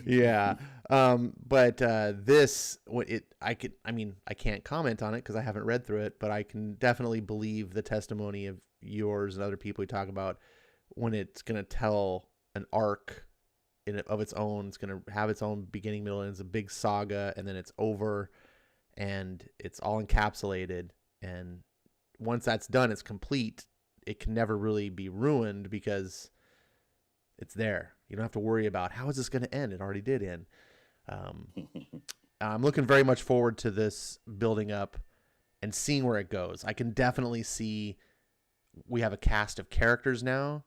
[SPEAKER 1] Yeah. But I can't comment on it because I haven't read through it, but I can definitely believe the testimony of yours and other people we talk about when it's going to tell an arc of its own. It's going to have its own beginning, middle, and it's a big saga, and then it's over, and it's all encapsulated. And once that's done, it's complete. It can never really be ruined because it's there. You don't have to worry about how is this going to end. It already did end. I'm looking very much forward to this building up and seeing where it goes. I can definitely see we have a cast of characters now.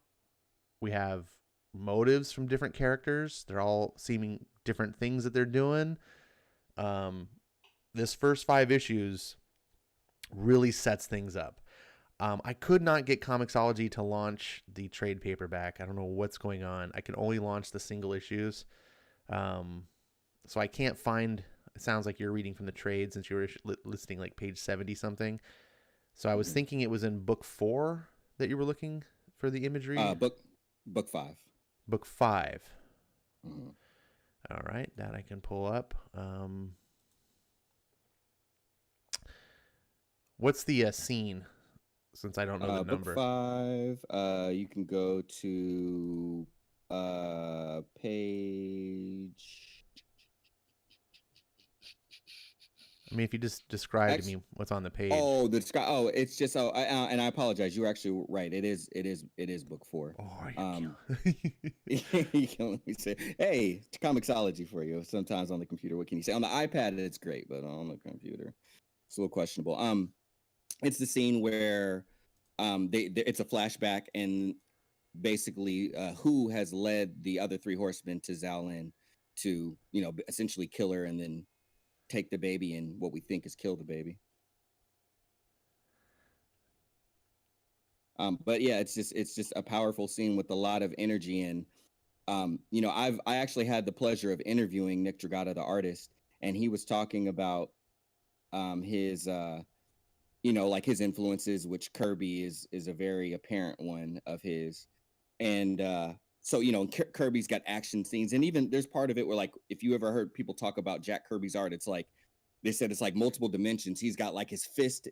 [SPEAKER 1] We have motives from different characters. They're all seeming different things that they're doing. This first 5 issues really sets things up. I could not get Comixology to launch the trade paperback. I don't know what's going on. I can only launch the single issues. So I can't find, it sounds like you're reading from the trade since you were listing like page 70 something. So I was thinking it was in book 4 that you were looking for the imagery.
[SPEAKER 2] Book 5.
[SPEAKER 1] Book 5. All right, that I can pull up. What's the scene? Since I don't know the number.
[SPEAKER 2] Book 5. You can go to page.
[SPEAKER 1] I mean, if you just describe to me what's on the page.
[SPEAKER 2] It's just and I apologize. You're actually right. It is book 4.
[SPEAKER 1] Oh,
[SPEAKER 2] you can let me say, hey, Comixology for you. Sometimes on the computer, what can you say? On the iPad, it's great, but on the computer, it's a little questionable. It's the scene where it's a flashback, and basically Who has led the other 3 horsemen to Zaolin to, essentially kill her and then take the baby, and what we think is kill the baby. But yeah, it's just a powerful scene with a lot of energy. And I actually had the pleasure of interviewing Nick Dragata, the artist, and he was talking about his like his influences, which Kirby is a very apparent one of his. And so, Kirby's got action scenes, and even there's part of it where, like, if you ever heard people talk about Jack Kirby's art, it's like, they said it's like multiple dimensions. He's got like his fist,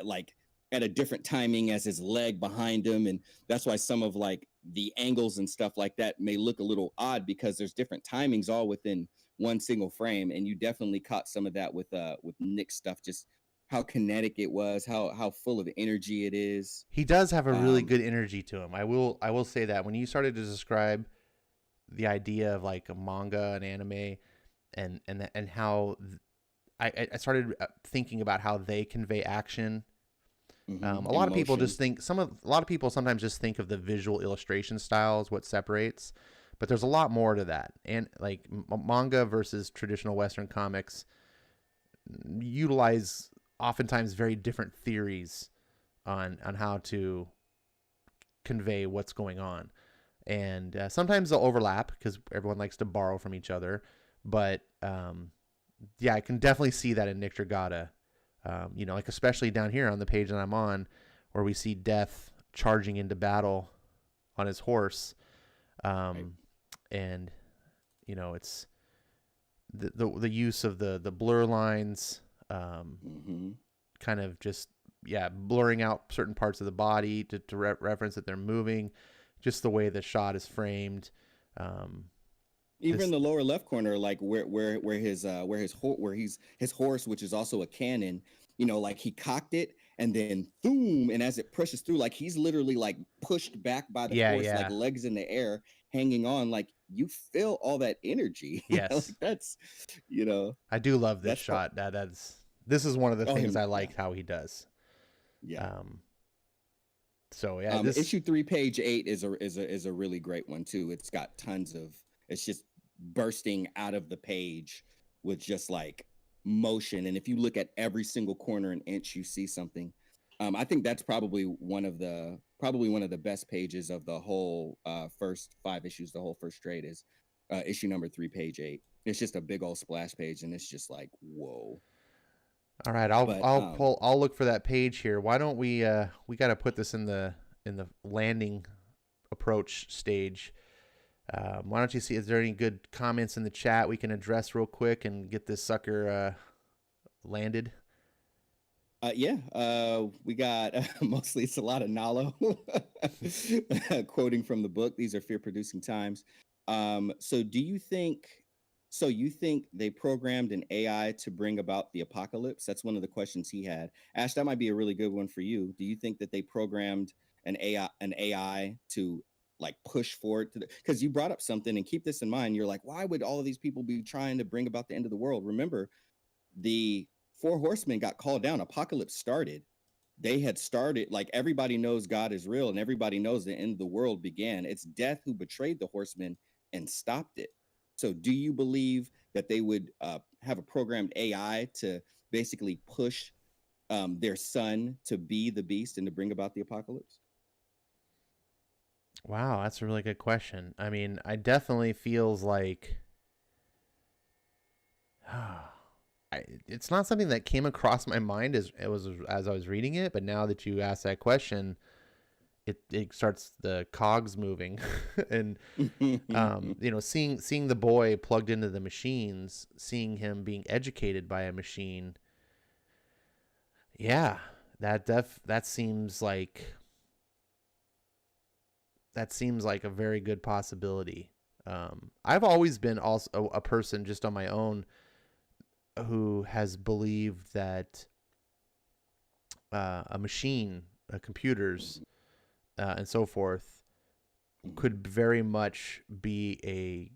[SPEAKER 2] like at a different timing as his leg behind him, and that's why some of like the angles and stuff like that may look a little odd because there's different timings all within one single frame. And you definitely caught some of that with Nick's stuff, just how kinetic it was, how full of energy it is.
[SPEAKER 1] He does have a really
[SPEAKER 2] um
[SPEAKER 1] good energy to him. I will say that when you started to describe the idea of like a manga and anime and how I started thinking about how they convey action. A lot of people
[SPEAKER 2] Emotion.
[SPEAKER 1] just think a lot of people sometimes just think of the visual illustration style as what separates, but there's a lot more to that. And like manga versus traditional Western comics utilize oftentimes very different theories on how to convey what's going on. And sometimes they'll overlap because everyone likes to borrow from each other. But yeah, I can definitely see that in Nick Dragata. Like especially down here on the page that I'm on, where we see Death charging into battle on his horse,
[SPEAKER 2] Right.
[SPEAKER 1] and it's the use of the blur lines, kind of just blurring out certain parts of the body to reference that they're moving, just the way the shot is framed.
[SPEAKER 2] Even
[SPEAKER 1] This
[SPEAKER 2] in the lower left corner, like where his horse, which is also a cannon, like he cocked it and then boom, and as it pushes through, like he's literally like pushed back by the
[SPEAKER 1] Yeah,
[SPEAKER 2] force, like
[SPEAKER 1] yeah.
[SPEAKER 2] legs in the air, hanging on. Like you feel all that energy. Like
[SPEAKER 1] Yes.
[SPEAKER 2] that's,
[SPEAKER 1] I do love this
[SPEAKER 2] that's part.
[SPEAKER 1] shot. This is one of the
[SPEAKER 2] Oh,
[SPEAKER 1] things
[SPEAKER 2] him,
[SPEAKER 1] I
[SPEAKER 2] yeah,
[SPEAKER 1] like how he does.
[SPEAKER 2] yeah.
[SPEAKER 1] Um, so yeah, this
[SPEAKER 2] Issue 3, page 8 is a really great one too. It's got tons of. It's just bursting out of the page with just like motion, and if you look at every single corner and inch, you see something. I think that's probably one of the best pages of the whole first 5 issues. The whole first trade is issue number 3, page 8. It's just a big old splash page, and it's just like whoa.
[SPEAKER 1] all right.
[SPEAKER 2] But
[SPEAKER 1] I'll look for that page here. Why don't we got to put this in the landing approach stage. Why don't you see? Is there any good comments in the chat we can address real quick and get this sucker landed?
[SPEAKER 2] we got mostly it's a lot of Nalo quoting from the book. These are fear-producing times. So you think they programmed an AI to bring about the apocalypse? That's one of the questions he had. Ash, that might be a really good one for you. Do you think that they programmed an AI to like push forward to because you brought up something, and keep this in mind. You're like, why would all of these people be trying to bring about the end of the world? Remember, the 4 horsemen got called down. Apocalypse started. They had started, like everybody knows God is real and everybody knows the end of the world began. It's Death who betrayed the horsemen and stopped it. So do you believe that they would have a programmed AI to basically push their son to be the beast and to bring about the apocalypse?
[SPEAKER 1] Wow, that's a really good question. I mean, I definitely feels like it's not something that came across my mind as I was reading it, but now that you asked that question, it starts the cogs moving, and seeing the boy plugged into the machines, seeing him being educated by a machine. Yeah, that seems like a very good possibility. I've always been also a person just on my own who has believed that a machine, computers, and so forth, could very much be a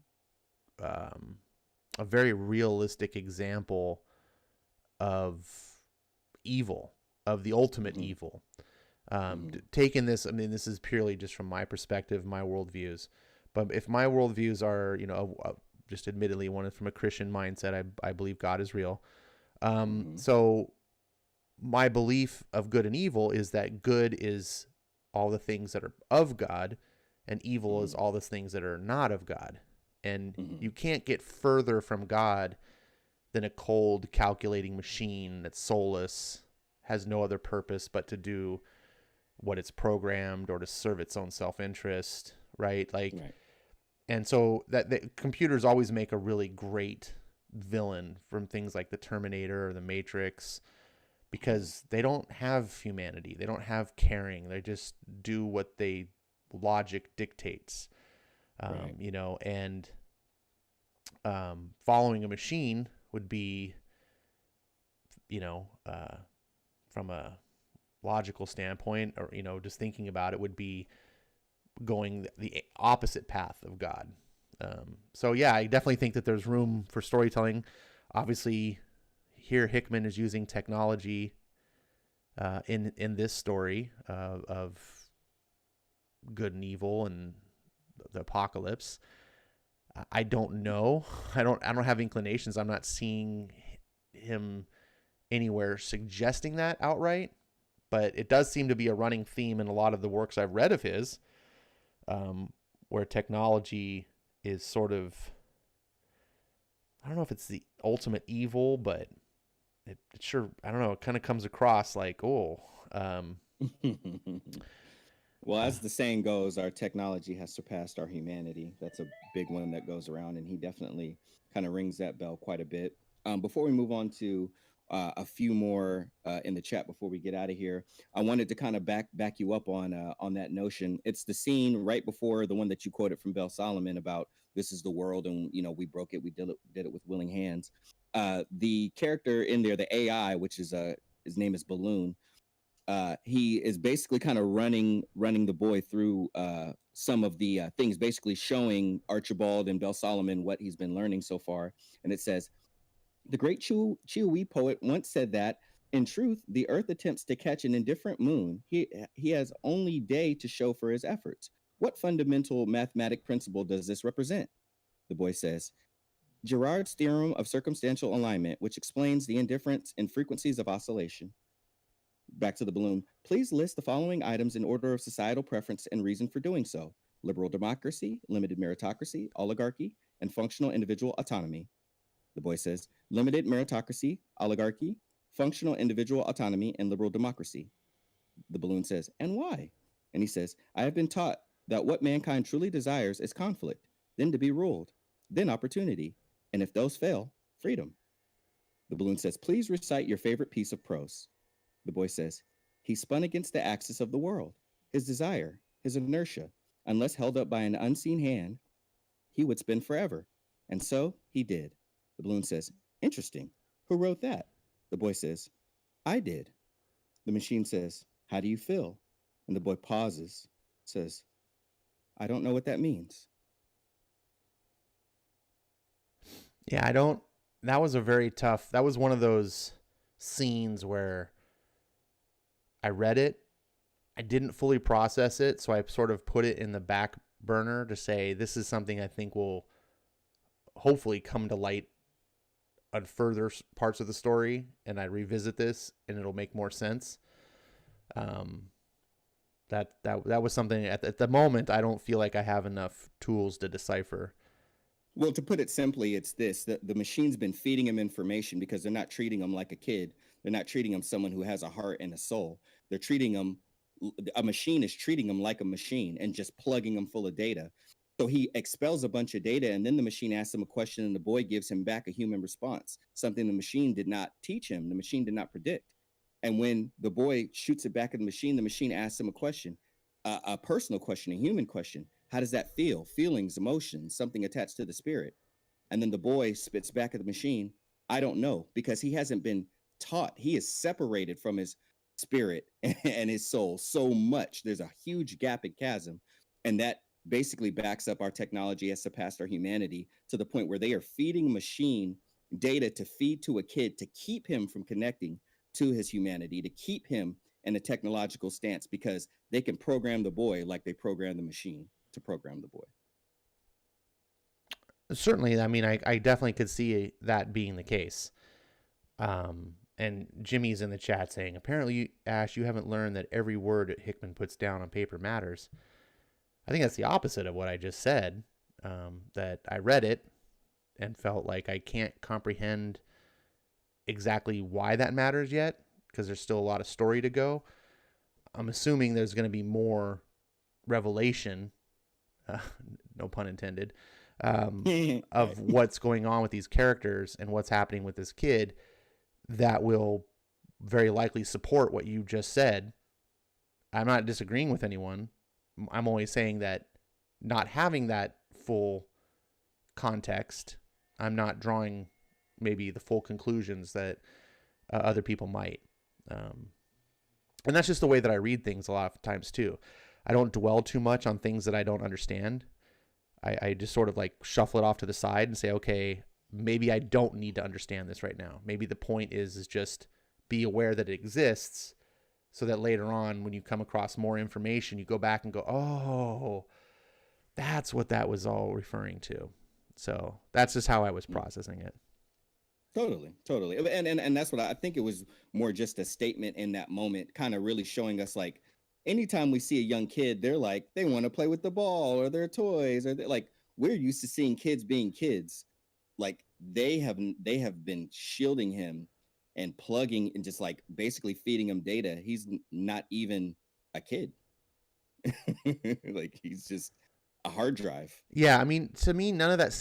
[SPEAKER 1] very realistic example of evil, of the ultimate evil. Taking this, I mean, this is purely just from my perspective, my worldviews. But if my worldviews are, just admittedly one from a Christian mindset, I believe God is real. So my belief of good and evil is that good is all the things that are of God, and evil is all the things that are not of God. And you can't get further from God than a cold, calculating machine that's soulless, has no other purpose but to do what it's programmed or to serve its own self-interest, right? Like, right. And so that the computers always make a really great villain, from things like the Terminator or the Matrix. because they don't have humanity. They don't have caring. They just do what they logic dictates,
[SPEAKER 2] Right.
[SPEAKER 1] you know, and following a machine would be, you know, from a logical standpoint, or, you know, just thinking about it, would be going the opposite path of God. So yeah, I definitely think that there's room for storytelling. Obviously, here Hickman is using technology in this story of good and evil and the apocalypse. I don't know. I don't have inclinations. I'm not seeing him anywhere suggesting that outright, but it does seem to be a running theme in a lot of the works I've read of his, where technology is sort of, I don't know if it's the ultimate evil, but it sure, I don't know, it kind of comes across like, oh,
[SPEAKER 2] Well, as the saying goes, our technology has surpassed our humanity. That's a big one that goes around, and he definitely kind of rings that bell quite a bit. Before we move on to a few more in the chat before we get out of here, I wanted to kind of back you up on that notion. It's the scene right before the one that you quoted from Bell Solomon about this is the world, and we broke it, we did it with willing hands. The character in there, the AI, which is his name is Balloon. He is basically kind of running the boy through some of the things, basically showing Archibald and Bell Solomon what he's been learning so far. And it says, the great Chiu poet once said that, in truth, the earth attempts to catch an indifferent moon. He has only day to show for his efforts. What fundamental mathematic principle does this represent? The boy says, Girard's theorem of circumstantial alignment, which explains the indifference in frequencies of oscillation. Back to the balloon. Please list the following items in order of societal preference and reason for doing so: liberal democracy, limited meritocracy, oligarchy, and functional individual autonomy. The boy says, limited meritocracy, oligarchy, functional individual autonomy, and liberal democracy. The balloon says, and why? And he says, I have been taught that what mankind truly desires is conflict, then to be ruled, then opportunity, and if those fail, freedom. The balloon says, please recite your favorite piece of prose. The boy says, he spun against the axis of the world, his desire, his inertia. Unless held up by an unseen hand, he would spin forever. And so he did. The balloon says, interesting. Who wrote that? The boy says, I did. The machine says, how do you feel? And the boy pauses, says, I don't know what that means.
[SPEAKER 1] yeah, I don't, that was a very tough, that was one of those scenes where I read it, I didn't fully process it, so I sort of put it in the back burner to say this is something I think will hopefully come to light on further parts of the story, and I revisit this and it'll make more sense. That was something at the moment I don't feel like I have enough tools to decipher.
[SPEAKER 2] Well, to put it simply, it's this: the machine's been feeding him information because they're not treating him like a kid. They're not treating him someone who has a heart and a soul. They're treating him, a machine is treating him like a machine and just plugging him full of data. So he expels a bunch of data, and then the machine asks him a question, and the boy gives him back a human response, something the machine did not teach him, the machine did not predict. And when the boy shoots it back at the machine asks him a question, a personal question, a human question. How does that feel? Feelings, emotions, something attached to the spirit. And then the boy spits back at the machine, I don't know, because he hasn't been taught. He is separated from his spirit and his soul so much. There's a huge gap and chasm. And that basically backs up our technology has surpassed our humanity to the point where they are feeding a machine data to feed to a kid to keep him from connecting to his humanity, to keep him in a technological stance, because they can program the boy like they program the machine to program the boy.
[SPEAKER 1] Certainly, I mean, I definitely could see that being the case. And Jimmy's in the chat saying, apparently, Ash, you haven't learned that every word Hickman puts down on paper matters. I think that's the opposite of what I just said, that I read it and felt like I can't comprehend exactly why that matters yet, because there's still a lot of story to go. I'm assuming there's going to be more revelation, no pun intended, of what's going on with these characters and what's happening with this kid that will very likely support what you just said. I'm not disagreeing with anyone. I'm only saying that not having that full context, I'm not drawing maybe the full conclusions that other people might. And that's just the way that I read things a lot of times too. I don't dwell too much on things that I don't understand. I just sort of like shuffle it off to the side and say, okay, maybe I don't need to understand this right now. Maybe the point is just be aware that it exists, so that later on when you come across more information, you go back and go, oh, that's what that was all referring to. So that's just how I was processing it.
[SPEAKER 2] Totally. And that's what I think. It was more just a statement in that moment, kind of really showing us like anytime we see a young kid, they're like, they want to play with the ball or their toys, or like, we're used to seeing kids being kids. Like they have been shielding him and plugging and just like basically feeding him data. He's not even a kid. Like he's just a hard drive.
[SPEAKER 1] Yeah, I mean, to me, none of that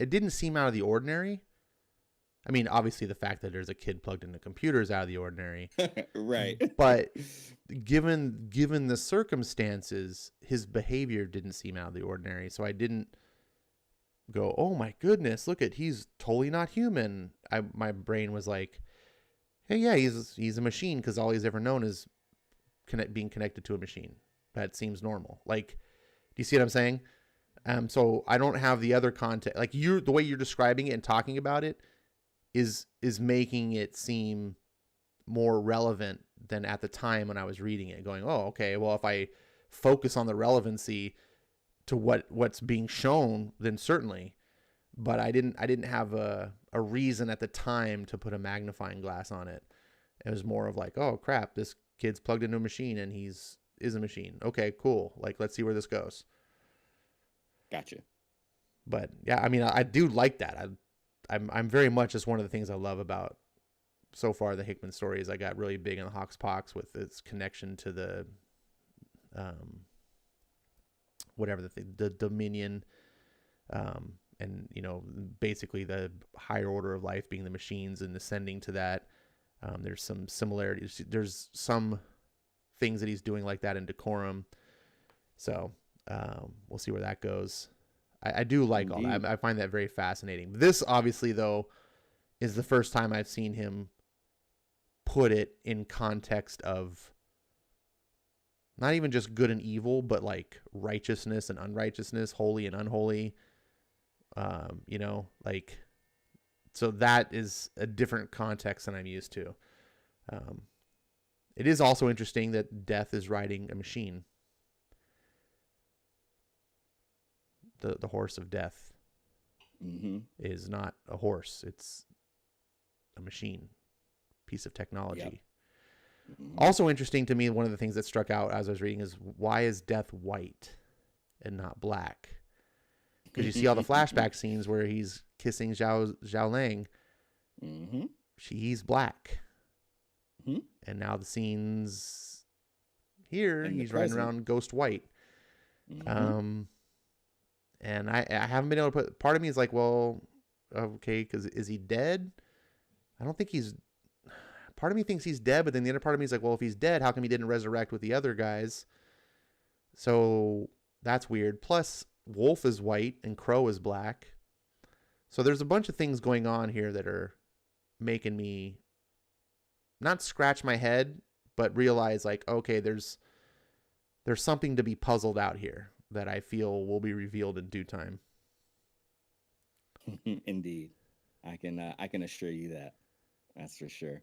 [SPEAKER 1] it didn't seem out of the ordinary. I mean, obviously the fact that there's a kid plugged into a computer is out of the ordinary.
[SPEAKER 2] Right.
[SPEAKER 1] But given the circumstances, his behavior didn't seem out of the ordinary. So I didn't go, oh my goodness, look at, he's totally not human. My brain was like, hey, yeah, he's a machine, because all he's ever known is being connected to a machine. That seems normal. Like, do you see what I'm saying? So I don't have the other context. Like, the way you're describing it and talking about it is making it seem more relevant than at the time when I was reading it, going, oh, okay, well, if I focus on the relevancy to what's being shown, then certainly. But I didn't have a reason at the time to put a magnifying glass on it. It was more of like, oh crap, this kid's plugged into a machine and is a machine. Okay, cool. Like, let's see where this goes.
[SPEAKER 2] Gotcha.
[SPEAKER 1] But yeah, I mean, I do like that. I'm very much, just one of the things I love about so far the Hickman stories. I got really big on the Hoxpox with its connection to the whatever the Dominion, and basically the higher order of life being the machines and ascending to that. There's some similarities. There's some things that he's doing like that in DECORUM. So we'll see where that goes. I do like all that. I find that very fascinating. This, obviously, though, is the first time I've seen him put it in context of not even just good and evil, but like righteousness and unrighteousness, holy and unholy. Like, so that is a different context than I'm used to. It is also interesting that Death is riding a machine. The horse of death is not a horse. It's a machine, piece of technology. Yep. Also interesting to me, one of the things that struck out as I was reading is, why is Death white and not black? Because you see all the flashback scenes where he's kissing Zhao Lang. He's black. And now the scenes here, he's riding around ghost white. And I haven't been able to put, part of me is like, well, okay, because is he dead? I don't think he's, part of me thinks he's dead, but then the other part of me is like, well, if he's dead, how come he didn't resurrect with the other guys? So that's weird. Plus, Wolf is white and Crow is black. So there's a bunch of things going on here that are making me not scratch my head, but realize like, okay, there's something to be puzzled out here that I feel will be revealed in due time.
[SPEAKER 2] Indeed. I can assure you that. That's for sure.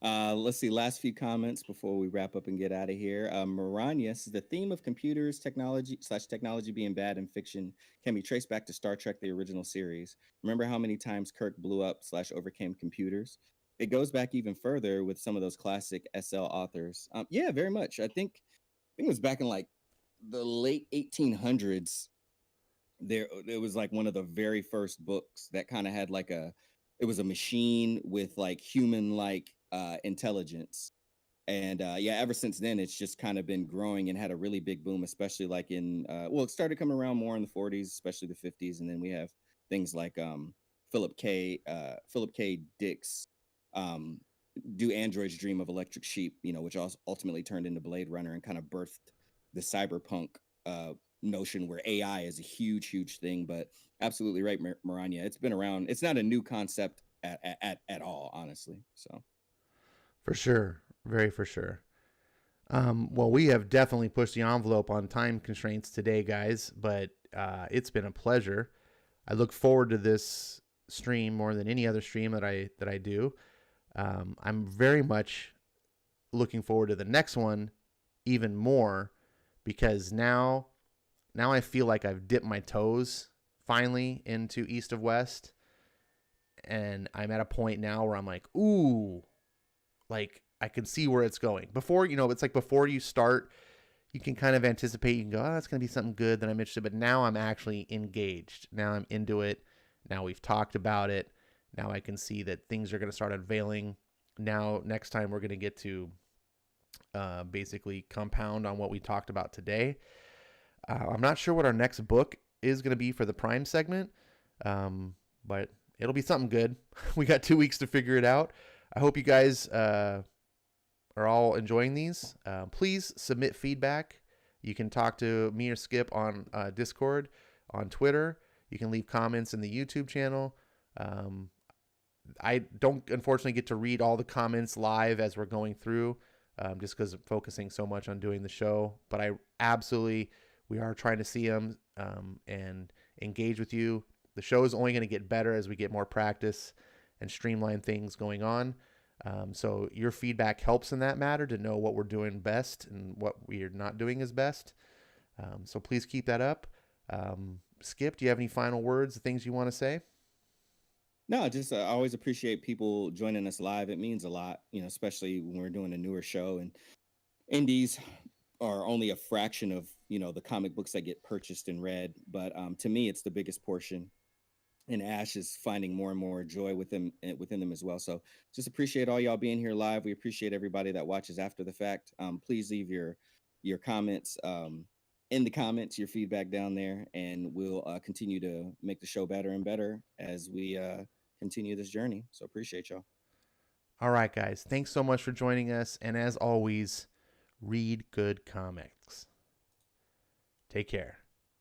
[SPEAKER 2] Let's see, last few comments before we wrap up and get out of here. Maranya says, the theme of computers, technology being bad in fiction can be traced back to Star Trek, the original series. Remember how many times Kirk blew up / overcame computers? It goes back even further with some of those classic SL authors. Yeah, very much. I think it was back in like the late 1800s. It was like one of the very first books that kind of had like it was a machine with like human like intelligence. And yeah, ever since then, it's just kind of been growing and had a really big boom, especially like in, it started coming around more in the 40s, especially the 50s. And then we have things like Philip K. Dick's do androids dream of electric sheep, which also ultimately turned into Blade Runner and kind of birthed the cyberpunk uh, notion where AI is a huge thing. But absolutely right, Maranya. It's been around. It's not a new concept at all, honestly. So
[SPEAKER 1] For sure. Very for sure. Well, we have definitely pushed the envelope on time constraints today, guys, but it's been a pleasure. I look forward to this stream more than any other stream that I do. I'm very much looking forward to the next one even more because now I feel like I've dipped my toes finally into East of West, and I'm at a point now where I'm like, ooh, like I can see where it's going. Before, it's like before you start, you can kind of anticipate. You can go, oh, it's going to be something good that I'm interested. But now I'm actually engaged. Now I'm into it. Now we've talked about it. Now I can see that things are going to start unveiling. Now next time we're going to get to basically compound on what we talked about today. I'm not sure what our next book is going to be for the Prime segment, but it'll be something good. We got 2 weeks to figure it out. I hope you guys are all enjoying these. Please submit feedback. You can talk to me or Skip on Discord, on Twitter. You can leave comments in the YouTube channel. I don't, unfortunately, get to read all the comments live as we're going through, just because I'm focusing so much on doing the show. But we are trying to see them and engage with you. The show is only going to get better as we get more practice and streamline things going on. So your feedback helps in that matter to know what we're doing best and what we're not doing as best. So please keep that up. Skip, do you have any final words, things you want to say?
[SPEAKER 2] no, just I always appreciate people joining us live. It means a lot, especially when we're doing a newer show, and indies are only a fraction of the comic books that get purchased and read. But to me, it's the biggest portion. And Ash is finding more and more joy within them as well. So just appreciate all y'all being here live. We appreciate everybody that watches after the fact. Please leave your comments in the comments, your feedback down there, and we'll continue to make the show better and better as we continue this journey. So appreciate y'all.
[SPEAKER 1] All right, guys. Thanks so much for joining us. And as always, read good comics. Take care.